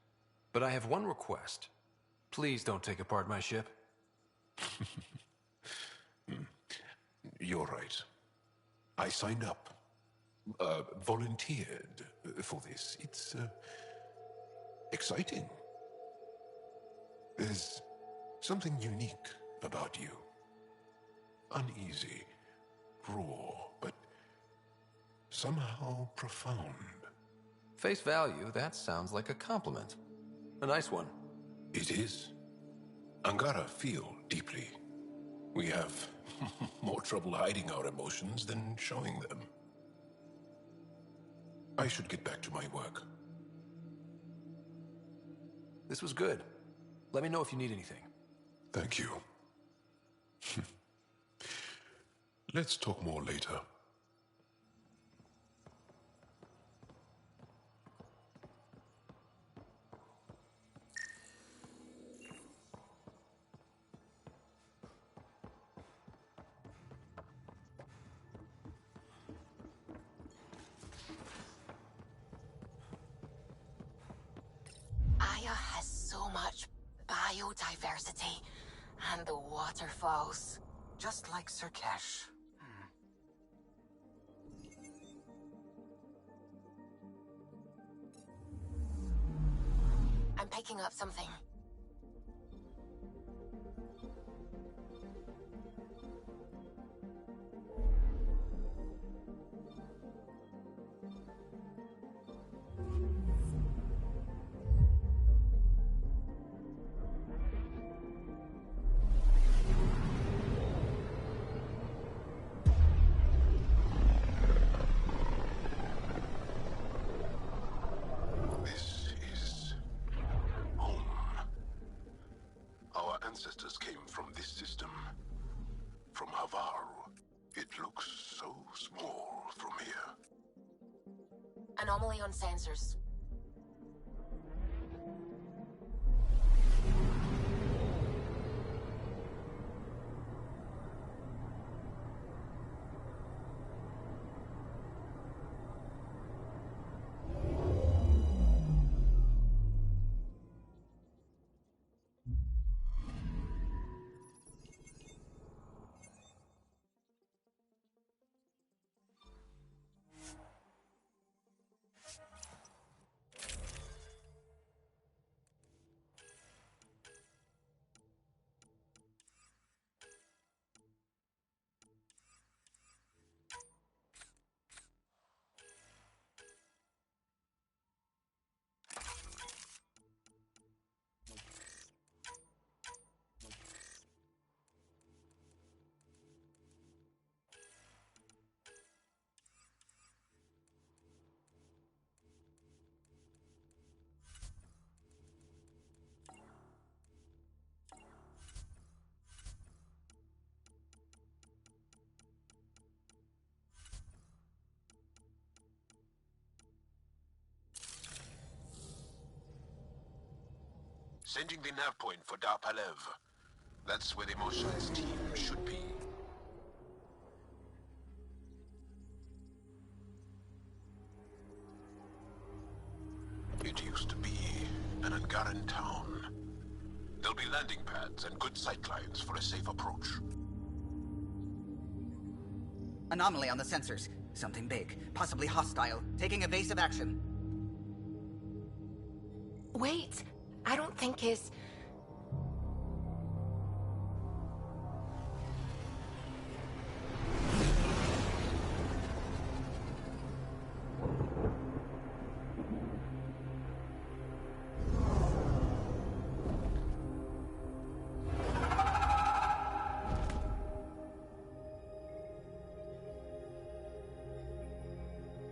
But I have one request. Please don't take apart my ship. You're right. I signed up. Volunteered for this. It's exciting. There's something unique about you. Uneasy, raw, but somehow profound. Face value, that sounds like a compliment. A nice one. It is. Angara feel deeply. We have more trouble hiding our emotions than showing them. I should get back to my work. This was good. Let me know if you need anything. Thank you. Let's talk more later. so much biodiversity. And the waterfalls. Just like Sirkesh. I'm picking up something. This is home. Our ancestors came from this system. From Havaru. It looks so small from here. Anomaly on sensors. Sending the nav point for Darpalev. That's where the Mosha's team should be. It used to be an Angaran town. There'll be landing pads and good sightlines for a safe approach. Anomaly on the sensors. Something big, possibly hostile, taking evasive action. Wait, I don't think his...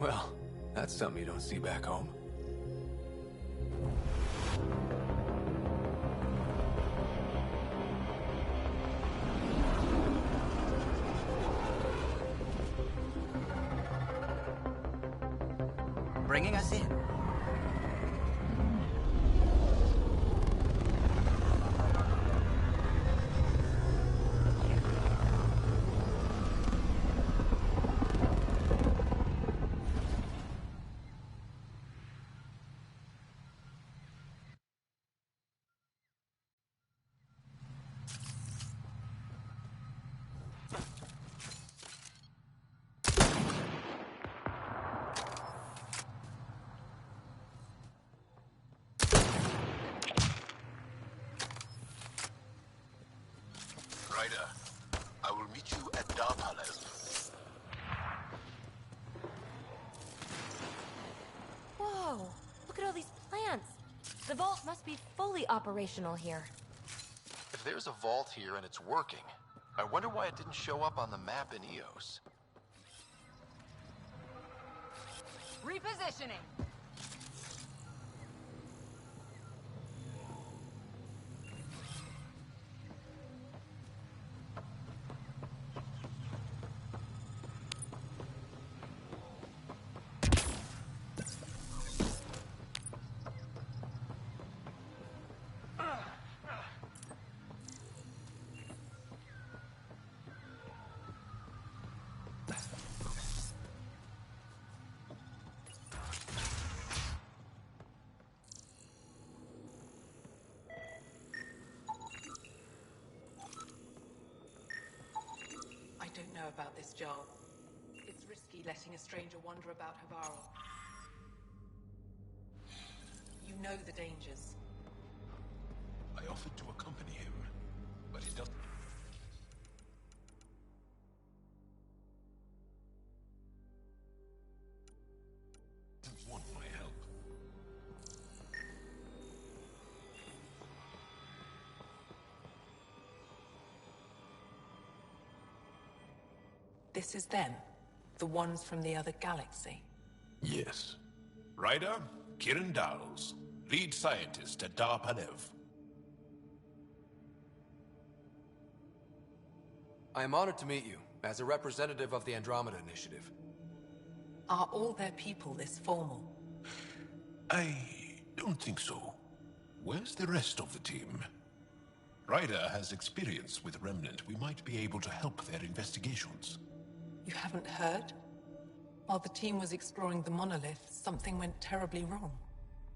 Well, that's something you don't see back home. Bringing us in. Ryder, I will meet you at Darpalev. Whoa! Look at all these plants! The vault must be fully operational here. If there's a vault here and it's working, I wonder why it didn't show up on the map in EOS. Repositioning. don't know about this, Joel. It's risky letting a stranger wander about Havarl. You know the dangers. I offered to accompany him, but he doesn't. Want my help. This is them? The ones from the other galaxy? Yes. Ryder, Kiran Dowles, lead scientist at Dar Panev. I am honored to meet you, as a representative of the Andromeda Initiative. Are all their people this formal? I don't think so. Where's the rest of the team? Ryder has experience with Remnant. We might be able to help their investigations. You haven't heard? While the team was exploring the monolith, something went terribly wrong.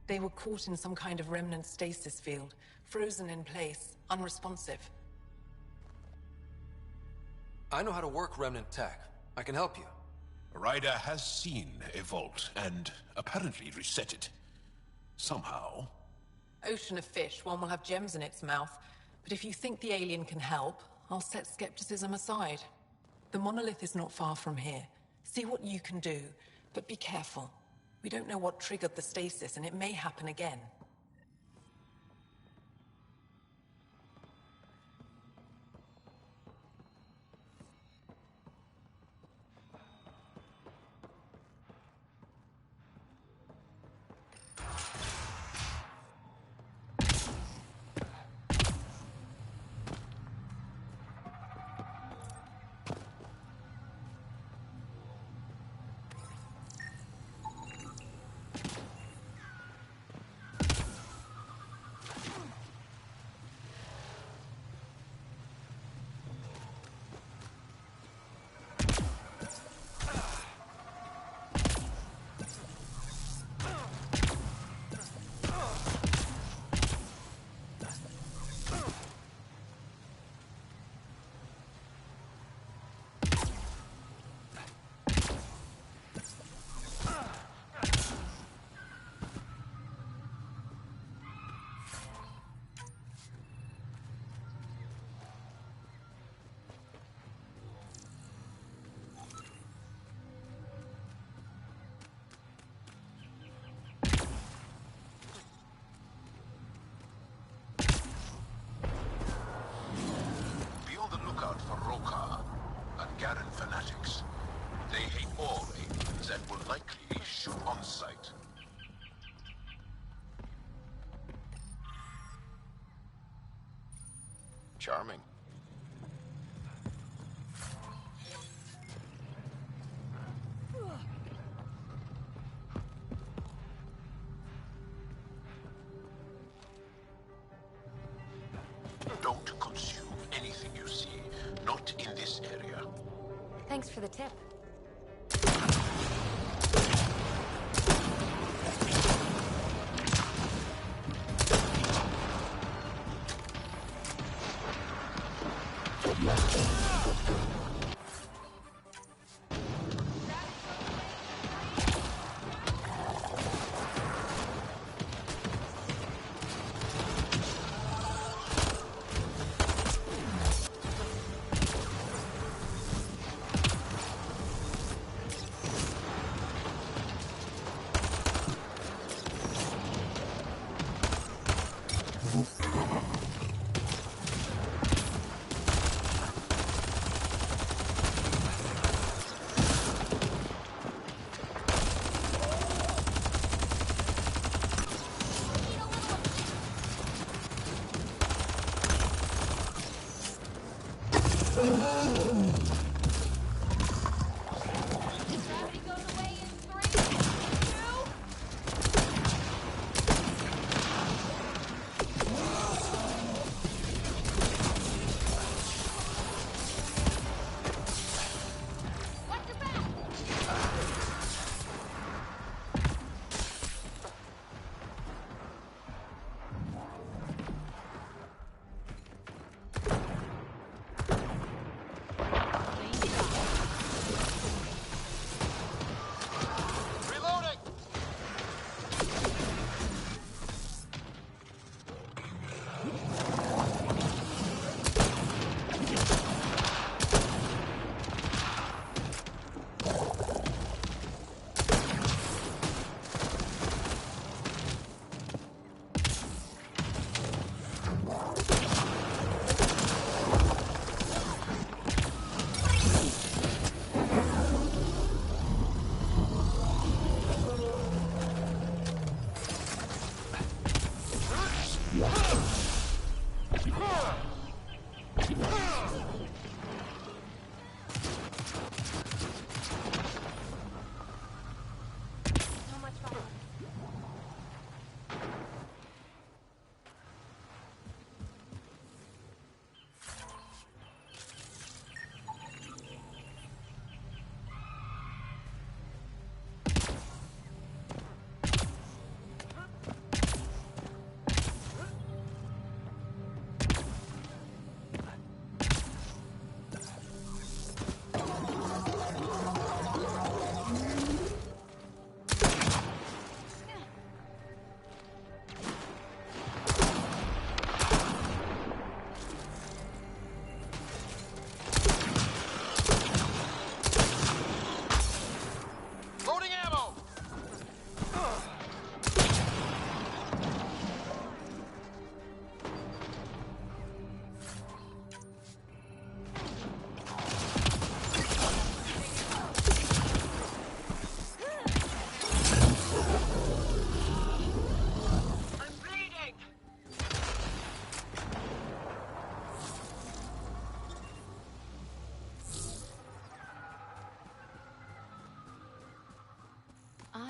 They were caught in some kind of remnant stasis field, frozen in place, unresponsive. I know how to work Remnant tech. I can help you. Ryder has seen a vault, and apparently reset it. Somehow. Ocean of fish, one will have gems in its mouth. But if you think the alien can help, I'll set skepticism aside. The monolith is not far from here. See what you can do, but be careful. We don't know what triggered the stasis, and it may happen again. Charming. Don't consume anything you see. Not in this area. Thanks for the tip.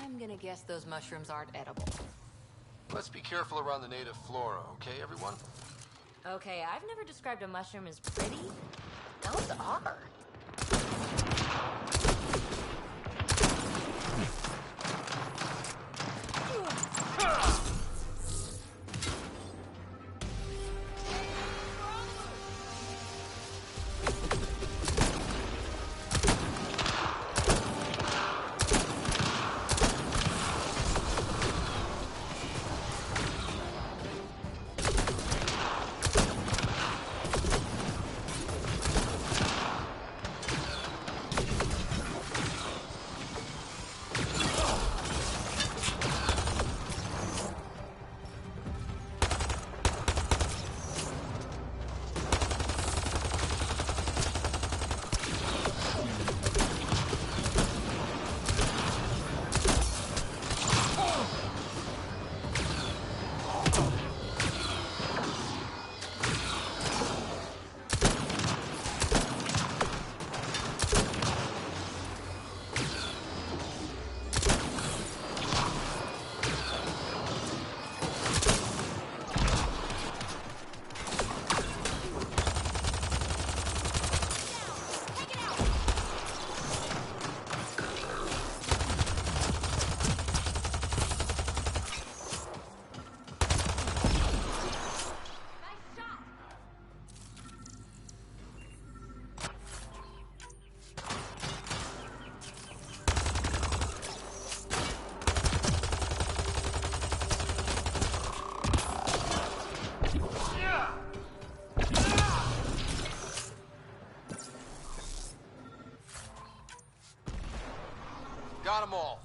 I'm gonna guess those mushrooms aren't edible. Let's be careful around the native flora, okay, everyone? Okay, I've never described a mushroom as pretty. Those are. Got them all.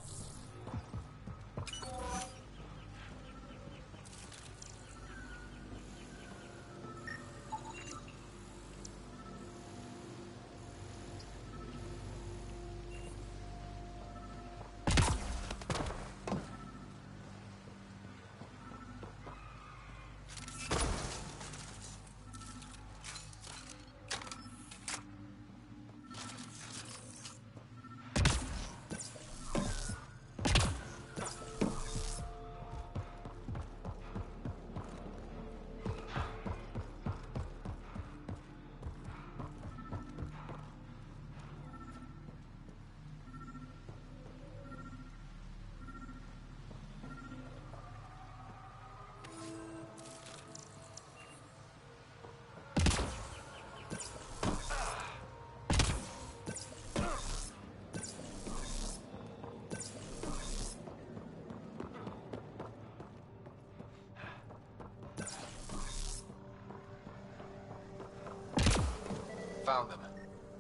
Found them.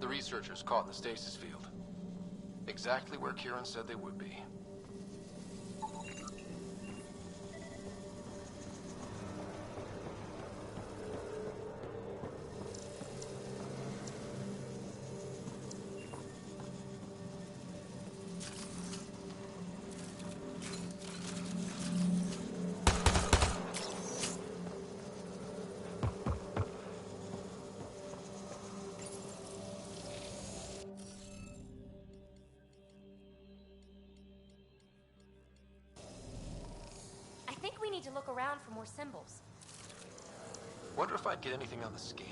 The researchers caught in the stasis field. Exactly where Kieran said they would be. I think we need to look around for more symbols. Wonder if I'd get anything on the scanner.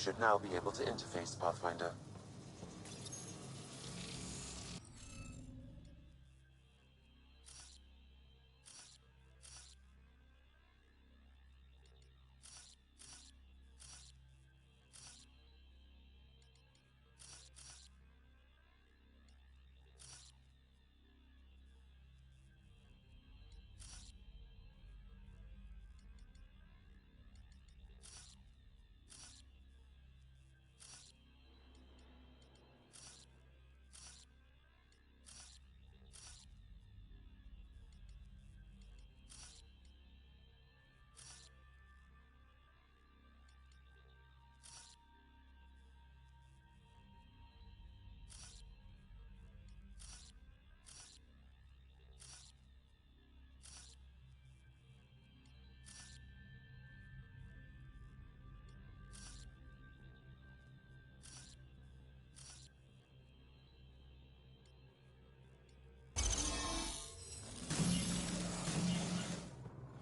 should now be able to interface Pathfinder.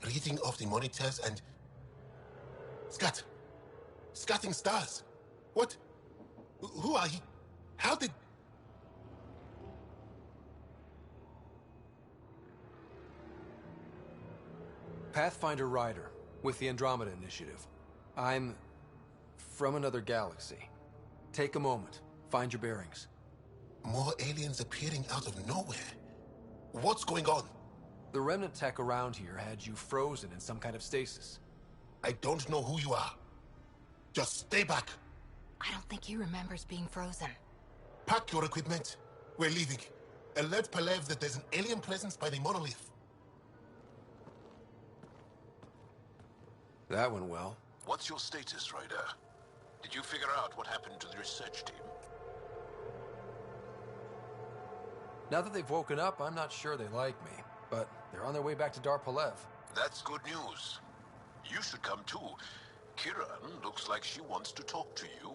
Reading off the monitors and... Scatting stars. What? Who are you? How did... Pathfinder Rider, with the Andromeda Initiative. I'm... from another galaxy. Take a moment. Find your bearings. More aliens appearing out of nowhere. What's going on? The remnant tech around here had you frozen in some kind of stasis. I don't know who you are. Just stay back. I don't think he remembers being frozen. Pack your equipment. We're leaving. Alert Palev that there's an alien presence by the monolith. That went well. What's your status, Ryder? Did you figure out what happened to the research team? Now that they've woken up, I'm not sure they like me. But they're on their way back to Dar Palev. That's good news. You should come too. Kiran looks like she wants to talk to you.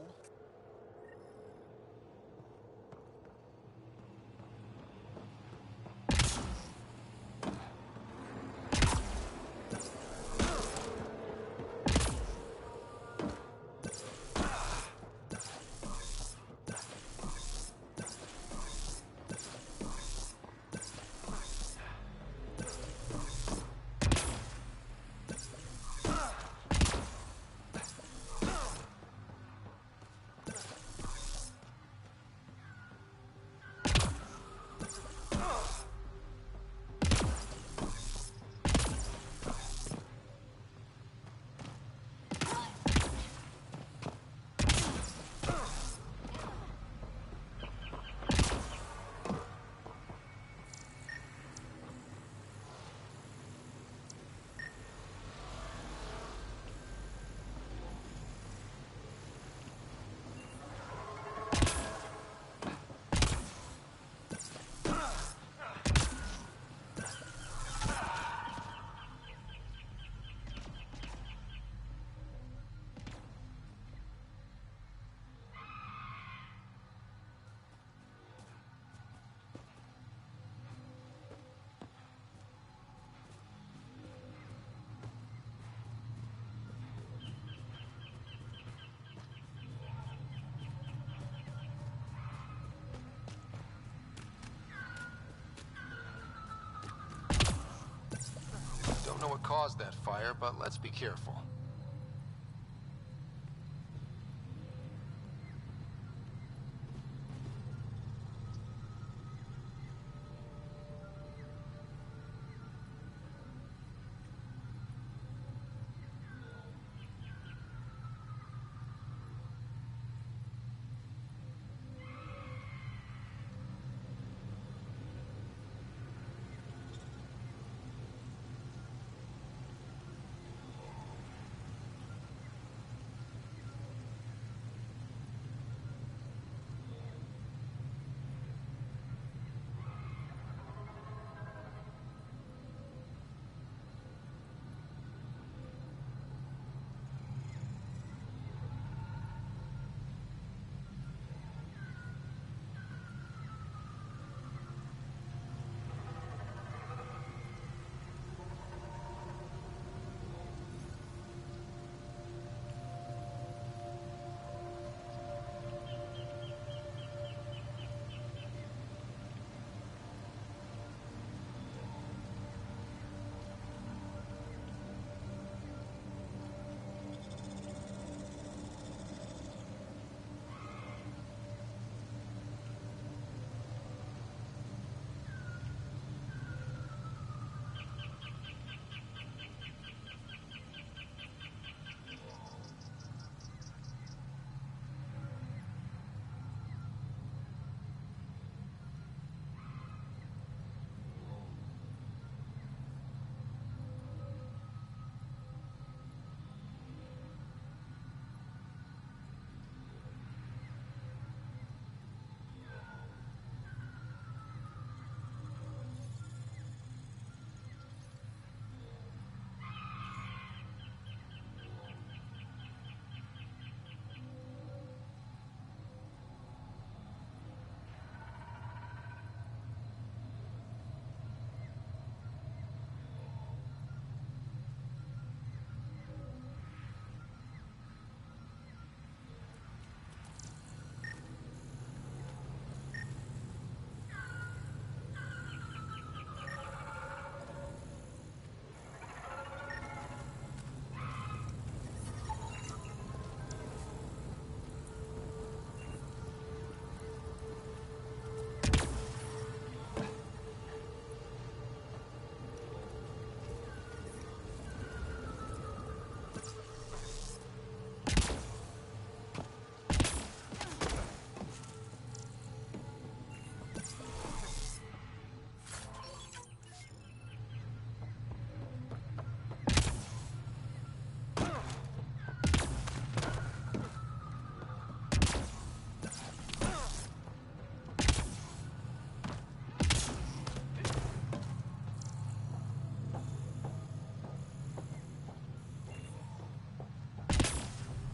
Don't know what caused that fire, but let's be careful.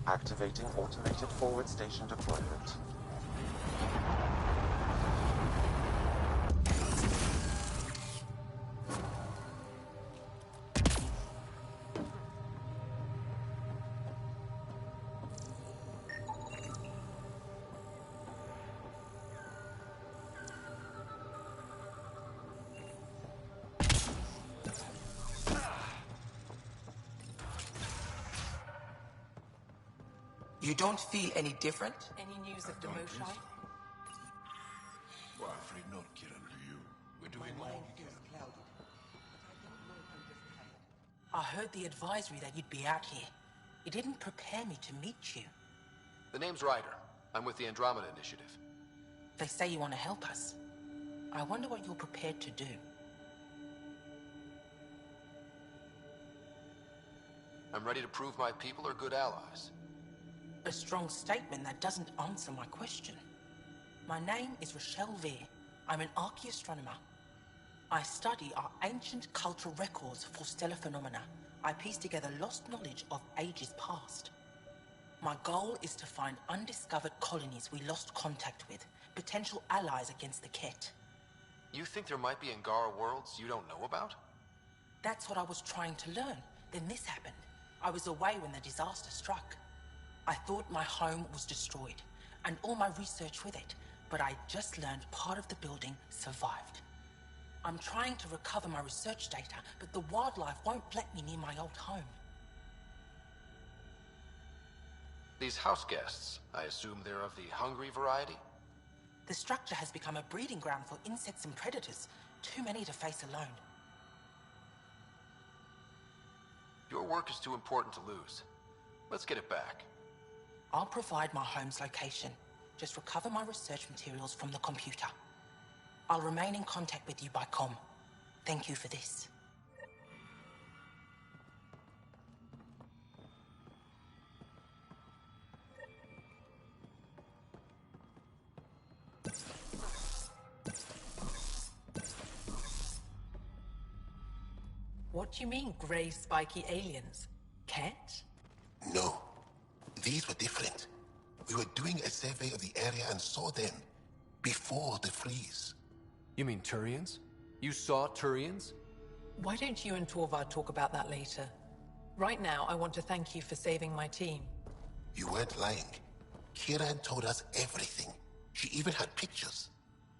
Activating automated forward station deployment. You don't feel any different? Any news of demotion? Well, I'm afraid not, Kieran. We're doing all we can. I heard the advisory that you'd be out here. It didn't prepare me to meet you. The name's Ryder. I'm with the Andromeda Initiative. They say you want to help us. I wonder what you're prepared to do. I'm ready to prove my people are good allies. A strong statement that doesn't answer my question. My name is Rochelle Veer. I'm an archaeoastronomer. I study our ancient cultural records for stellar phenomena. I piece together lost knowledge of ages past. My goal is to find undiscovered colonies we lost contact with, potential allies against the Ket. You think there might be Angara worlds you don't know about? That's what I was trying to learn. Then this happened. I was away when the disaster struck. I thought my home was destroyed, and all my research with it, but I just learned part of the building survived. I'm trying to recover my research data, but the wildlife won't let me near my old home. These house guests, I assume they're of the hungry variety? The structure has become a breeding ground for insects and predators, too many to face alone. Your work is too important to lose. Let's get it back. I'll provide my home's location. Just recover my research materials from the computer. I'll remain in contact with you by comm. Thank you for this. What do you mean, grey spiky aliens? Ket? No. These were different. We were doing a survey of the area and saw them before the freeze. You mean Turians? You saw Turians? Why don't you and Torvar talk about that later? Right now, I want to thank you for saving my team. You weren't lying. Kira told us everything. She even had pictures.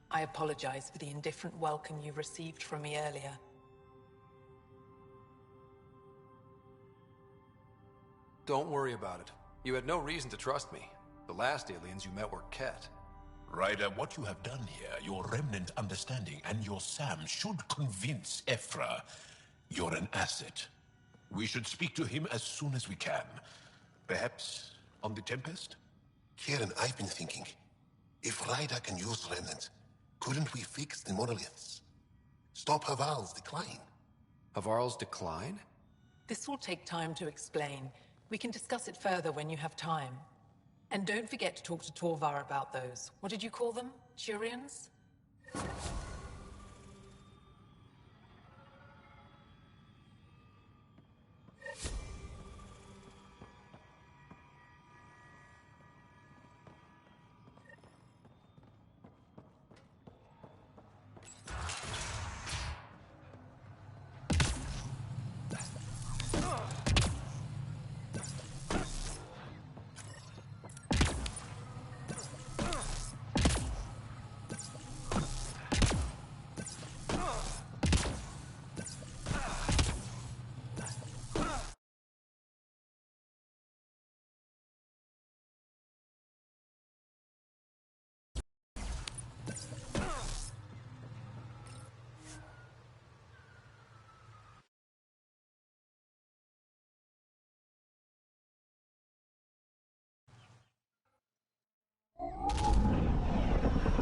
I apologize for the indifferent welcome you received from me earlier. Don't worry about it. You had no reason to trust me. The last aliens you met were Ket. Ryder, what you have done here, your remnant understanding and your Sam should convince Ephra you're an asset. We should speak to him as soon as we can. Perhaps on the Tempest? Kieran, I've been thinking. If Ryder can use remnant, couldn't we fix the monoliths? Stop Haval's decline? Havarl's decline? This will take time to explain. We can discuss it further when you have time. And don't forget to talk to Torvar about those. What did you call them? Turians?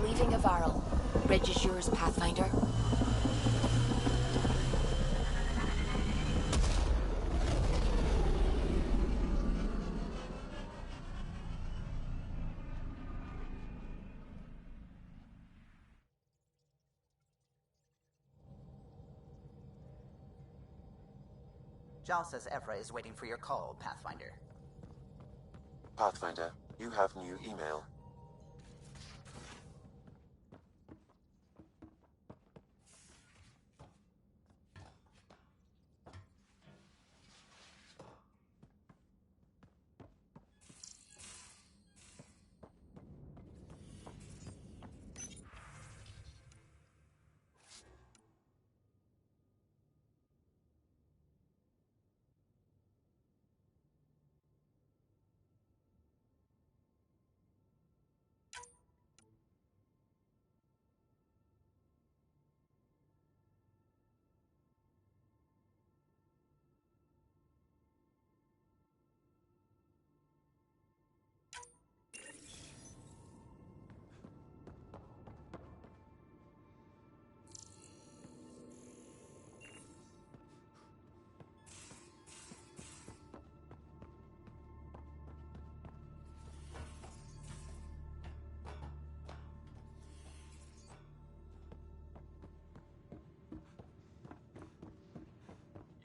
Leaving Avarl. Bridge is yours, Pathfinder. Jal says Ephra is waiting for your call, Pathfinder. Pathfinder, you have new email.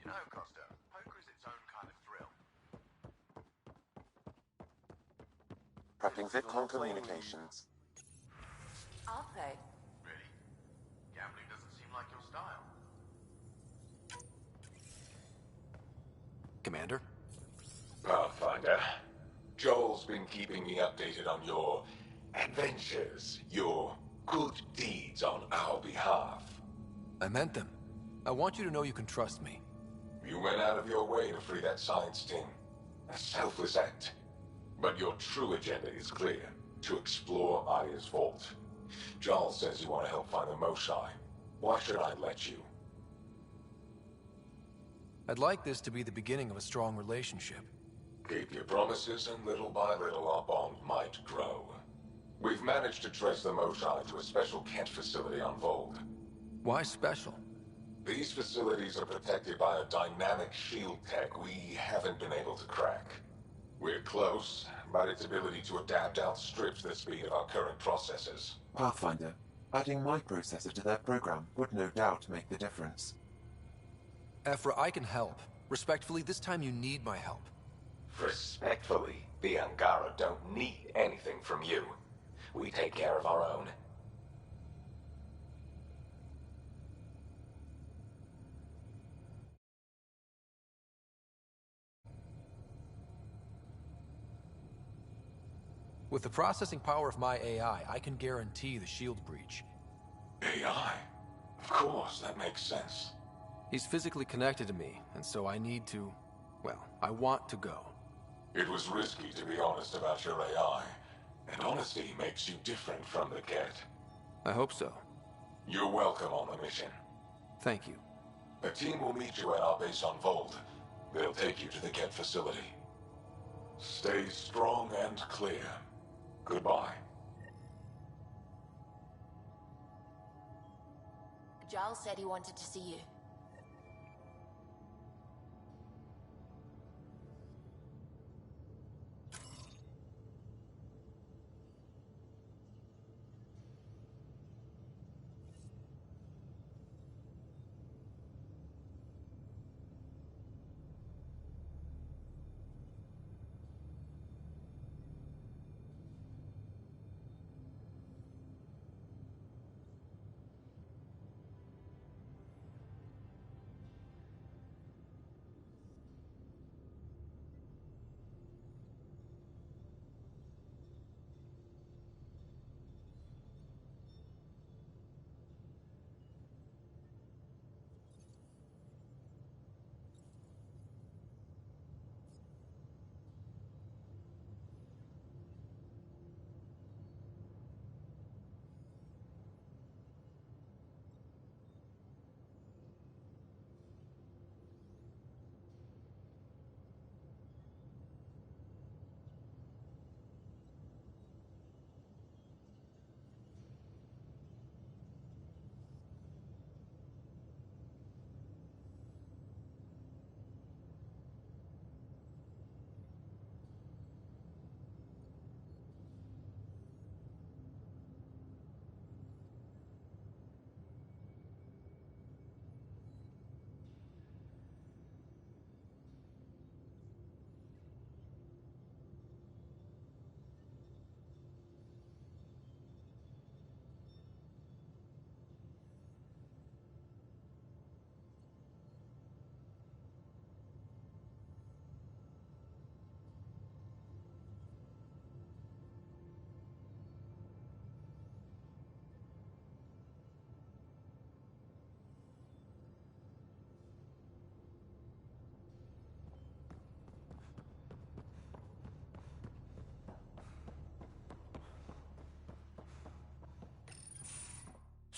You know, Costa, poker is its own kind of thrill. Prepping VidCon communications. I'll pay. Really? Gambling doesn't seem like your style. Commander? Pathfinder, Joel's been keeping me updated on your adventures, your good deeds on our behalf. I meant them. I want you to know you can trust me. You went out of your way to free that science team. A selfless act. But your true agenda is clear. To explore Aya's vault. Joel says you want to help find the Mosai. Why should I let you? I'd like this to be the beginning of a strong relationship. Keep your promises, and little by little our bond might grow. We've managed to trace the Mosai to a special Kent facility on Vold. Why special? These facilities are protected by a dynamic shield tech we haven't been able to crack. We're close, but its ability to adapt outstrips the speed of our current processors. Pathfinder, adding my processor to their program would no doubt make the difference. Ephra, I can help. Respectfully, this time you need my help. Respectfully, the Angara don't need anything from you. We take care of our own. With the processing power of my AI, I can guarantee the shield breach. AI? Of course, that makes sense. He's physically connected to me, and so I need to... well, I want to go. It was risky to be honest about your AI, and honesty makes you different from the Ket. I hope so. You're welcome on the mission. Thank you. A team will meet you at our base on Vold. They'll take you to the Ket facility. Stay strong and clear. Goodbye. Giles said he wanted to see you.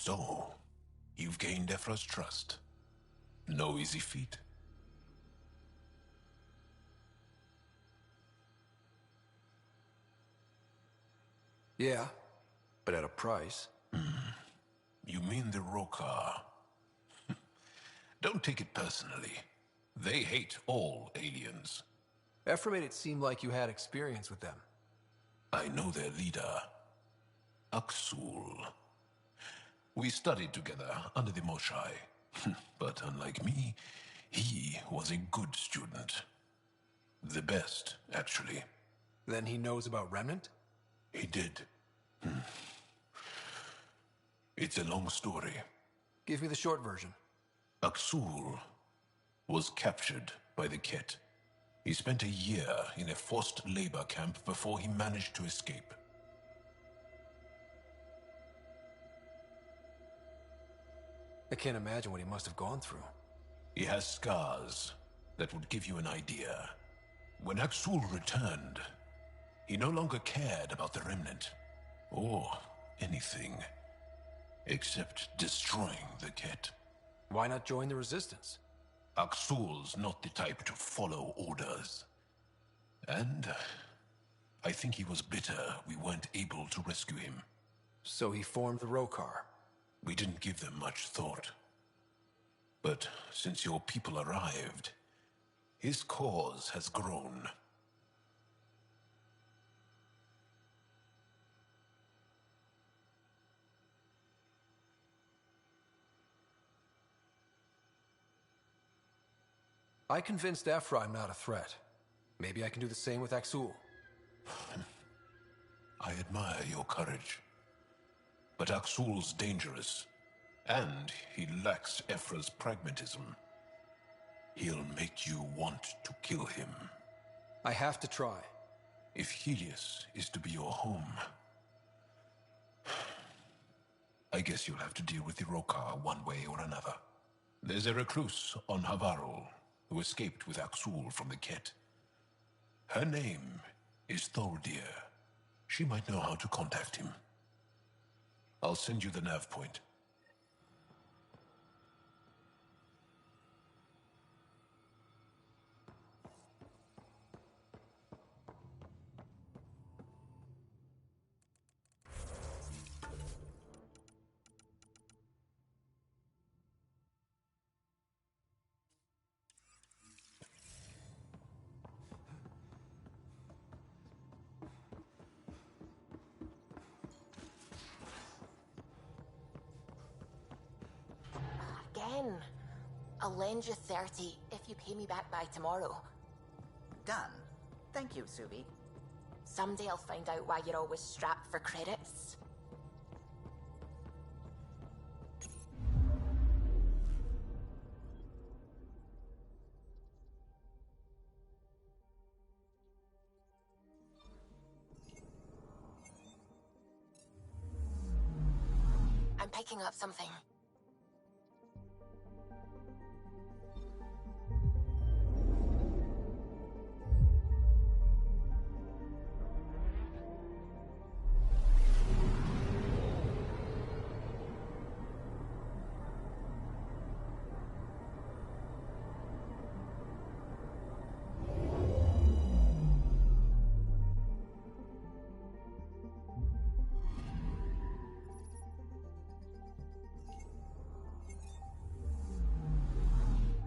So, you've gained Ephra's trust. No easy feat. Yeah, but at a price. You mean the Rokar? Don't take it personally. They hate all aliens. Ephra made it seem like you had experience with them. I know their leader, Aksul. We studied together under the Moshai. But unlike me, he was a good student. The best, actually. Then he knows about Remnant? He did. It's a long story. Give me the short version. Aksul was captured by the Ket. He spent a year in a forced labor camp before he managed to escape. I can't imagine what he must have gone through. He has scars that would give you an idea. When Aksul returned, he no longer cared about the Remnant, or anything, except destroying the Ket. Why not join the Resistance? Aksul's not the type to follow orders. And I think he was bitter we weren't able to rescue him. So he formed the Rokar. We didn't give them much thought. But since your people arrived, his cause has grown. I convinced Ephra I'm not a threat. Maybe I can do the same with Aksul. I admire your courage. But Aksul's dangerous, and he lacks Ephra's pragmatism. He'll make you want to kill him. I have to try. If Helios is to be your home, I guess you'll have to deal with the Rokar one way or another. There's a recluse on Havarul who escaped with Aksul from the Ket. Her name is Thordir. She might know how to contact him. I'll send you the nav point. Again. I'll lend you 30 if you pay me back by tomorrow. Done. Thank you, Subi. Someday I'll find out why you're always strapped for credits. I'm picking up something.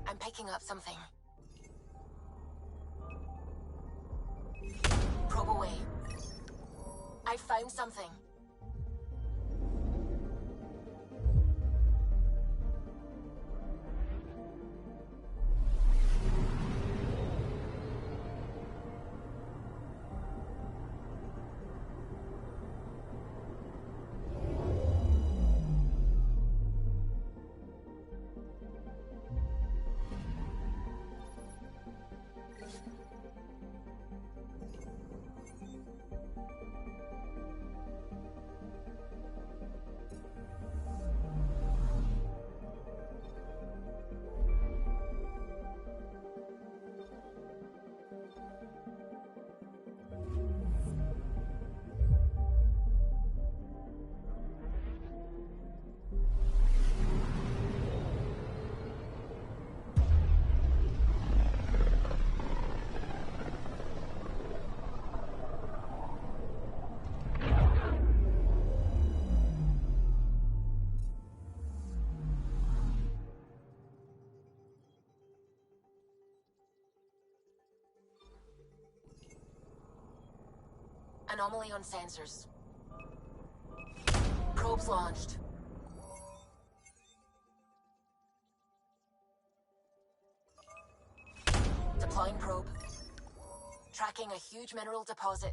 I'm picking up something. Probe away. I found something. Anomaly on sensors. Probes launched. Deploying probe. Tracking a huge mineral deposit.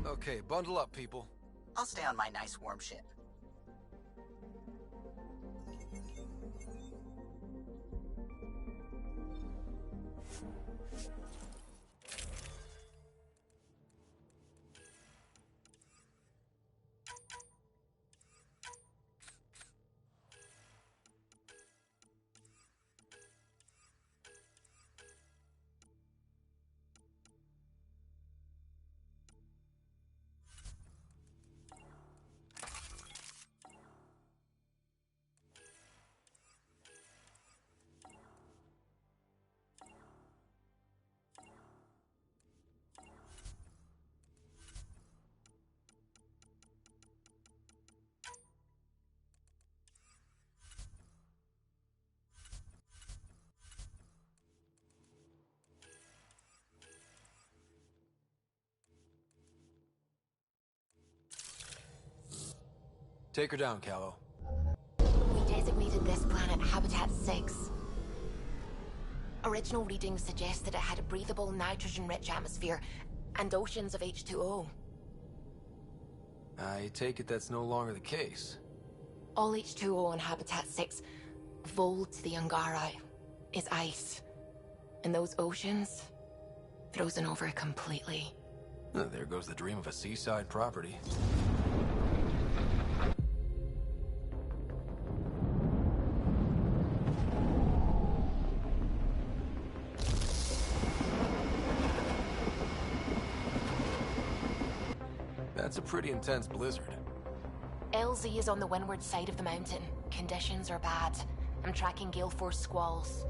Okay, bundle up, people. I'll stay on my nice warm ship. Take her down, Callow. We designated this planet Habitat 6. Original readings suggest that it had a breathable, nitrogen-rich atmosphere and oceans of H2O. I take it that's no longer the case. All H2O on Habitat 6, vol to the Angara, is ice. And those oceans, frozen over completely. There goes the dream of a seaside property. That's a pretty intense blizzard. LZ is on the windward side of the mountain. Conditions are bad. I'm tracking gale force squalls.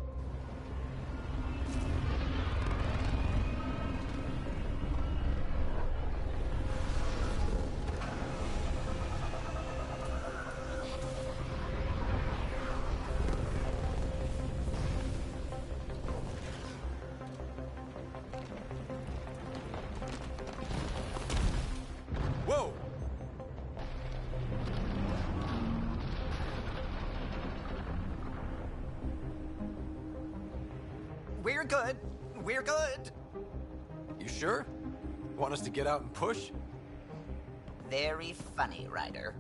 Whoa! We're good. We're good. You sure? Want us to get out and push? Very funny, Ryder.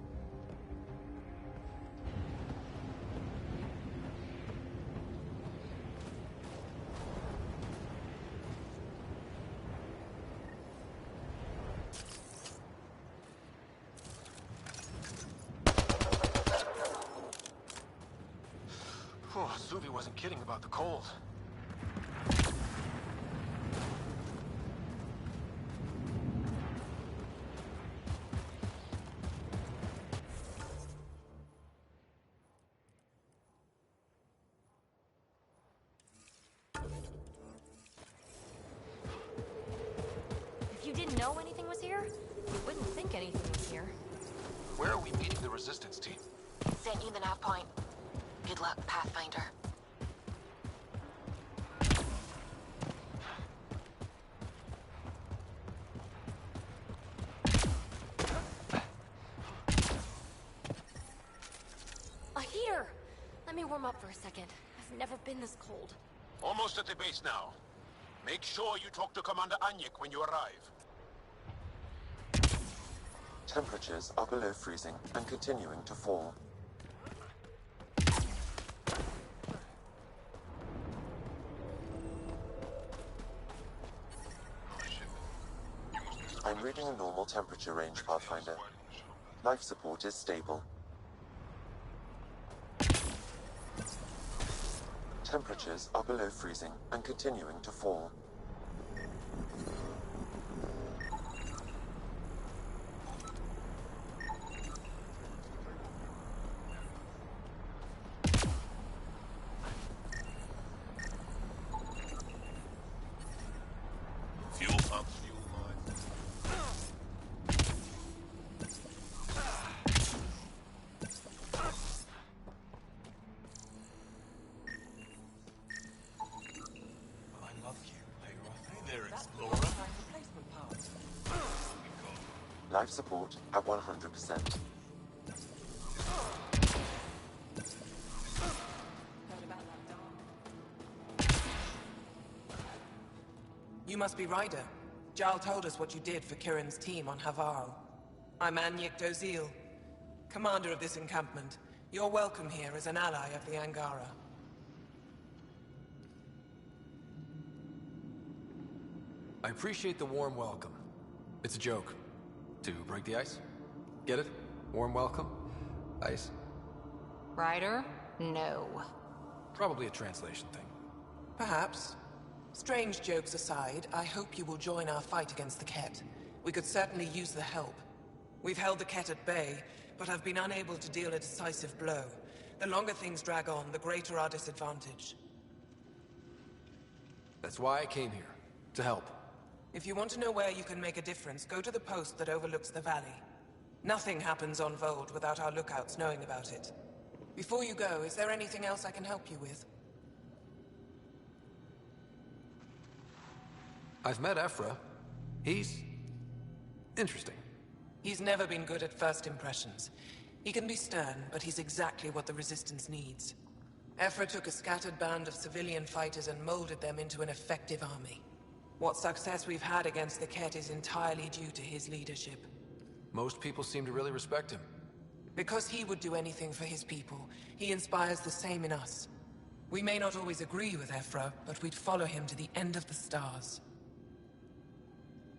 wasn't kidding about the cold. If you didn't know anything was here, you wouldn't think anything was here. Where are we meeting the resistance team? Sent you the nav point. Good luck, Pathfinder. A heater! Let me warm up for a second. I've never been this cold. Almost at the base now. Make sure you talk to Commander Anyik when you arrive. Temperatures are below freezing and continuing to fall. I'm reading a normal temperature range, Pathfinder. Life support is stable. Temperatures are below freezing and continuing to fall. Fuel pump. Life support at 100%. You must be Ryder. Jarl told us what you did for Kirin's team on Havarl. I'm Anyik Dozil, commander of this encampment. You're welcome here as an ally of the Angara. I appreciate the warm welcome. It's a joke. To break the ice? Get it? Warm welcome? Ice? Ryder? No. Probably a translation thing. Perhaps. Strange jokes aside, I hope you will join our fight against the Ket. We could certainly use the help. We've held the Ket at bay, but have been unable to deal a decisive blow. The longer things drag on, the greater our disadvantage. That's why I came here. To help. If you want to know where you can make a difference, go to the post that overlooks the valley. Nothing happens on Vold without our lookouts knowing about it. Before you go, is there anything else I can help you with? I've met Ephra. He's interesting. He's never been good at first impressions. He can be stern, but he's exactly what the Resistance needs. Ephra took a scattered band of civilian fighters and molded them into an effective army. What success we've had against the Ket is entirely due to his leadership. Most people seem to really respect him. Because he would do anything for his people, he inspires the same in us. We may not always agree with Ephra, but we'd follow him to the end of the stars.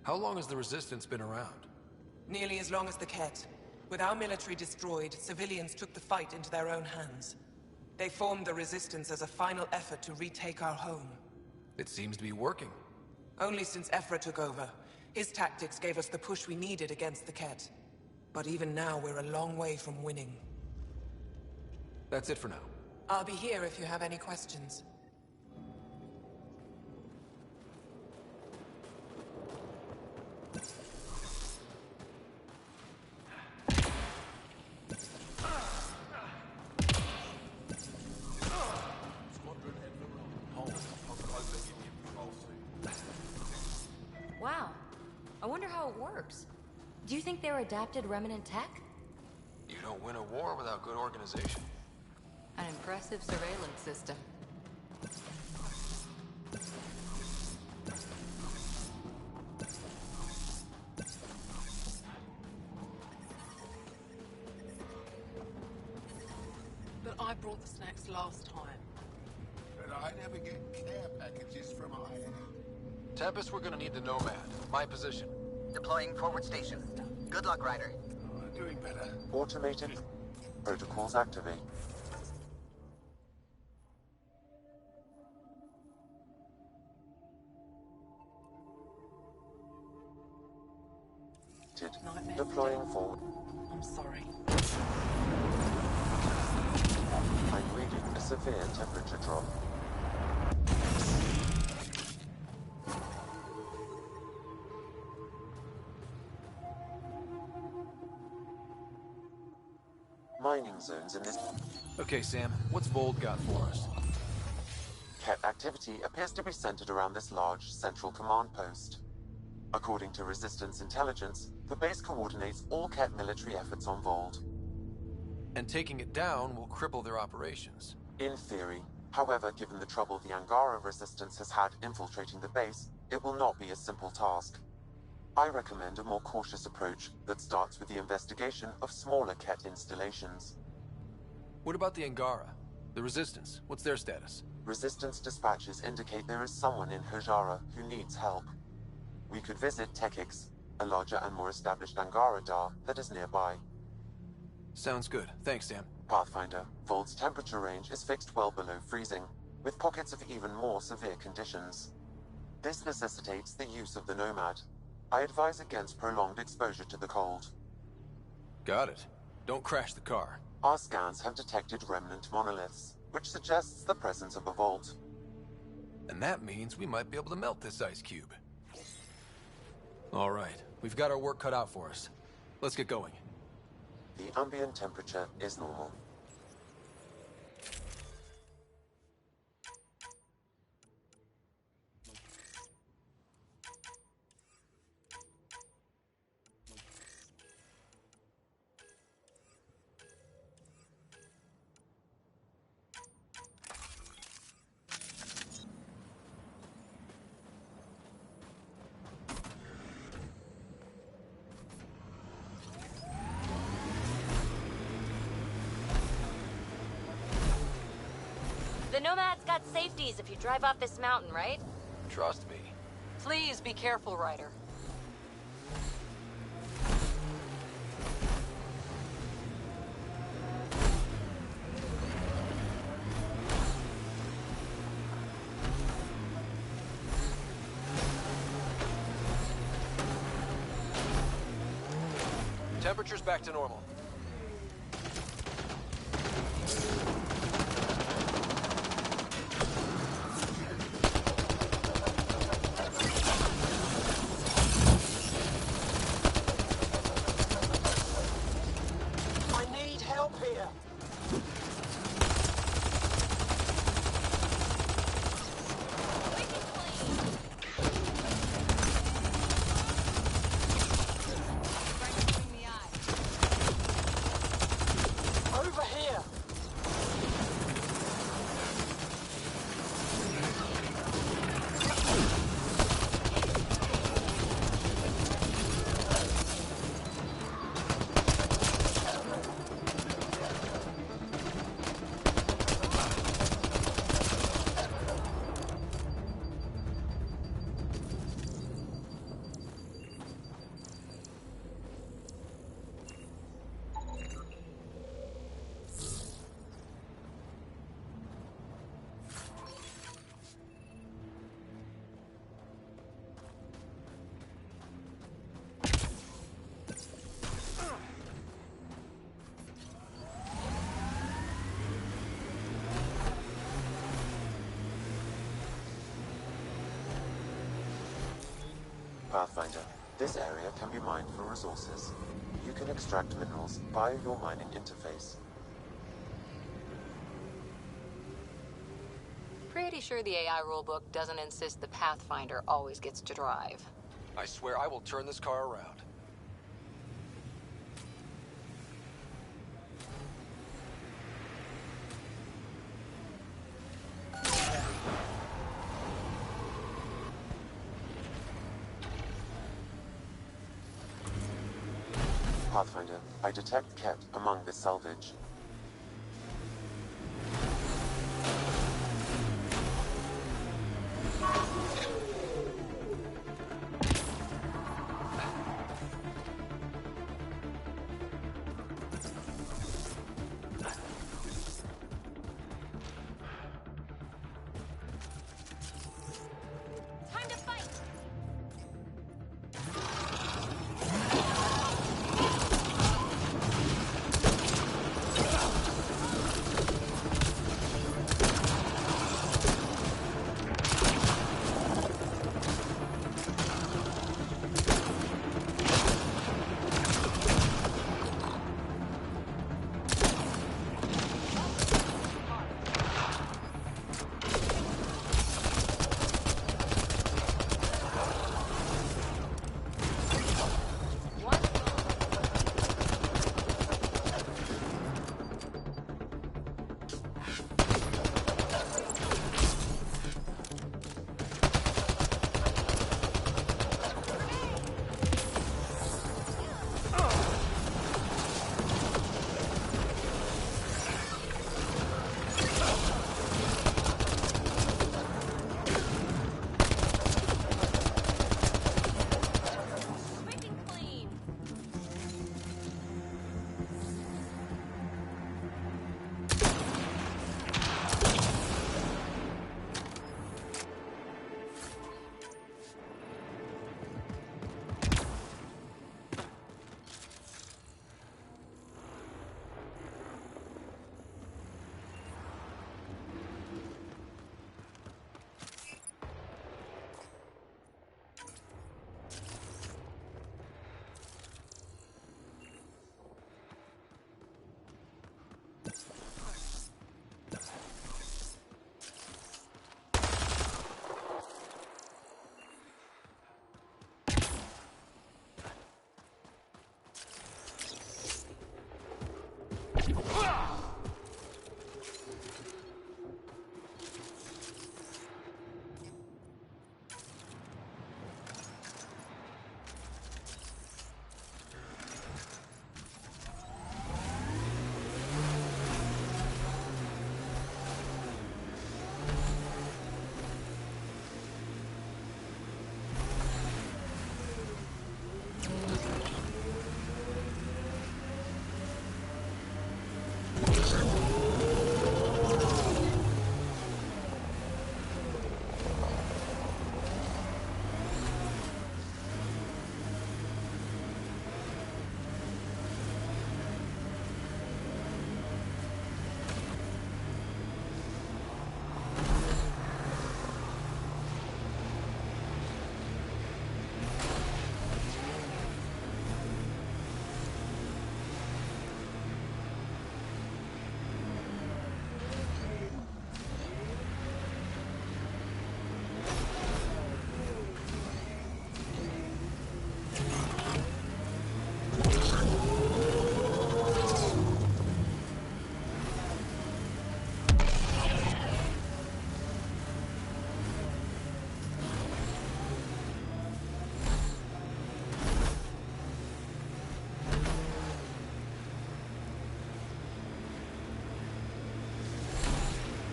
How long has the Resistance been around? Nearly as long as the Ket. With our military destroyed, civilians took the fight into their own hands. They formed the Resistance as a final effort to retake our home. It seems to be working. Only since Ephra took over. His tactics gave us the push we needed against the Ket. But even now, we're a long way from winning. That's it for now. I'll be here if you have any questions. Wow. I wonder how it works. Do you think they're adapted remnant tech? You don't win a war without good organization. An impressive surveillance system. But I brought the snacks last time. But I never get care packages from Aya. Tempest, we're gonna need the Nomad. My position. Deploying forward station. Good luck, Ryder. Doing better. Automated protocols activate. detected. Deploying forward. I'm sorry. I'm reading a severe temperature drop. Mining zones in this... Okay, Sam, what's Vold got for us? Ket activity appears to be centered around this large central command post. According to Resistance intelligence, the base coordinates all Ket military efforts on Vold. And taking it down will cripple their operations. In theory. However, given the trouble the Angara Resistance has had infiltrating the base, it will not be a simple task. I recommend a more cautious approach that starts with the investigation of smaller Ket installations. What about the Angara? The Resistance, what's their status? Resistance dispatches indicate there is someone in Hojara who needs help. We could visit Tekix, a larger and more established Angara Dar that is nearby. Sounds good. Thanks, Sam. Pathfinder, Vold's temperature range is fixed well below freezing, with pockets of even more severe conditions. This necessitates the use of the Nomad. I advise against prolonged exposure to the cold. Got it. Don't crash the car. Our scans have detected remnant monoliths, which suggests the presence of a vault. And that means we might be able to melt this ice cube. All right, we've got our work cut out for us. Let's get going. The ambient temperature is normal. The Nomad's got safeties if you drive off this mountain, right? Trust me. Please be careful, Ryder. Temperature's back to normal. Pathfinder, this area can be mined for resources. You can extract minerals via your mining interface. Pretty sure the AI rulebook doesn't insist the Pathfinder always gets to drive. I swear I will turn this car around. Pathfinder, I detect Ket among this salvage. Time to fight!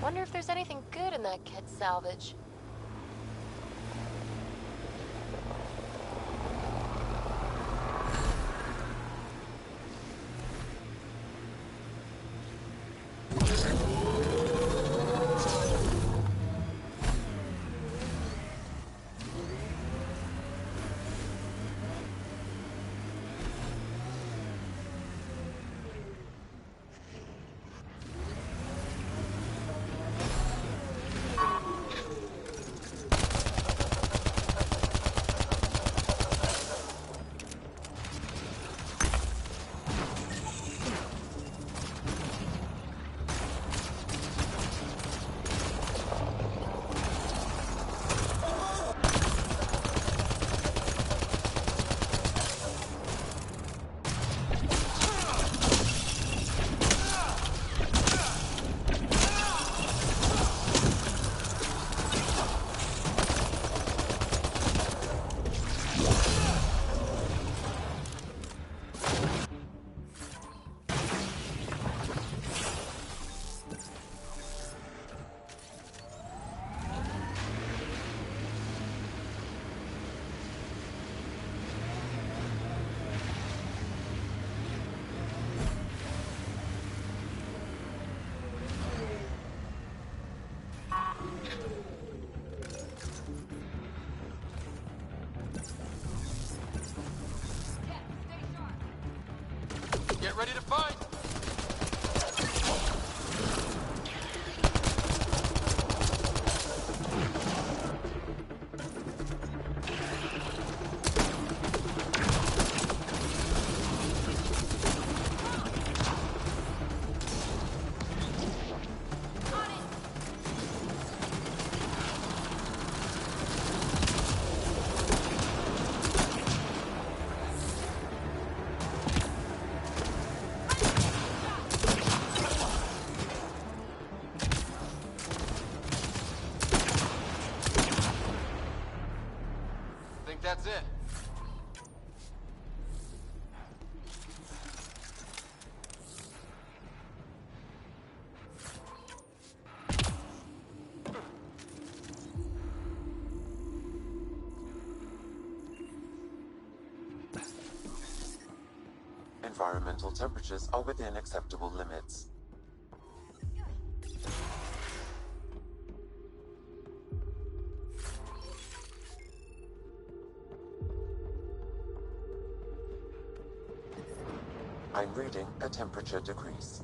Wonder if there's anything good in that kit salvage. Get ready to fight! That's it. Environmental temperatures are within acceptable limits. I'm reading a temperature decrease.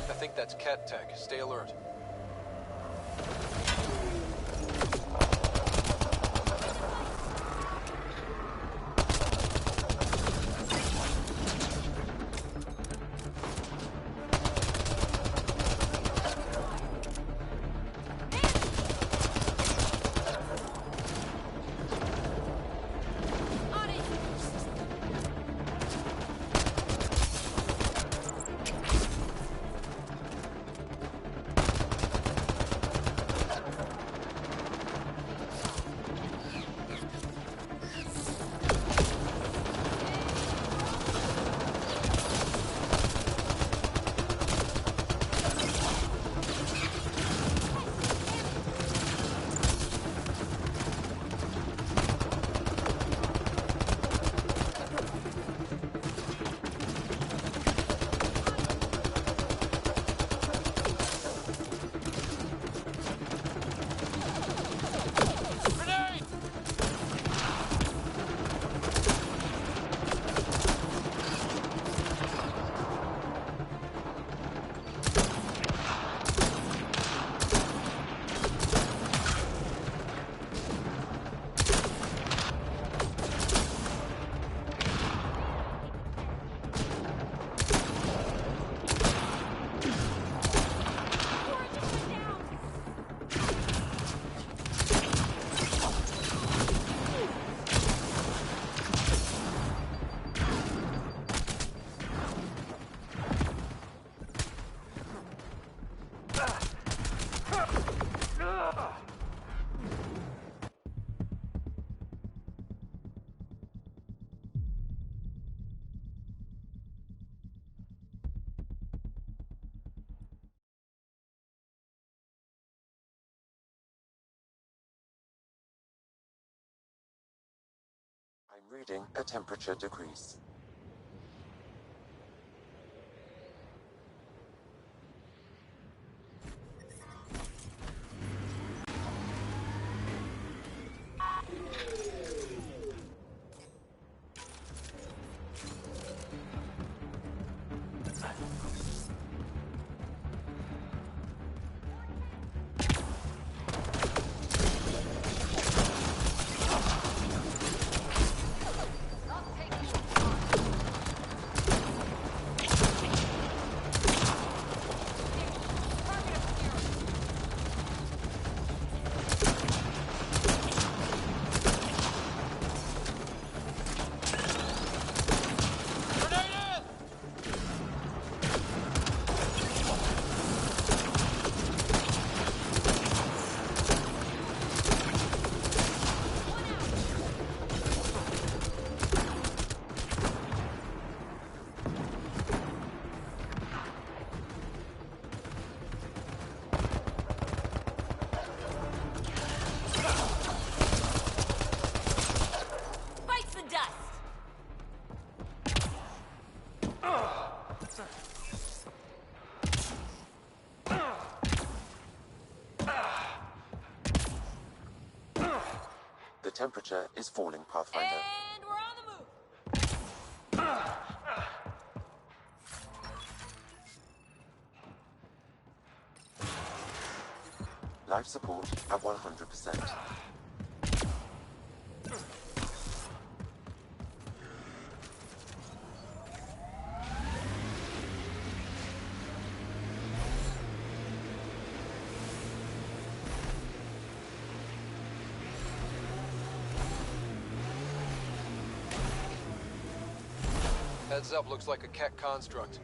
I think that's cat tech. Stay alert. Reading a temperature decrease. The temperature is falling, Pathfinder. And we're on the move! Life support at 100%. Heads up, looks like a Keck construct.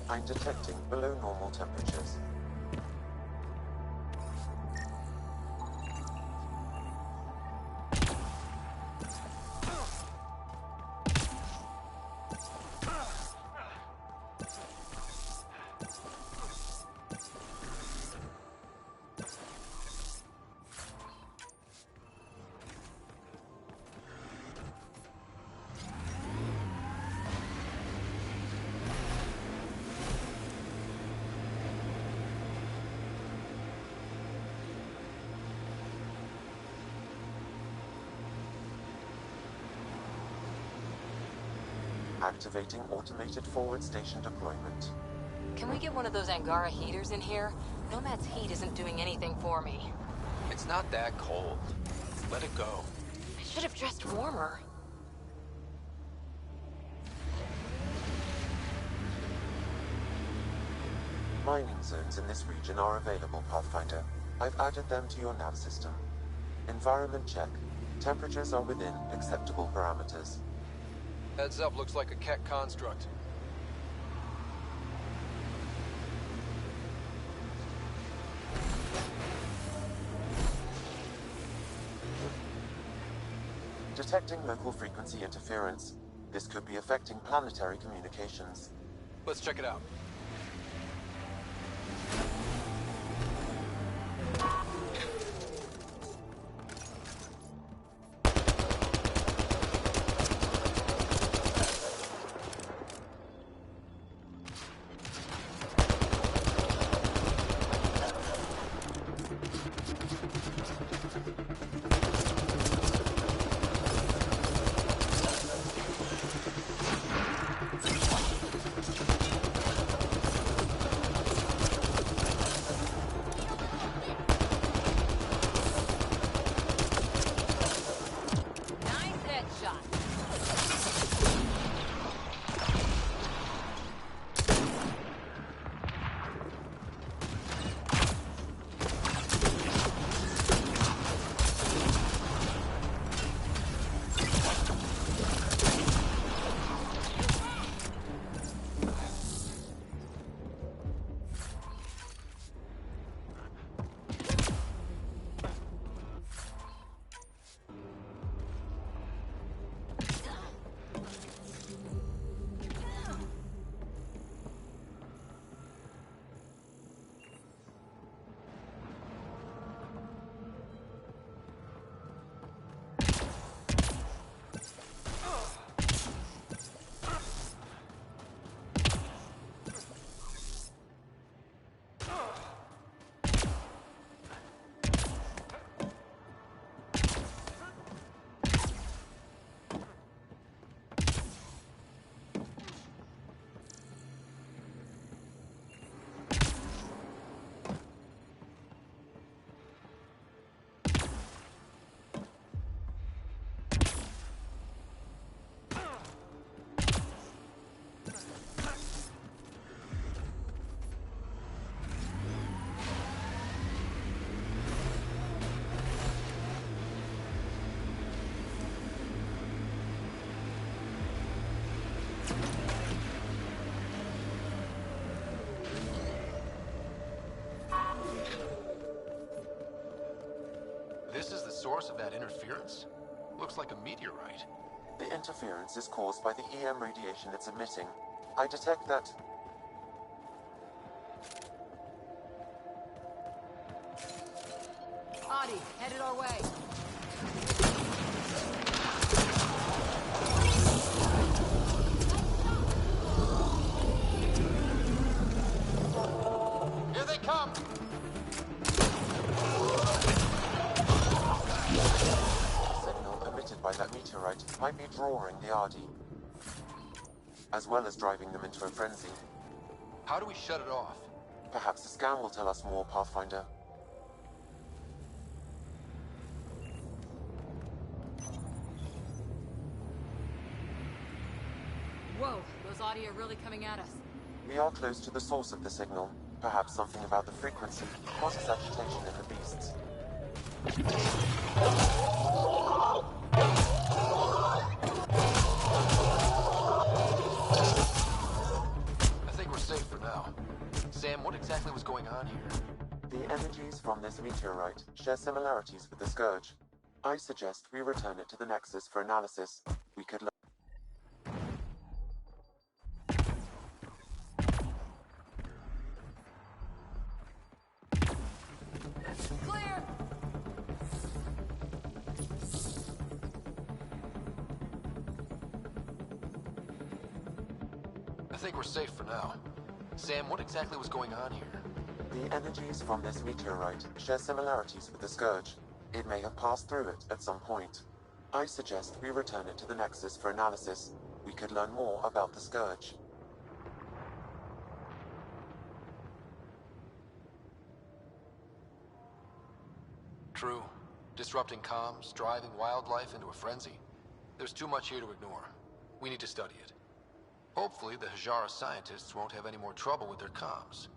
I'm detecting below normal temperatures. Activating automated forward station deployment. Can we get one of those Angara heaters in here? Nomad's heat isn't doing anything for me. It's not that cold. Let it go. I should have dressed warmer. Mining zones in this region are available, Pathfinder. I've added them to your nav system. Environment check. Temperatures are within acceptable parameters. Heads up, looks like a Keck construct. Detecting local frequency interference. This could be affecting planetary communications. Let's check it out. This is the source of that interference? Looks like a meteorite. The interference is caused by the EM radiation it's emitting. I detect that... Audie, headed our way. Here they come! Signal emitted by that meteorite might be drawing the Ardi, as well as driving them into a frenzy. How do we shut it off? Perhaps the scan will tell us more, Pathfinder. Whoa, those Audi are really coming at us. We are close to the source of the signal. Perhaps something about the frequency causes agitation in the beasts. I think we're safe for now. going on here? The energies from this meteorite share similarities with the Scourge. I suggest we return it to the Nexus for analysis. We could learn. Clear! I think we're safe for now. Sam, what exactly was going on here? The energies from this meteorite share similarities with the Scourge. It may have passed through it at some point. I suggest we return it to the Nexus for analysis. We could learn more about the Scourge. True. Disrupting comms, driving wildlife into a frenzy. There's too much here to ignore. We need to study it. Hopefully, the Hajara scientists won't have any more trouble with their comms.